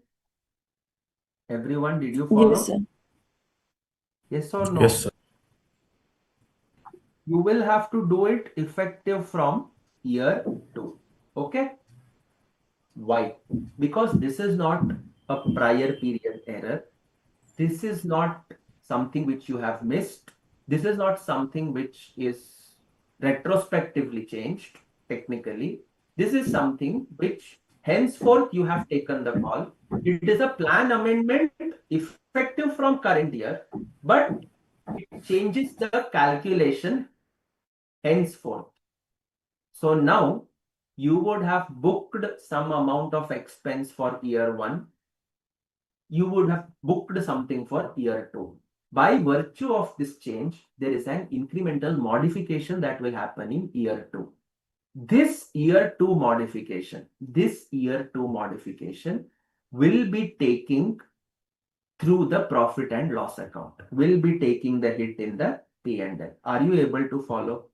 Speaker 1: Everyone, did you follow?
Speaker 3: Yes, sir.
Speaker 1: Yes or no?
Speaker 2: Yes, sir.
Speaker 1: You will have to do it effective from year 2. Okay? Why? Because this is not a prior period error. This is not something which you have missed. This is not something which is retrospectively changed technically. This is something which henceforth you have taken the call. It is a plan amendment effective from current year, but it changes the calculation henceforth. So now you would have booked some amount of expense for year 1. You would have booked something for year 2. By virtue of this change, there is an incremental modification that will happen in year 2. This year 2 modification will be taking through the profit and loss account, will be taking the hit in the P&L. Are you able to follow?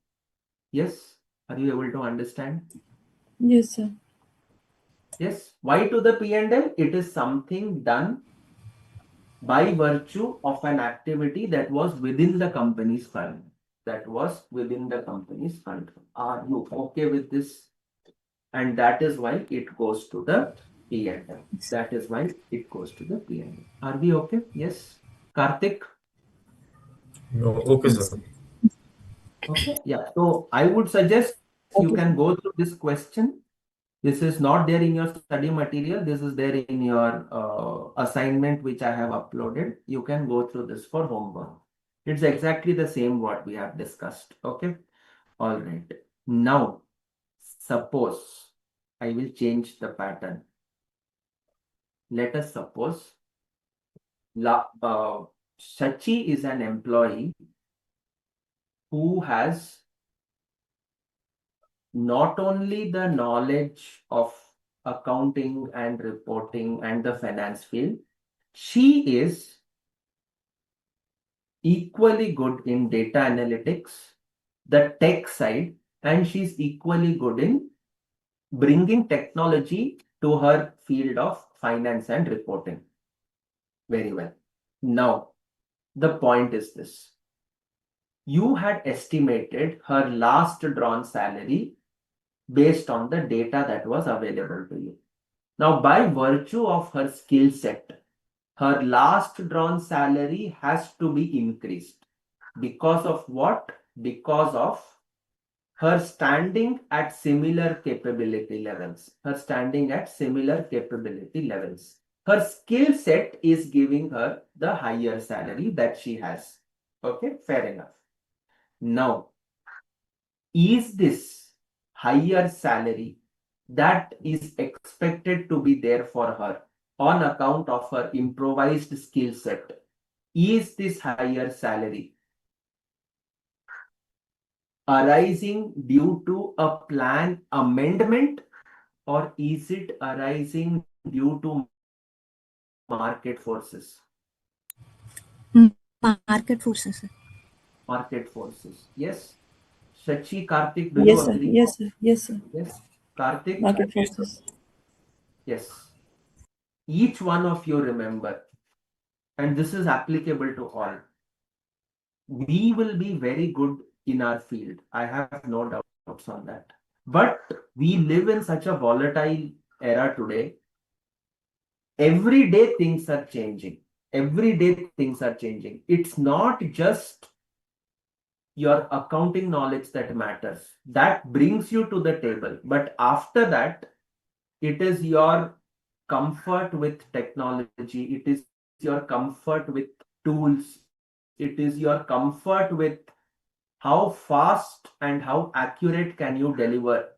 Speaker 1: Yes? Are you able to understand?
Speaker 3: Yes, sir.
Speaker 1: Yes. Why to the P&L? It is something done by virtue of an activity that was within the company's fund. Are you okay with this? And that is why it goes to the P&L. Are we okay? Yes. Karthik?
Speaker 2: No, okay,
Speaker 5: Yes,
Speaker 2: sir.
Speaker 5: sir.
Speaker 1: Okay. Yeah. So I would suggest you
Speaker 3: Okay.
Speaker 1: can go through this question. This is not there in your study material. This is there in your assignment, which I have uploaded. You can go through this for homework. It's exactly the same what we have discussed. Okay. All right. Now, suppose I will change the pattern. Let us suppose Shachi is an employee who has not only the knowledge of accounting and reporting and the finance field, she is equally good in data analytics, the tech side, and she's equally good in bringing technology to her field of finance and reporting. Very well. Now, the point is this. You had estimated her last drawn salary based on the data that was available to you. Now, by virtue of her skill set, her last drawn salary has to be increased. Because of what? Because of her standing at similar capability levels. Her skill set is giving her the higher salary that she has. Okay, fair enough. Now, is this higher salary that is expected to be there for her on account of her improvised skill set? Is this higher salary arising due to a plan amendment, or is it arising due to market forces?
Speaker 5: Market forces, sir.
Speaker 1: Market forces. Yes. Shachi, Karthik, do you
Speaker 3: Yes, sir.
Speaker 1: agree?
Speaker 3: Yes, sir. Yes, sir.
Speaker 1: Yes. Karthik?
Speaker 3: Market forces.
Speaker 1: Yes. Each one of you remember, and this is applicable to all. We will be very good in our field. I have no doubts on that. But we live in such a volatile era today. Every day things are changing. Every day things are changing. It's not just your accounting knowledge that matters. That brings you to the table. But after that, it is your comfort with technology. It is your comfort with tools. It is your comfort with how fast and how accurate can you deliver.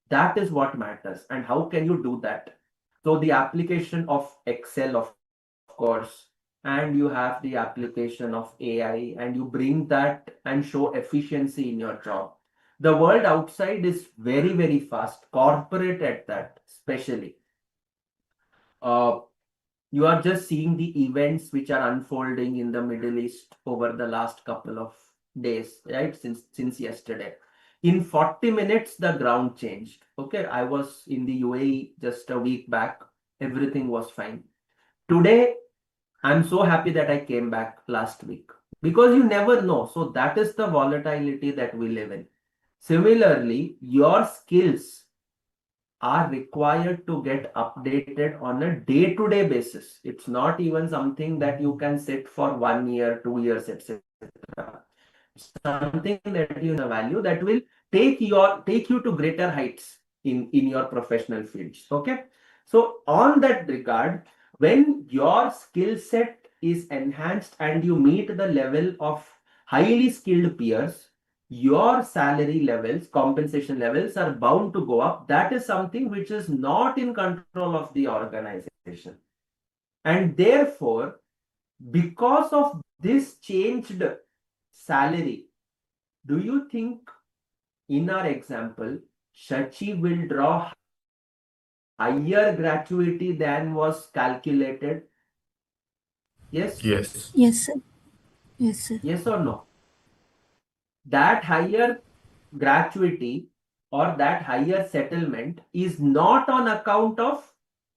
Speaker 1: That is what matters. And how can you do that? So the application of Excel, of course, and you have the application of AI, and you bring that and show efficiency in your job. The world outside is very, very fast, corporate at that, especially. Uh, you are just seeing the events which are unfolding in the Middle East over the last couple of days, right? Since yesterday. In 40 minutes, the ground changed. Okay, I was in the UAE just a week back. Everything was fine. Today, I'm so happy that I came back last week, because you never know. So that is the volatility that we live in. Similarly, your skills are required to get updated on a day-to-day basis. It's not even something that you can sit for 1 year, 2 years, etc. Something that you value that will take you to greater heights in your professional fields. Okay. So on that regard, when your skill set is enhanced and you meet the level of highly skilled peers, your salary levels, compensation levels are bound to go up. That is something which is not in control of the organization. And therefore, because of this changed salary, do you think in our example, Shachi will draw higher gratuity than was calculated? Yes?
Speaker 2: Yes.
Speaker 5: Yes, sir. Yes, sir.
Speaker 1: Yes or no? That higher gratuity or that higher settlement is not on account of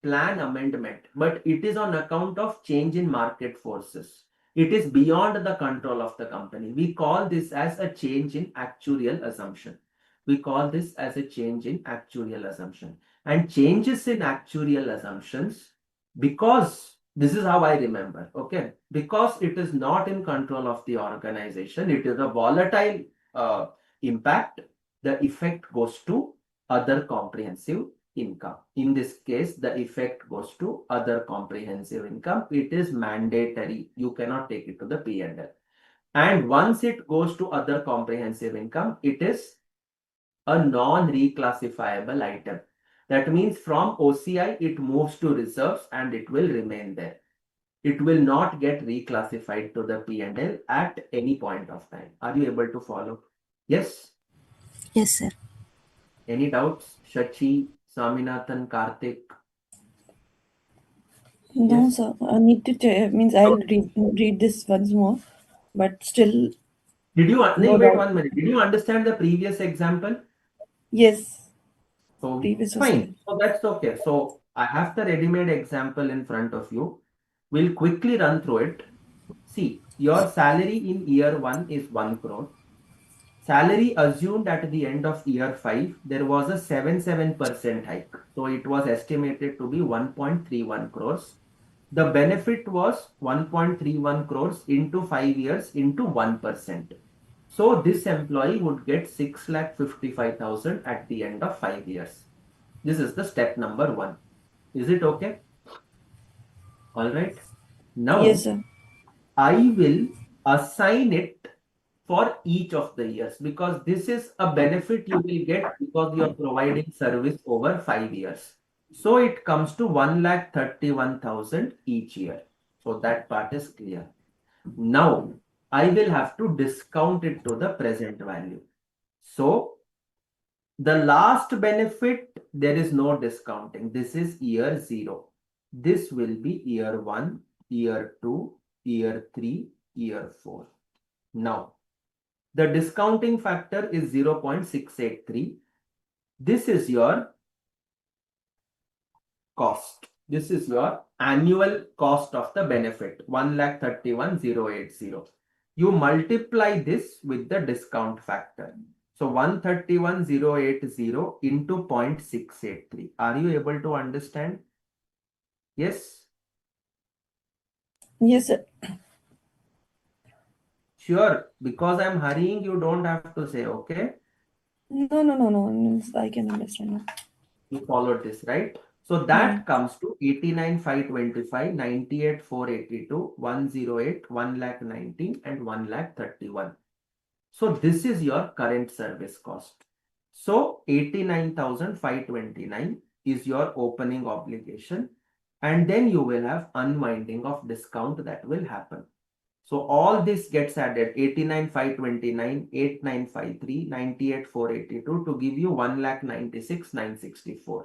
Speaker 1: plan amendment, but it is on account of change in market forces. It is beyond the control of the company. We call this as a change in actuarial assumption. We call this as a change in actuarial assumption. And changes in actuarial assumptions, because this is how I remember, okay? Because it is not in control of the organization, it is a volatile impact, the effect goes to other comprehensive income. In this case, the effect goes to other comprehensive income. It is mandatory. You cannot take it to the P&L. And once it goes to other comprehensive income, it is a non-reclassifiable item. That means from OCI, it moves to reserves and it will remain there. It will not get reclassified to the P&L at any point of time. Are you able to follow? Yes?
Speaker 5: Yes, sir.
Speaker 1: Any doubts? Shachi, Swaminathan, Karthik?
Speaker 3: No,
Speaker 1: Yes?
Speaker 3: sir. I need to means I'll read this once more, but still
Speaker 1: Did you,
Speaker 3: no
Speaker 1: wait
Speaker 3: doubt.
Speaker 1: 1 minute. Did you understand the previous example?
Speaker 3: Yes,
Speaker 1: So
Speaker 3: previous was
Speaker 1: fine.
Speaker 3: clear.
Speaker 1: So that's okay. So I have the ready-made example in front of you. We'll quickly run through it. See, your salary in year 1 is 1 crore. Salary assumed at the end of year 5, there was a 77% hike. So it was estimated to be 1.31 crores. The benefit was 1.31 crores into 5 years into 1%. So this employee would get 6,55,000 at the end of 5 years. This is the step number 1. Is it okay? All right.
Speaker 3: Yes,
Speaker 1: Now
Speaker 3: sir.
Speaker 1: I will assign it for each of the years, because this is a benefit you will get because you are providing service over 5 years. So it comes to 1,31,000 each year. So that part is clear. Now I will have to discount it to the present value. So the last benefit, there is no discounting. This is year 0. This will be year 1, year 2, year 3, year 4. Now, the discounting factor is 0.683. This is your cost. This is your annual cost of the benefit, 1,31,080. You multiply this with the discount factor. So 131,080 into 0.683. Are you able to understand? Yes?
Speaker 3: Yes, sir.
Speaker 1: Sure. Because I'm hurrying, you don't have to say, okay?
Speaker 3: No. I can understand.
Speaker 1: You followed this, right? So that comes to 89,525, 98,482, 108, 1,19, and 1,31. So this is your current service cost. So 89,529 is your opening obligation. And then you will have unwinding of discount that will happen. So all this gets added, 89,529, 8,953, 98,482 to give you 1,96,964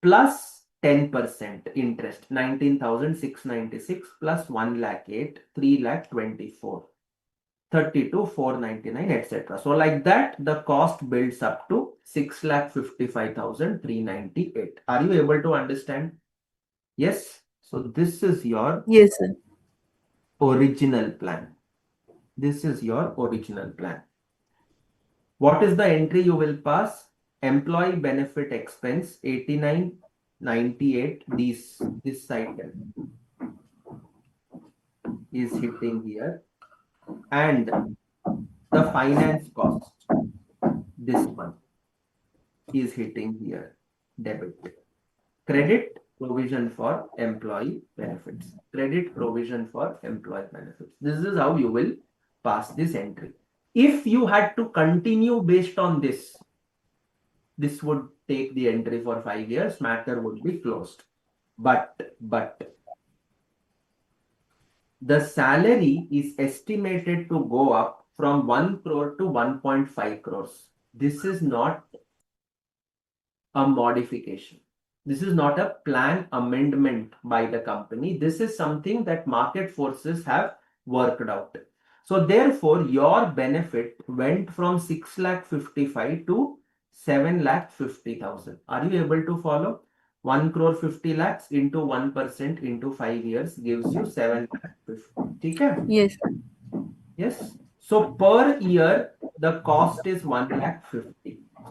Speaker 1: plus 10% interest, 19,696 plus 1,08,000, 3,24,000, 32,499, etc. So like that, the cost builds up to 6,55,398. Are you able to understand? Yes. So this is your
Speaker 4: Yes, sir.
Speaker 1: original plan. This is your original plan. What is the entry you will pass? Employee benefit expense 8998. This item is hitting here, and the finance cost, this one, is hitting here. Debit. Credit, provision for employee benefits. Credit, provision for employee benefits. This is how you will pass this entry. If you had to continue based on this would take the entry for 5 years, matter would be closed. But the salary is estimated to go up from 1 crore to 1.5 crores. This is not a modification. This is not a plan amendment by the company. This is something that market forces have worked out. So therefore, your benefit went from 6,55,000 to 7,50,000. Are you able to follow? 1 crore 50 lakhs into 1% into 5 years gives you 7,50,000. Okay?
Speaker 4: Yes, sir.
Speaker 1: Yes. So per year, the cost is 1,50,000.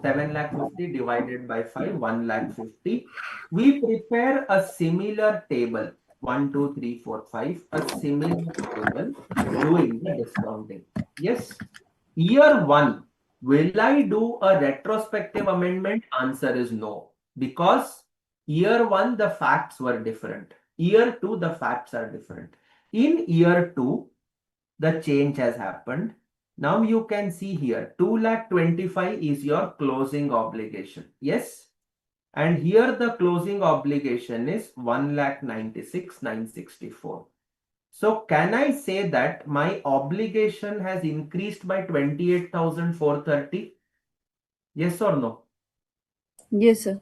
Speaker 1: 7,50,000 divided by 5, 1,50,000. We prepare a similar table, 1, 2, 3, 4, 5, a similar table doing the discounting. Yes. Year 1, will I do a retrospective amendment? Answer is no. Because year 1, the facts were different. Year 2, the facts are different. In year 2, the change has happened. Now you can see here, 2,25,000 is your closing obligation. Yes. And here the closing obligation is 1,96,964. So can I say that my obligation has increased by 28,430? Yes or no?
Speaker 4: Yes, sir.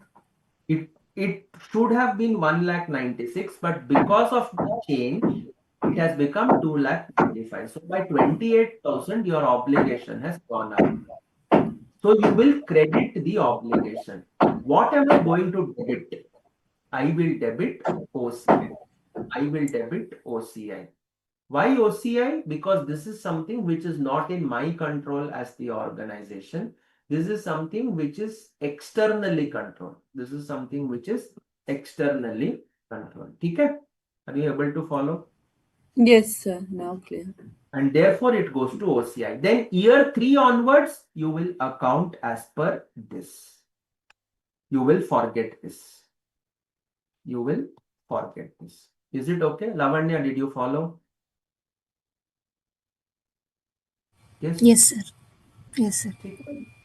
Speaker 1: It should have been 1,96,000, but because of the change, it has become 2,25,000. So by 28,000, your obligation has gone up. So you will credit the obligation. What am I going to debit? I will debit OCI. I will debit OCI. Why OCI? Because this is something which is not in my control as the organization. This is something which is externally controlled. This is something which is externally controlled. Okay? Are you able to follow?
Speaker 4: Yes, sir. Now clear.
Speaker 1: And therefore it goes to OCI. Then year 3 onwards, you will account as per this. You will forget this. You will forget this. Is it okay? Lavanya, did you follow? Yes?
Speaker 5: Yes, sir. Yes, sir.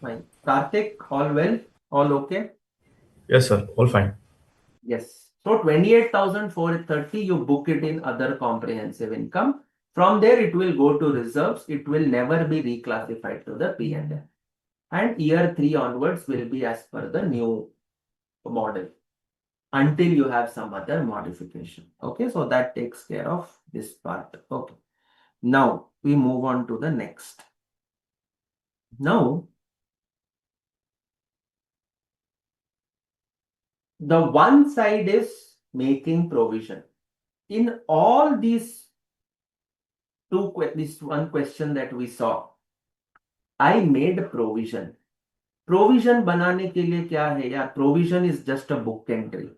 Speaker 1: Fine. Karthik, all well? All okay?
Speaker 2: Yes, sir. All fine.
Speaker 1: Yes. So 28,430, you book it in other comprehensive income. From there, it will go to reserves. It will never be reclassified to the P&L. And year 3 onwards will be as per the new model until you have some other modification. Okay, so that takes care of this part. Okay, now we move on to the next. Now, the one side is making provision. In all these this one question that we saw, I made provision. Provision बनाने के लिए क्या है यार? Provision is just a book entry.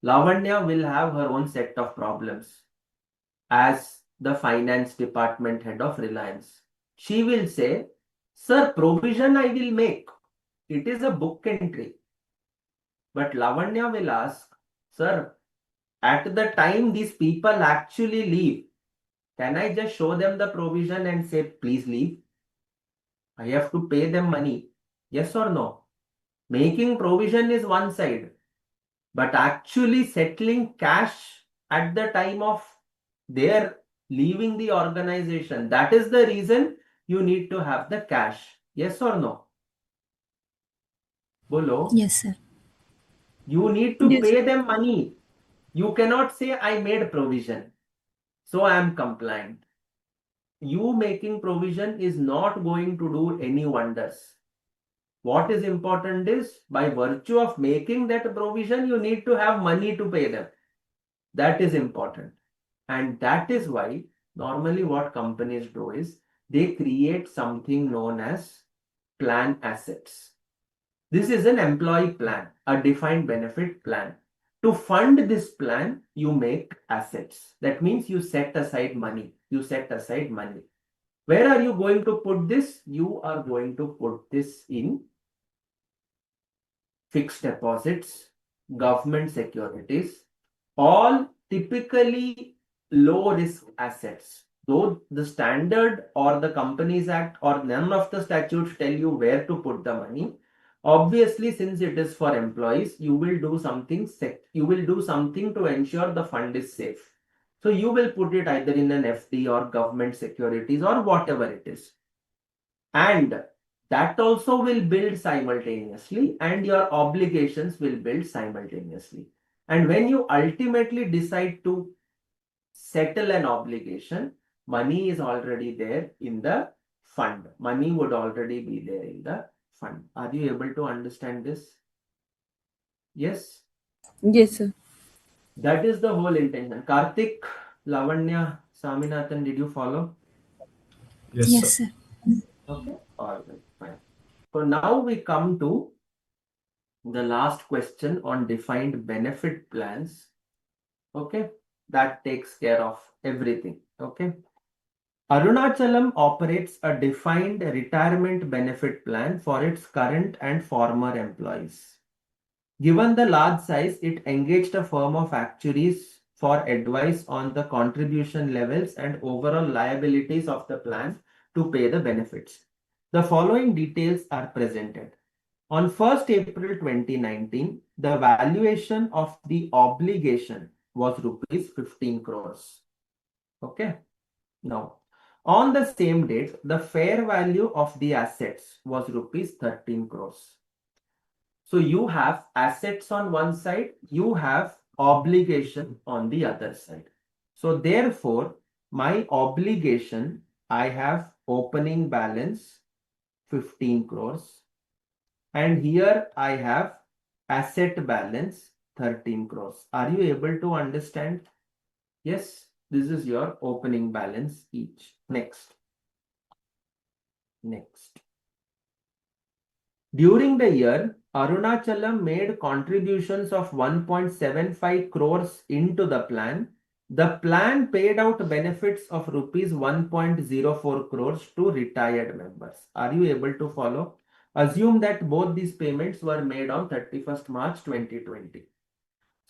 Speaker 1: Lavanya will have her own set of problems as the finance department head of Reliance. She will say, sir, provision I will make. It is a book entry. But Lavanya will ask, sir, at the time these people actually leave, can I just show them the provision and say, please leave? I have to pay them money. Yes or no? Making provision is one side, but actually settling cash at the time of their leaving the organization, that is the reason you need to have the cash. Yes or no? Bolo,
Speaker 5: Yes, sir.
Speaker 1: you need to
Speaker 3: Yes.
Speaker 1: pay them money. You cannot say, I made provision, so I am compliant. You making provision is not going to do any wonders. What is important is, by virtue of making that provision, you need to have money to pay them. That is important. And that is why normally what companies do is they create something known as plan assets. This is an employee plan, a defined benefit plan. To fund this plan, you make assets. That means you set aside money. You set aside money. Where are you going to put this? You are going to put this in fixed deposits, government securities, all typically low risk assets. Though the standard or the Companies Act or none of the statutes tell you where to put the money, obviously since it is for employees, you will do something to ensure the fund is safe. So you will put it either in an FD or government securities or whatever it is. And that also will build simultaneously, and your obligations will build simultaneously. And when you ultimately decide to settle an obligation, money is already there in the fund. Money would already be there in the fund. Are you able to understand this? Yes?
Speaker 3: Yes, sir.
Speaker 1: That is the whole intention. Karthik, Lavanya, Saminathan, did you follow?
Speaker 2: Yes,
Speaker 5: Yes,
Speaker 2: sir.
Speaker 5: sir.
Speaker 1: Okay, all right, fine. So now we come to the last question on defined benefit plans. Okay, that takes care of everything. Okay. Arunachalam operates a defined retirement benefit plan for its current and former employees. Given the large size, it engaged a firm of actuaries for advice on the contribution levels and overall liabilities of the plan to pay the benefits. The following details are presented. On 1st April 2019, the valuation of the obligation was rupees 15 crores. Okay. Now, on the same date, the fair value of the assets was rupees 13 crores. So you have assets on one side, you have obligation on the other side. So therefore, my obligation, I have opening balance 15 crores. And here I have asset balance 13 crores. Are you able to understand? Yes, this is your opening balance each. Next. During the year, Arunachalam made contributions of 1.75 crores into the plan. The plan paid out benefits of rupees 1.04 crores to retired members. Are you able to follow? Assume that both these payments were made on 31st March 2020.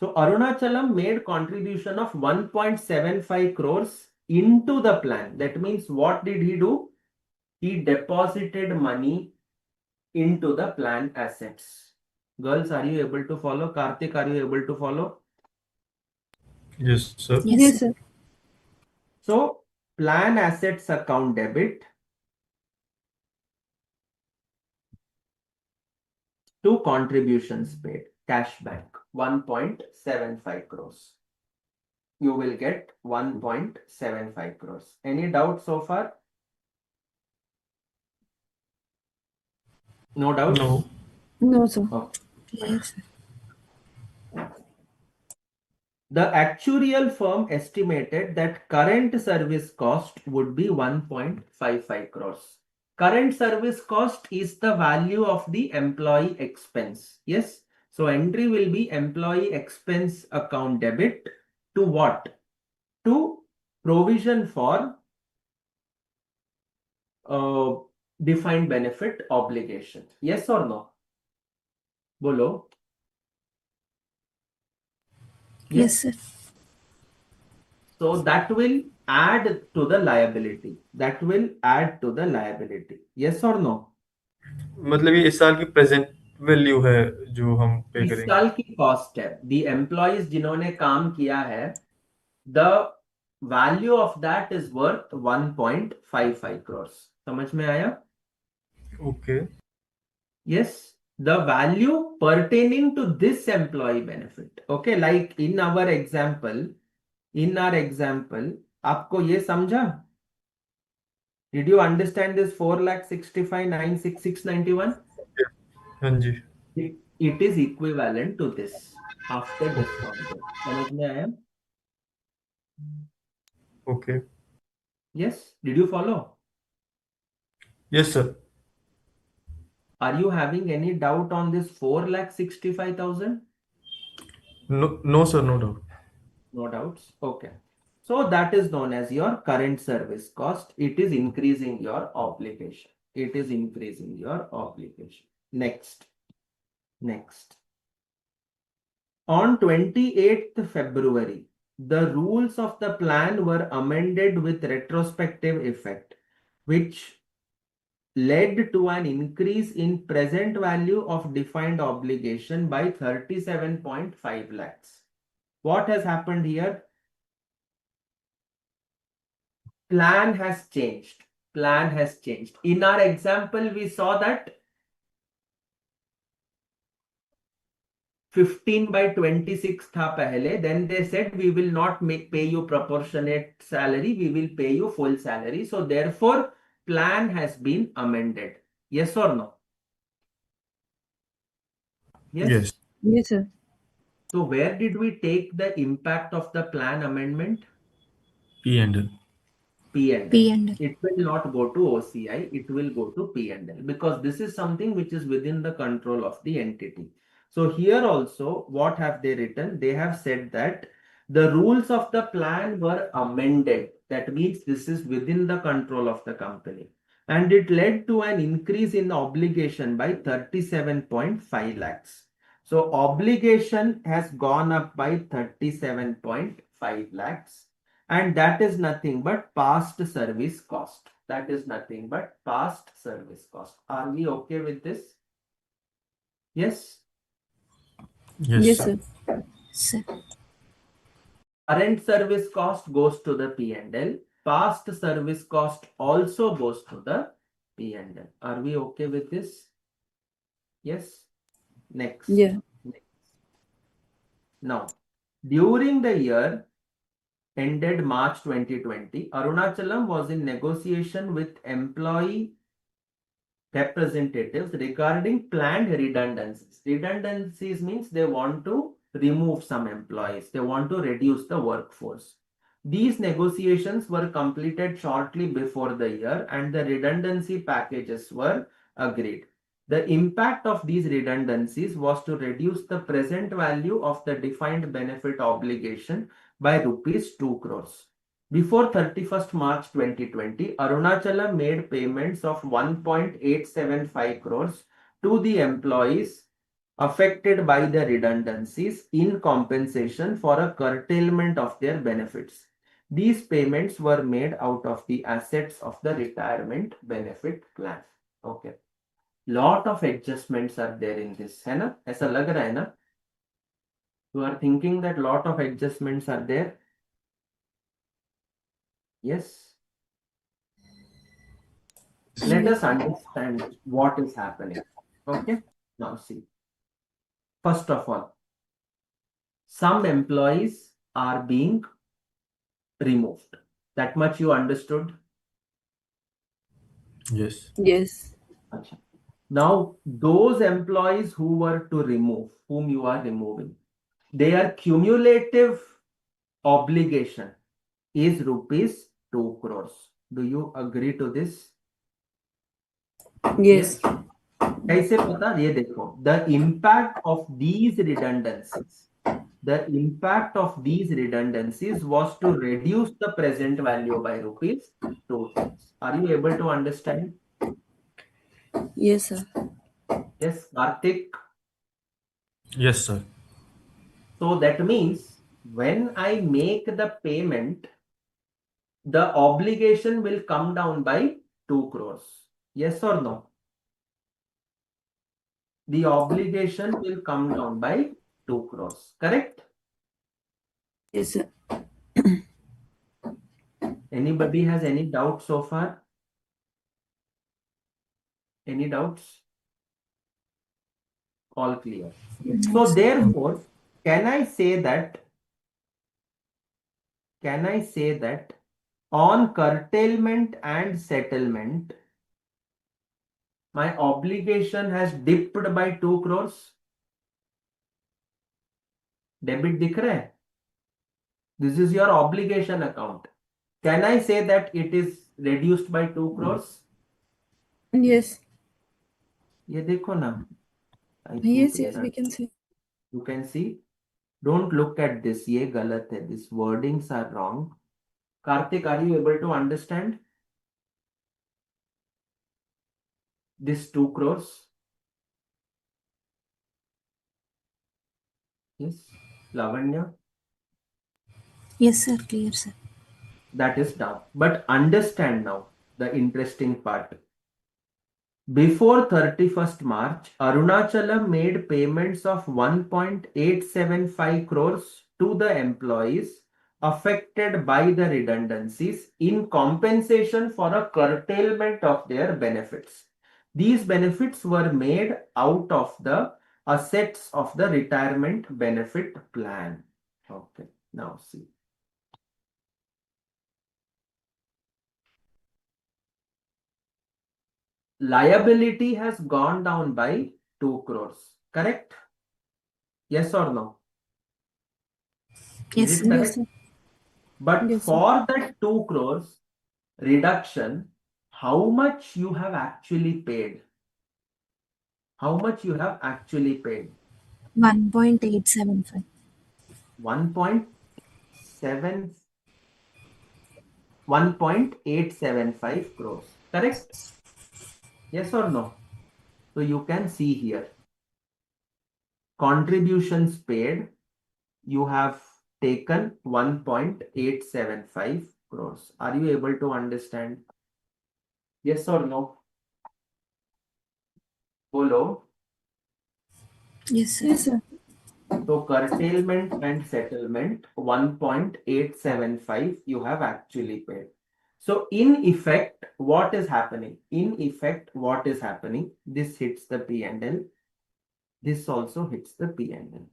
Speaker 1: So Arunachalam made contribution of 1.75 crores into the plan. That means what did he do? He deposited money into the plan assets. Girls, are you able to follow? Karthik, are you able to follow?
Speaker 2: Yes, sir.
Speaker 5: Yes,
Speaker 3: Yes,
Speaker 5: sir.
Speaker 3: sir.
Speaker 1: So plan assets account debit to contributions paid, cash bank, 1.75 crores. You will get 1.75 crores. Any doubt so far? No doubts?
Speaker 2: No.
Speaker 3: No, sir.
Speaker 1: Okay.
Speaker 5: Yes.
Speaker 1: The actuarial firm estimated that current service cost would be 1.55 crores. Current service cost is the value of the employee expense. Yes. So entry will be employee expense account debit to what? To provision for defined benefit obligation. Yes or no? Bolo.
Speaker 5: Yes, sir.
Speaker 1: So that will add to the liability. That will add to the liability. Yes or no?
Speaker 2: मतलब ये इस साल की present value है जो हम पे
Speaker 1: इस
Speaker 2: करेंगे.
Speaker 1: साल की कॉस्ट है. The employees जिन्होंने काम किया है, the value of that is worth 1.55 crores. समझ में आया?
Speaker 2: Okay.
Speaker 1: Yes, the value pertaining to this employee benefit. Okay, like in our example, आपको ये समझा? Did you understand this 4,65,96691?
Speaker 2: हाँ जी.
Speaker 1: It is equivalent to this after discounting. समझ में आया?
Speaker 2: Okay.
Speaker 1: Yes, did you follow?
Speaker 2: Yes sir.
Speaker 1: Are you having any doubt on this 4,65,000?
Speaker 2: No sir, no doubt.
Speaker 1: No doubts. Okay. So that is known as your current service cost. It is increasing your obligation. It is increasing your obligation. Next. On 28th February, the rules of the plan were amended with retrospective effect, which led to an increase in present value of defined obligation by 37.5 lakhs. What has happened here? Plan has changed. Plan has changed. In our example, we saw that 15/26 था पहले. Then they said we will not pay you proportionate salary. We will pay you full salary. So therefore, plan has been amended. Yes or no? Yes.
Speaker 2: Yes.
Speaker 3: Yes, sir.
Speaker 1: So where did we take the impact of the plan amendment?
Speaker 2: P&L.
Speaker 1: P&L.
Speaker 5: P&L.
Speaker 1: It will not go to OCI. It will go to P&L because this is something which is within the control of the entity. So here also, what have they written? They have said that the rules of the plan were amended. That means this is within the control of the company. And it led to an increase in obligation by 37.5 lakhs. So obligation has gone up by 37.5 lakhs. And that is nothing but past service cost. That is nothing but past service cost. Are we okay with this? Yes.
Speaker 3: Yes, sir.
Speaker 5: Sir.
Speaker 1: Current service cost goes to the P&L. Past service cost also goes to the P&L. Are we okay with this? Yes. Next.
Speaker 3: Yeah.
Speaker 1: Now, during the year ended March 2020, Arunachalam was in negotiation with employee representatives regarding planned redundancies. Redundancies means they want to remove some employees. They want to reduce the workforce. These negotiations were completed shortly before the year and the redundancy packages were agreed. The impact of these redundancies was to reduce the present value of the defined benefit obligation by rupees 2 crores. Before 31st March 2020, Arunachalam made payments of 1.875 crores to the employees affected by the redundancies in compensation for a curtailment of their benefits. These payments were made out of the assets of the retirement benefit plan. Okay. Lot of adjustments are there in this, है ना? ऐसा लग रहा है ना? You are thinking that lot of adjustments are there? Yes. Let us understand what is happening. Okay, now see. First of all, some employees are being removed. That much you understood?
Speaker 2: Yes.
Speaker 4: Yes.
Speaker 1: Acha. Now, those employees who were to remove, whom you are removing, their cumulative obligation is rupees 2 crores. Do you agree to this?
Speaker 4: Yes.
Speaker 1: कैसे पता ये देखो the impact of these redundancies was to reduce the present value by rupees 2 crores. Are you able to understand?
Speaker 4: Yes, sir.
Speaker 1: Yes, Karthik.
Speaker 2: Yes, sir.
Speaker 1: So that means when I make the payment, the obligation will come down by 2 crores. Yes or no? The obligation will come down by 2 crores. Correct?
Speaker 4: Yes, sir.
Speaker 1: Anybody has any doubt so far? Any doubts? All clear. So therefore, can I say that on curtailment and settlement, my obligation has dipped by 2 crores? Debit दिख रहा है? This is your obligation account. Can I say that it is reduced by 2 crores?
Speaker 4: Yes.
Speaker 1: ये देखो ना. I
Speaker 4: Yes,
Speaker 1: think
Speaker 4: yes, we can see.
Speaker 1: you can see. Don't look at this. ये गलत है. These wordings are wrong. Karthik, are you able to understand this 2 crores? Yes. Lavanya,
Speaker 5: Yes, sir. Clear, sir.
Speaker 1: that is done. But understand now the interesting part. Before 31st March, Arunachalam made payments of 1.875 crores to the employees affected by the redundancies in compensation for a curtailment of their benefits. These benefits were made out of the assets of the retirement benefit plan. Okay, now see. Liability has gone down by 2 crores. Correct? Yes or no?
Speaker 5: Yes,
Speaker 1: Is it
Speaker 5: sir.
Speaker 1: correct? But
Speaker 4: Yes, sir.
Speaker 1: for that 2 crores reduction, how much you have actually paid? How much you have actually paid?
Speaker 5: 1.875.
Speaker 1: 1.7 1.875 crores. Correct? Yes or no? So you can see here. Contributions paid, you have taken 1.875 crores. Are you able to understand? Yes or no? Bolo.
Speaker 5: Yes, sir.
Speaker 4: Yes, sir.
Speaker 1: So curtailment and settlement 1.875 you have actually paid. So in effect, what is happening? This hits the P&L. This also hits the P&L.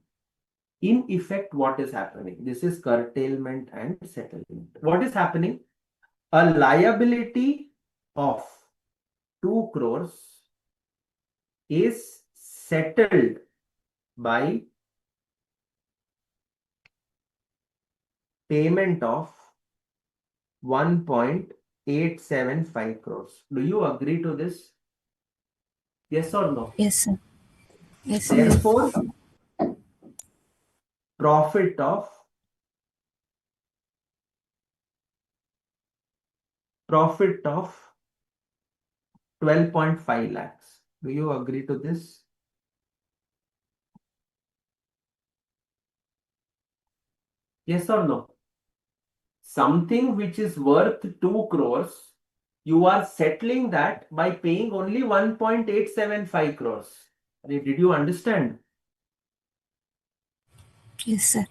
Speaker 1: In effect, what is happening? This is curtailment and settlement. What is happening? A liability of 2 crores is settled by payment of 1.875 crores. Do you agree to this? Yes or no?
Speaker 5: Yes, sir. Yes, sir.
Speaker 1: Therefore, profit of 12.5 lakhs. Do you agree to this? Yes or no? Something which is worth 2 crores, you are settling that by paying only 1.875 crores. Did you understand?
Speaker 5: Yes, sir.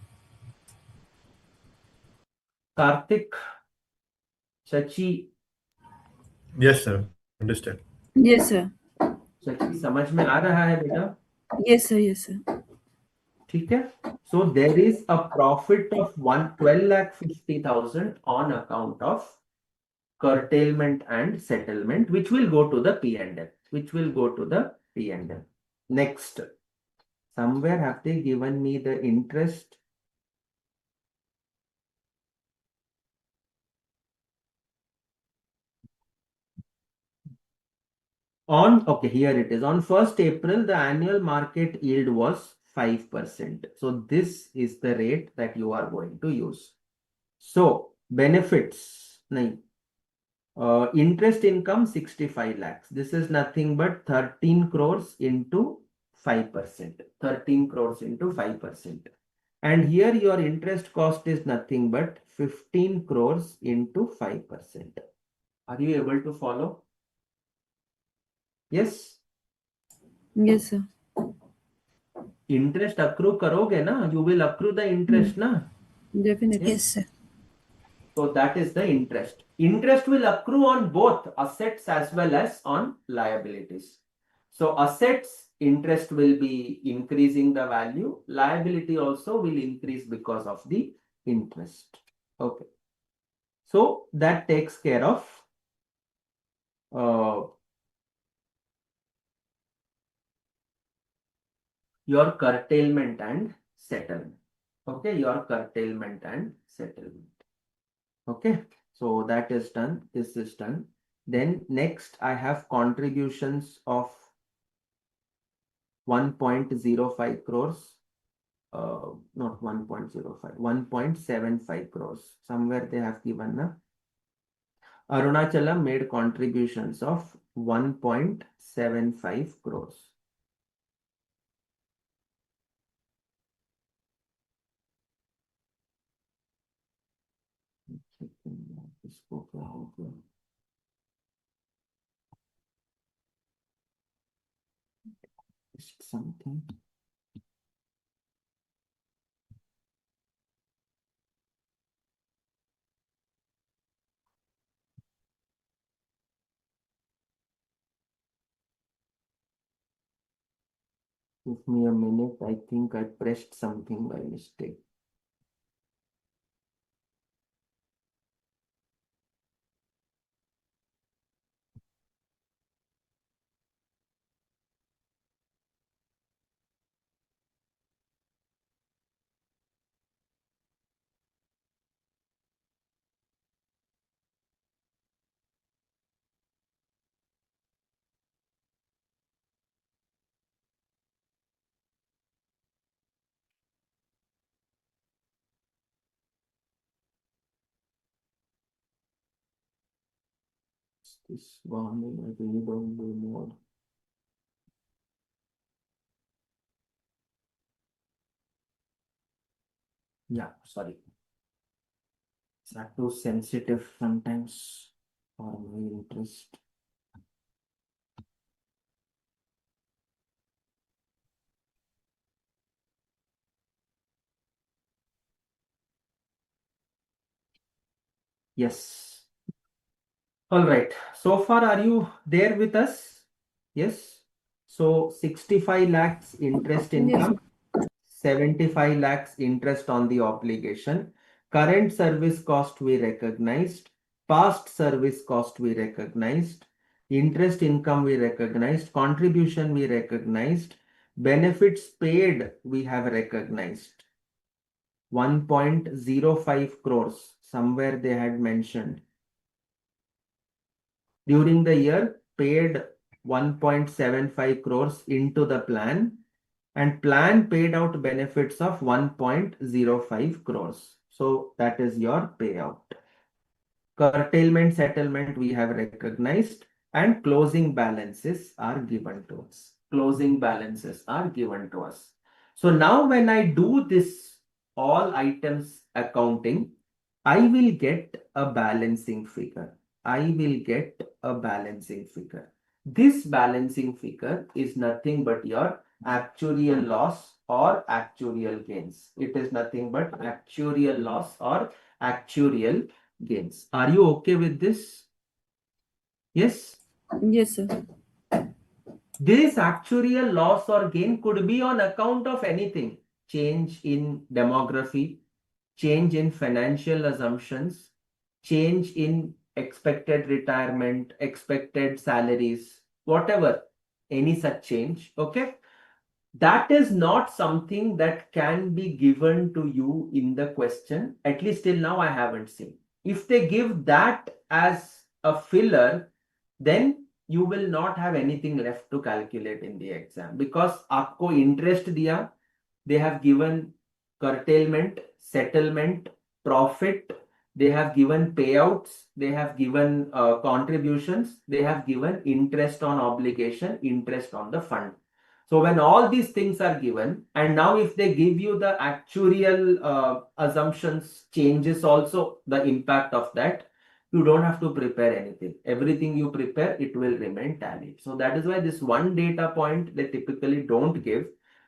Speaker 1: Karthik, Chachi,
Speaker 2: Yes, sir. Understand?
Speaker 3: Yes, sir.
Speaker 1: समझ में आ रहा है बेटा?
Speaker 3: Yes, sir. Yes, sir.
Speaker 1: ठीक है? So there is a profit of 12,50,000 on account of curtailment and settlement, which will go to the P&L. Which will go to the P&L. Next, somewhere have they given me the interest? Okay, here it is. On 1st April, the annual market yield was 5%. So this is the rate that you are going to use. So benefits, interest income 65 lakhs. This is nothing but 13 crores into 5%. 13 crores into 5%. And here your interest cost is nothing but 15 crores into 5%. Are you able to follow? Yes?
Speaker 3: Yes, sir.
Speaker 1: Interest accrue karoge na? You will accrue the interest na?
Speaker 3: Definitely.
Speaker 5: Yes, sir.
Speaker 1: So that is the interest. Interest will accrue on both assets as well as on liabilities. So assets, interest will be increasing the value. Liability also will increase because of the interest. Okay. So that takes care of your curtailment and settlement. Okay, your curtailment and settlement. Okay, so that is done. This is done. Then next I have contributions of 1.05 crores. Not 1.05, 1.75 crores. Somewhere they have given na. Arunachalam made contributions of 1.75 crores. इसको क्या हो गया? Something. Give me a minute. I think I pressed something by mistake. This one I really don't do more. Yeah, sorry. It's not too sensitive sometimes for my interest. Yes. All right. So far, are you there with us? Yes. So 65 lakhs interest income, 75 lakhs interest on the obligation. Current service cost we recognized. Past service cost we recognized. Interest income we recognized. Contribution we recognized. Benefits paid we have recognized. 1.05 crores. Somewhere they had mentioned. During the year, paid 1.75 crores into the plan, and plan paid out benefits of 1.05 crores. So that is your payout. Curtailment settlement we have recognized, and closing balances are given to us. Closing balances are given to us. So now when I do this all items accounting, I will get a balancing figure. I will get a balancing figure. This balancing figure is nothing but your actuarial loss or actuarial gains. It is nothing but actuarial loss or actuarial gains. Are you okay with this? Yes?
Speaker 3: Yes, sir.
Speaker 1: This actuarial loss or gain could be on account of anything: change in demography, change in financial assumptions, change in expected retirement, expected salaries, whatever, any such change. Okay. That is not something that can be given to you in the question. At least till now, I haven't seen. If they give that as a filler, then you will not have anything left to calculate in the exam, because आपको interest दिया, they have given curtailment, settlement, profit, they have given payouts, they have given contributions, they have given interest on obligation, interest on the fund. So when all these things are given, and now if they give you the actuarial assumptions changes also, the impact of that, you don't have to prepare anything. Everything you prepare, it will remain tallied. So that is why this one data point they typically don't give.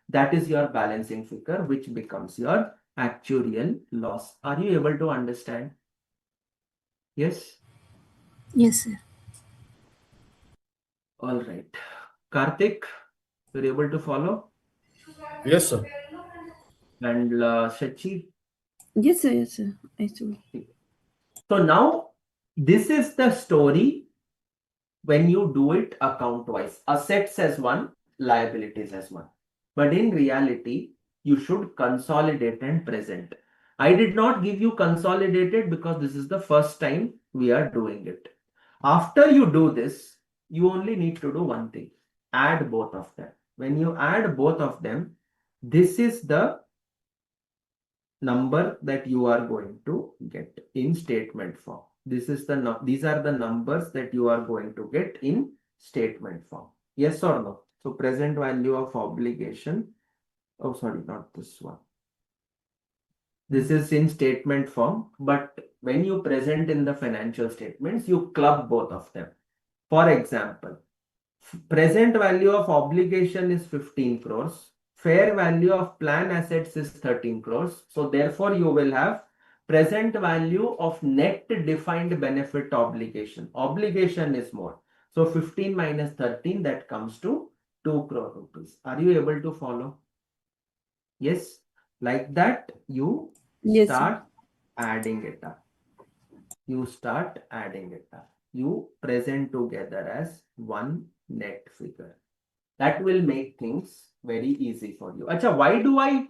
Speaker 1: That is your balancing figure, which becomes your actuarial loss. Are you able to understand? Yes?
Speaker 5: Yes, sir.
Speaker 1: All right. Karthik, you're able to follow?
Speaker 2: Yes, sir.
Speaker 1: And Shachi?
Speaker 3: Yes, sir. Yes, sir. I saw.
Speaker 1: So now this is the story when you do it account wise. Assets as one, liabilities as one. But in reality, you should consolidate and present. I did not give you consolidated because this is the first time we are doing it. After you do this, you only need to do one thing: add both of them. When you add both of them, this is the number that you are going to get in statement form. These are the numbers that you are going to get in statement form. Yes or no? So present value of obligation. Oh, sorry, not this one. This is in statement form, but when you present in the financial statements, you club both of them. For example, present value of obligation is 15 crores. Fair value of plan assets is 13 crores. So therefore, you will have present value of net defined benefit obligation. Obligation is more. So 15 minus 13, that comes to 2 crore rupees. Are you able to follow? Yes. Like that, you
Speaker 3: Yes, sir.
Speaker 1: start adding it up. You start adding it up. You present together as one net figure. That will make things very easy for you. Acha, why do I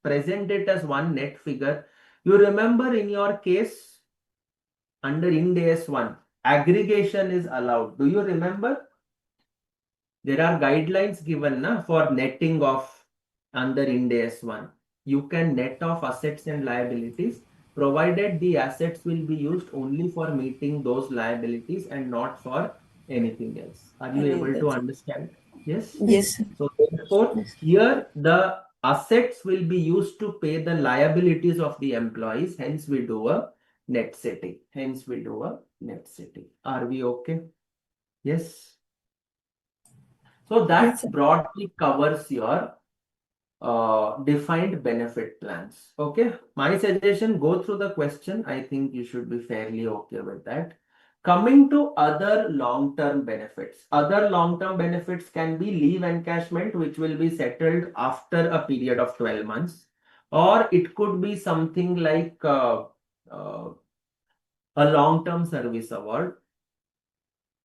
Speaker 1: present it as one net figure? You remember in your case under Ind AS 1, aggregation is allowed. Do you remember? There are guidelines given for netting off under Ind AS 1. You can net off assets and liabilities provided the assets will be used only for meeting those liabilities and not for anything else. Are you able to understand? Yes.
Speaker 5: Yes,
Speaker 3: Yes.
Speaker 5: sir.
Speaker 1: So therefore,
Speaker 5: Yes.
Speaker 1: here the assets will be used to pay the liabilities of the employees. Hence, we do a net setting. Hence, we do a net setting. Are we okay? Yes. So
Speaker 3: Yes,
Speaker 1: that
Speaker 3: sir.
Speaker 1: broadly covers your defined benefit plans. Okay. My suggestion: go through the question. I think you should be fairly okay with that. Coming to other long-term benefits. Other long-term benefits can be leave encashment, which will be settled after a period of 12 months. Or it could be something like uh, a long-term service award,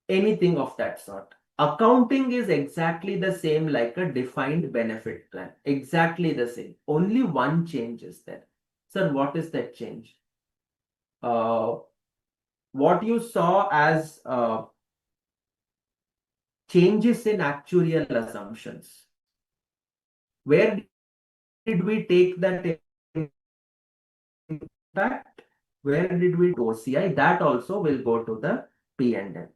Speaker 1: anything of that sort. Accounting is exactly the same like a defined benefit plan. Exactly the same. Only one change is there. Sir, what is that change? What you saw as changes in actuarial assumptions. Where did we take that impact? Where did we do OCI? That also will go to the P&L.
Speaker 3: Okay,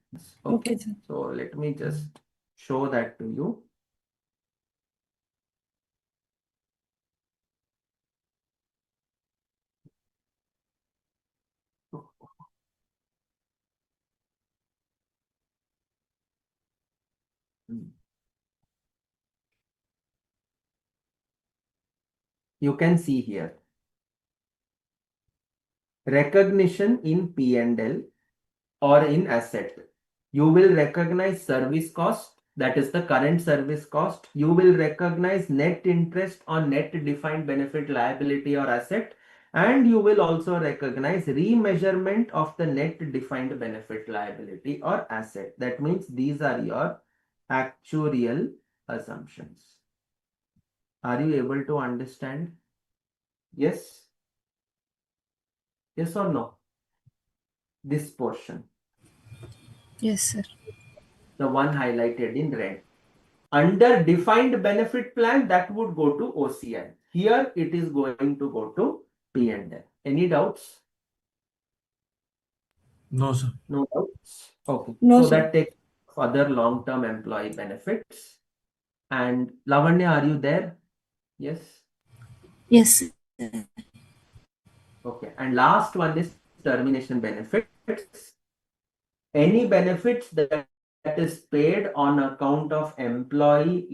Speaker 1: Okay.
Speaker 3: sir.
Speaker 1: So let me just show that to you. You can see here recognition in P&L or in asset. You will recognize service cost, that is the current service cost. You will recognize net interest on net defined benefit liability or asset, and you will also recognize remeasurement of the net defined benefit liability or asset. That means these are your actuarial assumptions. Are you able to understand? Yes? Yes or no? This portion,
Speaker 5: Yes, sir.
Speaker 1: the one highlighted in red. Under defined benefit plan, that would go to OCI. Here it is going to go to P&L. Any doubts?
Speaker 2: No, sir.
Speaker 1: No doubts. Okay.
Speaker 3: No,
Speaker 1: So
Speaker 3: sir.
Speaker 1: that takes other long-term employee benefits. And Lavanya, are you there? Yes.
Speaker 5: Yes, sir.
Speaker 1: Okay. And last one is termination benefits. Any benefits that is paid on account of employee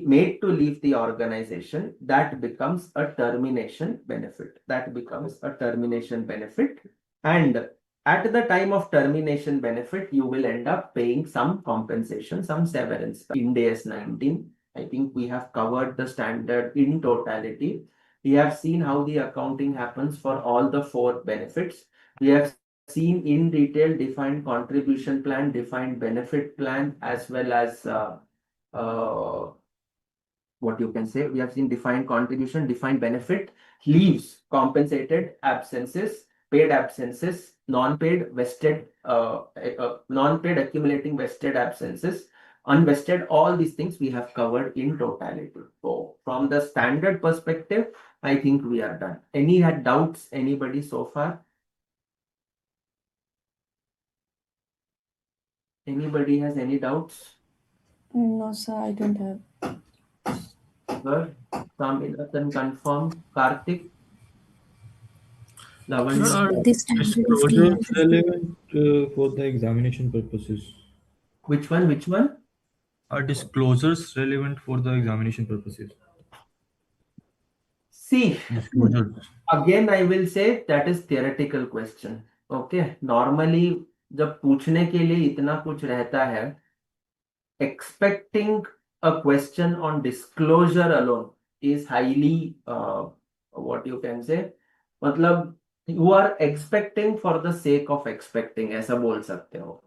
Speaker 1: made to leave the organization, that becomes a termination benefit. That becomes a termination benefit. And at the time of termination benefit, you will end up paying some compensation, some severance. Ind AS 19, I think we have covered the standard in totality. We have seen how the accounting happens for all the 4 benefits. We have seen in detail defined contribution plan, defined benefit plan, as well as what you can say. We have seen defined contribution, defined benefit, leaves, compensated absences, paid absences, non-paid vested, non-paid accumulating vested absences, unvested. All these things we have covered in totality. So from the standard perspective, I think we are done. Any had doubts? Anybody so far? Anybody has any doubts?
Speaker 3: No, sir, I don't have.
Speaker 1: Sir, Swaminathan confirmed. Karthik,
Speaker 2: Sir,
Speaker 1: Lavanya,
Speaker 2: are
Speaker 5: This standard is clear.
Speaker 2: disclosures relevant for the examination purposes?
Speaker 1: which one? Which one?
Speaker 2: Are disclosures relevant for the examination purposes?
Speaker 1: See,
Speaker 2: Disclosures.
Speaker 1: again, I will say that is theoretical question. Okay, normally जब पूछने के लिए इतना कुछ रहता है, expecting a question on disclosure alone is highly what you can say, मतलब you are expecting for the sake of expecting, ऐसा बोल सकते हो.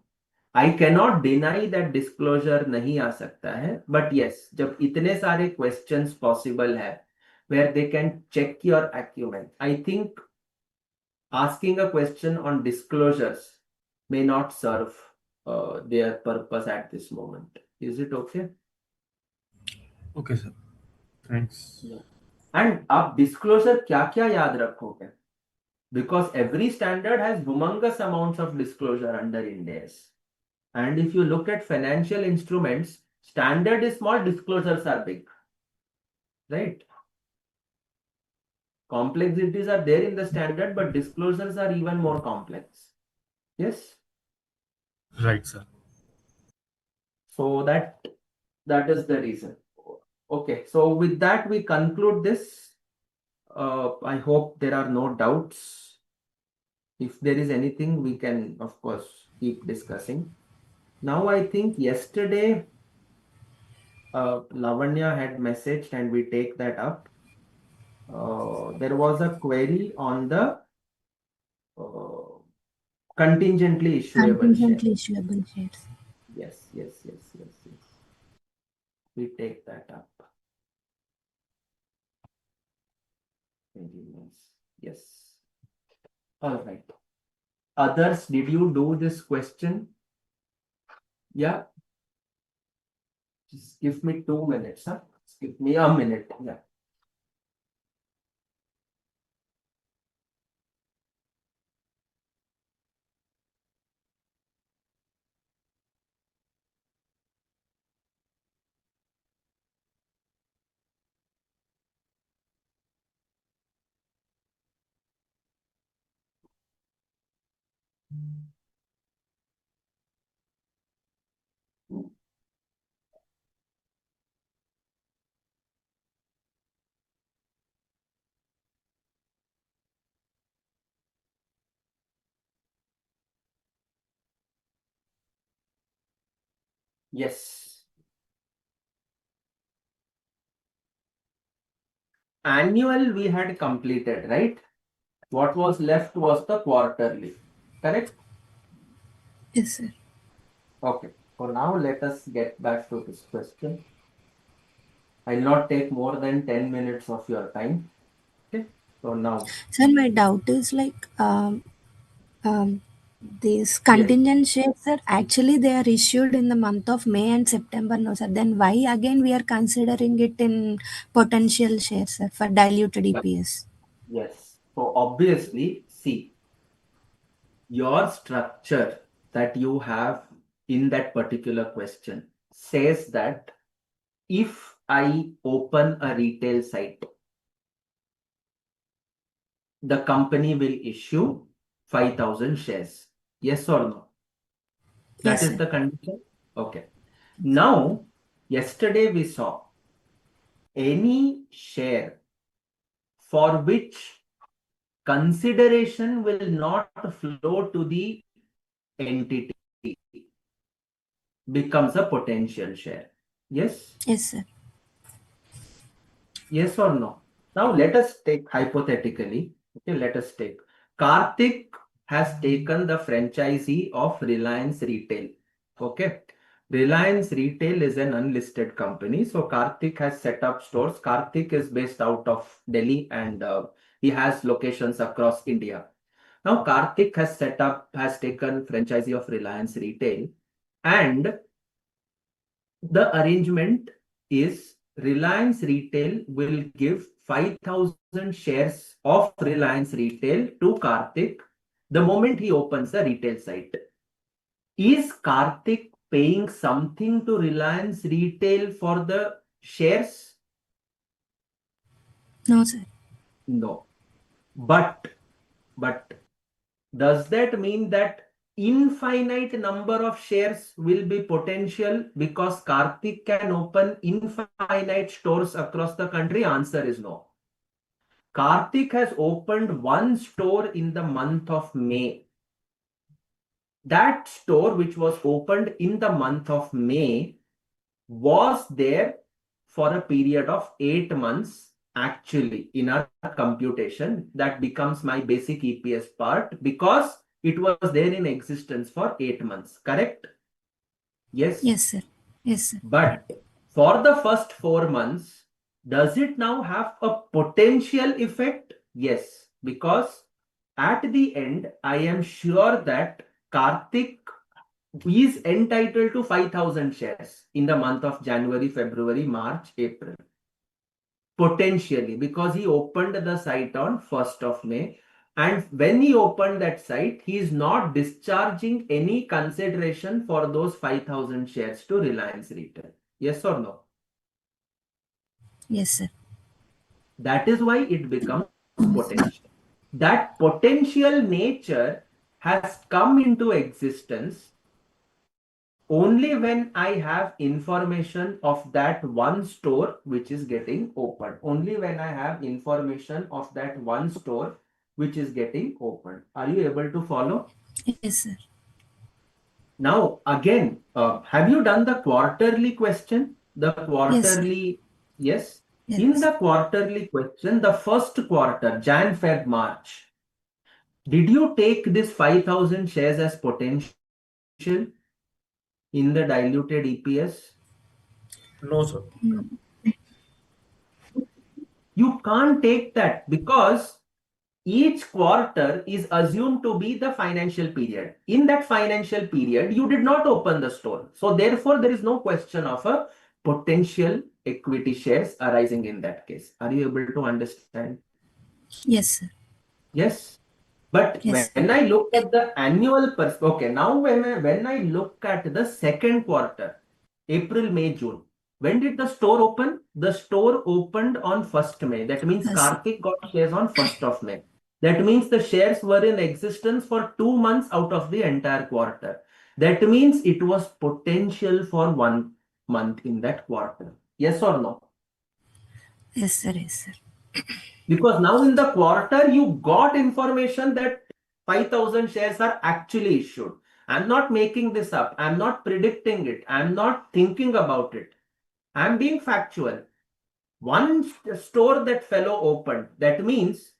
Speaker 1: I cannot deny that disclosure नहीं आ सकता है, but yes, जब इतने सारे questions possible है where they can check your acumen, I think asking a question on disclosures may not serve their purpose at this moment. Is it okay?
Speaker 2: Okay, sir. Thanks.
Speaker 1: And आप disclosure क्या क्या याद रखोगे? Because every standard has humongous amounts of disclosure under Ind AS. And if you look at financial instruments, standard is small, disclosures are big. Right? Complexities are there in the standard, but disclosures are even more complex. Yes?
Speaker 2: Right, sir.
Speaker 1: So that is the reason. Okay, so with that we conclude this. I hope there are no doubts. If there is anything, we can of course keep discussing. Now I think yesterday Lavanya had messaged and we take that up. There was a query on the uh, contingently issuable share.
Speaker 5: Contingently issuable shares.
Speaker 1: Yes. We take that up. Yes. All right. Others, did you do this question? Yeah. Just give me 2 minutes, huh? Just give me a minute. Yeah. Yes. Annual we had completed, right? What was left was the quarterly. Correct?
Speaker 5: Yes, sir.
Speaker 1: Okay. So now let us get back to this question. I'll not take more than 10 minutes of your time. Okay. So now,
Speaker 5: Sir, my doubt is like these
Speaker 1: yes.
Speaker 5: contingent shares are actually they are issued in the month of May and September, no sir. Then why again we are considering it in potential shares, sir, for diluted EPS?
Speaker 1: Yes. So obviously, see, your structure that you have in that particular question says that if I open a retail site, the company will issue 5,000 shares. Yes or no? That
Speaker 5: Yes,
Speaker 1: is
Speaker 5: sir.
Speaker 1: the condition. Okay. Now, yesterday we saw any share for which consideration will not flow to the entity becomes a potential share. Yes?
Speaker 5: Yes, sir.
Speaker 1: Yes or no? Now let us take hypothetically. Okay, let us take Karthik has taken the franchisee of Reliance Retail. Okay. Reliance Retail is an unlisted company. So Karthik has set up stores. Karthik is based out of Delhi and he has locations across India. Now Karthik has taken franchisee of Reliance Retail, and the arrangement is Reliance Retail will give 5,000 shares of Reliance Retail to Karthik the moment he opens a retail site. Is Karthik paying something to Reliance Retail for the shares?
Speaker 5: No, sir.
Speaker 1: No. But does that mean that infinite number of shares will be potential because Karthik can open infinite stores across the country? Answer is no. Karthik has opened one store in the month of May. That store, which was opened in the month of May, was there for a period of 8 months. Actually, in our computation, that becomes my basic EPS part because it was there in existence for 8 months. Correct? Yes.
Speaker 5: Yes, sir. Yes, sir.
Speaker 1: But for the first 4 months, does it now have a potential effect? Yes, because at the end, I am sure that Karthik is entitled to 5,000 shares in the month of January, February, March, April. Potentially, because he opened the site on 1st of May. And when he opened that site, he is not discharging any consideration for those 5,000 shares to Reliance Retail. Yes or no?
Speaker 5: Yes, sir.
Speaker 1: That is why it becomes potential. That potential nature has come into existence only when I have information of that one store which is getting opened. Only when I have information of that one store which is getting opened. Are you able to follow?
Speaker 5: Yes, sir.
Speaker 1: Now, again, have you done the quarterly question? The
Speaker 5: Yes, sir.
Speaker 1: quarterly, yes. In
Speaker 5: Yes.
Speaker 1: the quarterly question, the first quarter, Jan, Feb, March, did you take this 5,000 shares as potential in the diluted EPS?
Speaker 2: No, sir.
Speaker 5: No.
Speaker 1: You can't take that because each quarter is assumed to be the financial period. In that financial period, you did not open the store. So therefore, there is no question of a potential equity shares arising in that case. Are you able to understand?
Speaker 5: Yes, sir.
Speaker 1: Yes. But
Speaker 5: Yes,
Speaker 1: when I look at the annual okay, now when I look at the second quarter, April, May, June, when did the store open? The store opened on 1st May. That means
Speaker 5: yes.
Speaker 1: Karthik got shares on 1st of May. That means the shares were in existence for 2 months out of the entire quarter. That means it was potential for 1 month in that quarter. Yes or no?
Speaker 5: Yes, sir. Yes, sir.
Speaker 1: Because now in the quarter, you got information that 5,000 shares are actually issued. I'm not making this up. I'm not predicting it. I'm not thinking about it. I'm being factual. One store that fellow opened, that means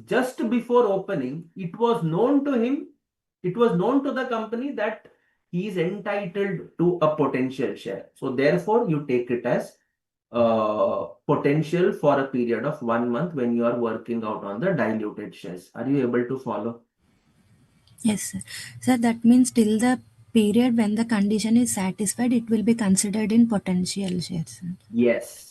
Speaker 1: just before opening, it was known to him, it was known to the company that he is entitled to a potential share. So therefore, you take it as potential for a period of 1 month when you are working out on the diluted shares. Are you able to follow?
Speaker 5: Yes, sir. Sir, that means till the period when the condition is satisfied, it will be considered in potential shares, sir.
Speaker 1: Yes.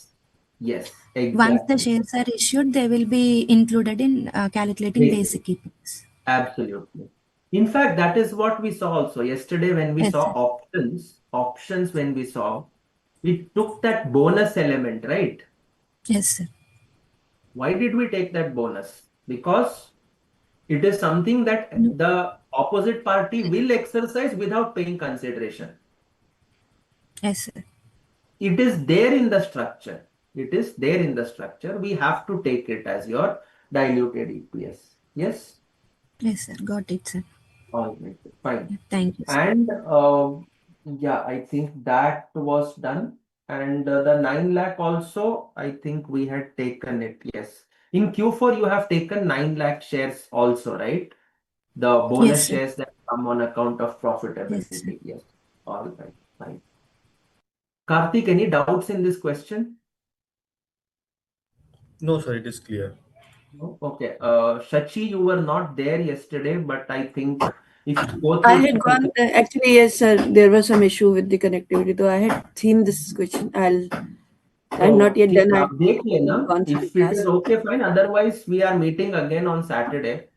Speaker 1: Yes,
Speaker 5: Once the
Speaker 1: exactly.
Speaker 5: shares are issued, they will be included in calculating
Speaker 1: Basic.
Speaker 5: basic EPS.
Speaker 1: Absolutely. In fact, that is what we saw also yesterday when we
Speaker 5: Yes,
Speaker 1: saw
Speaker 5: sir.
Speaker 1: options when we saw, we took that bonus element, right?
Speaker 5: Yes, sir.
Speaker 1: Why did we take that bonus? Because it is something that
Speaker 5: No.
Speaker 1: the opposite party will exercise without paying consideration.
Speaker 5: Yes, sir.
Speaker 1: It is there in the structure. It is there in the structure. We have to take it as your diluted EPS. Yes?
Speaker 5: Yes, sir. Got it, sir.
Speaker 1: All right. Fine.
Speaker 5: Yeah, thank you, sir.
Speaker 1: And yeah, I think that was done. And the 9 lakh also, I think we had taken it. Yes. In Q4, you have taken 9 lakh shares also, right? The
Speaker 5: Yes,
Speaker 1: bonus
Speaker 5: sir.
Speaker 1: shares that come on account of
Speaker 5: Yes, sir.
Speaker 1: profitability. Yes. All right. Fine. Karthik, any doubts in this question?
Speaker 2: No, sir, it is clear.
Speaker 1: No? Okay. Shachi, you were not there yesterday, but I think if you go
Speaker 4: I
Speaker 1: through
Speaker 4: had gone, actually, yes, sir, there was some issue with the connectivity. So I had seen this question. I'm
Speaker 1: तो
Speaker 4: not yet
Speaker 1: ठीक
Speaker 4: done.
Speaker 1: है
Speaker 4: I've
Speaker 1: आप देख लेना
Speaker 4: gone through the
Speaker 1: if it
Speaker 4: class.
Speaker 1: is okay fine otherwise we are meeting again on Saturday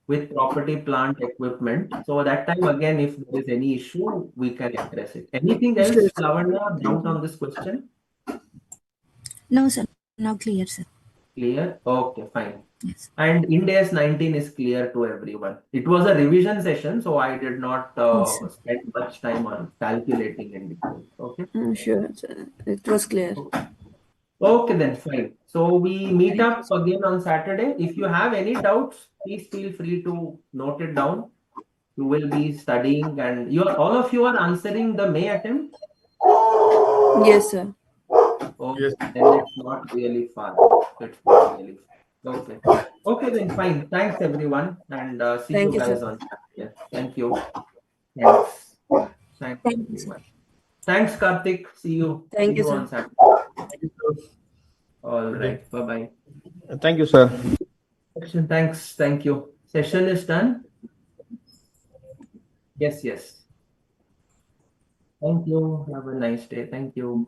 Speaker 1: with property plant equipment so that time again if there is any issue we can address it anything
Speaker 4: Sure,
Speaker 1: else
Speaker 4: sir.
Speaker 1: Lavanya
Speaker 4: Thank
Speaker 1: doubt
Speaker 4: you.
Speaker 1: on this question
Speaker 5: No, sir. Now clear, sir.
Speaker 1: clear okay fine
Speaker 5: Yes.
Speaker 1: and Ind AS 19 is clear to everyone it was a revision session so I did not
Speaker 5: Yes, sir.
Speaker 1: spend much time on calculating in detail okay
Speaker 4: Sure, sir. It was clear.
Speaker 1: Okay, then fine. So we meet
Speaker 4: Thank you,
Speaker 1: up again on Saturday. If you have any doubts, please feel free to note it down. You will be studying and you are, all of you are answering the May attempt.
Speaker 4: Yes, sir.
Speaker 1: Okay,
Speaker 2: Yes.
Speaker 1: then it's not really far. It's not really far. Okay. Okay, then fine. Thanks everyone and see
Speaker 4: Thank
Speaker 1: you
Speaker 4: you, sir.
Speaker 1: guys on Saturday. Thank you. Thanks. Thanks
Speaker 5: Thank you, sir.
Speaker 1: everyone. Thanks Karthik. See you. See
Speaker 4: Thank you,
Speaker 1: you
Speaker 4: sir.
Speaker 1: on Saturday.
Speaker 2: Thank you, sir.
Speaker 1: All
Speaker 2: Good day.
Speaker 1: right. Bye-bye.
Speaker 6: Thank you, sir.
Speaker 1: Thanks. Thank you. Session is done. Yes, yes. Thank you. Have a nice day. Thank you.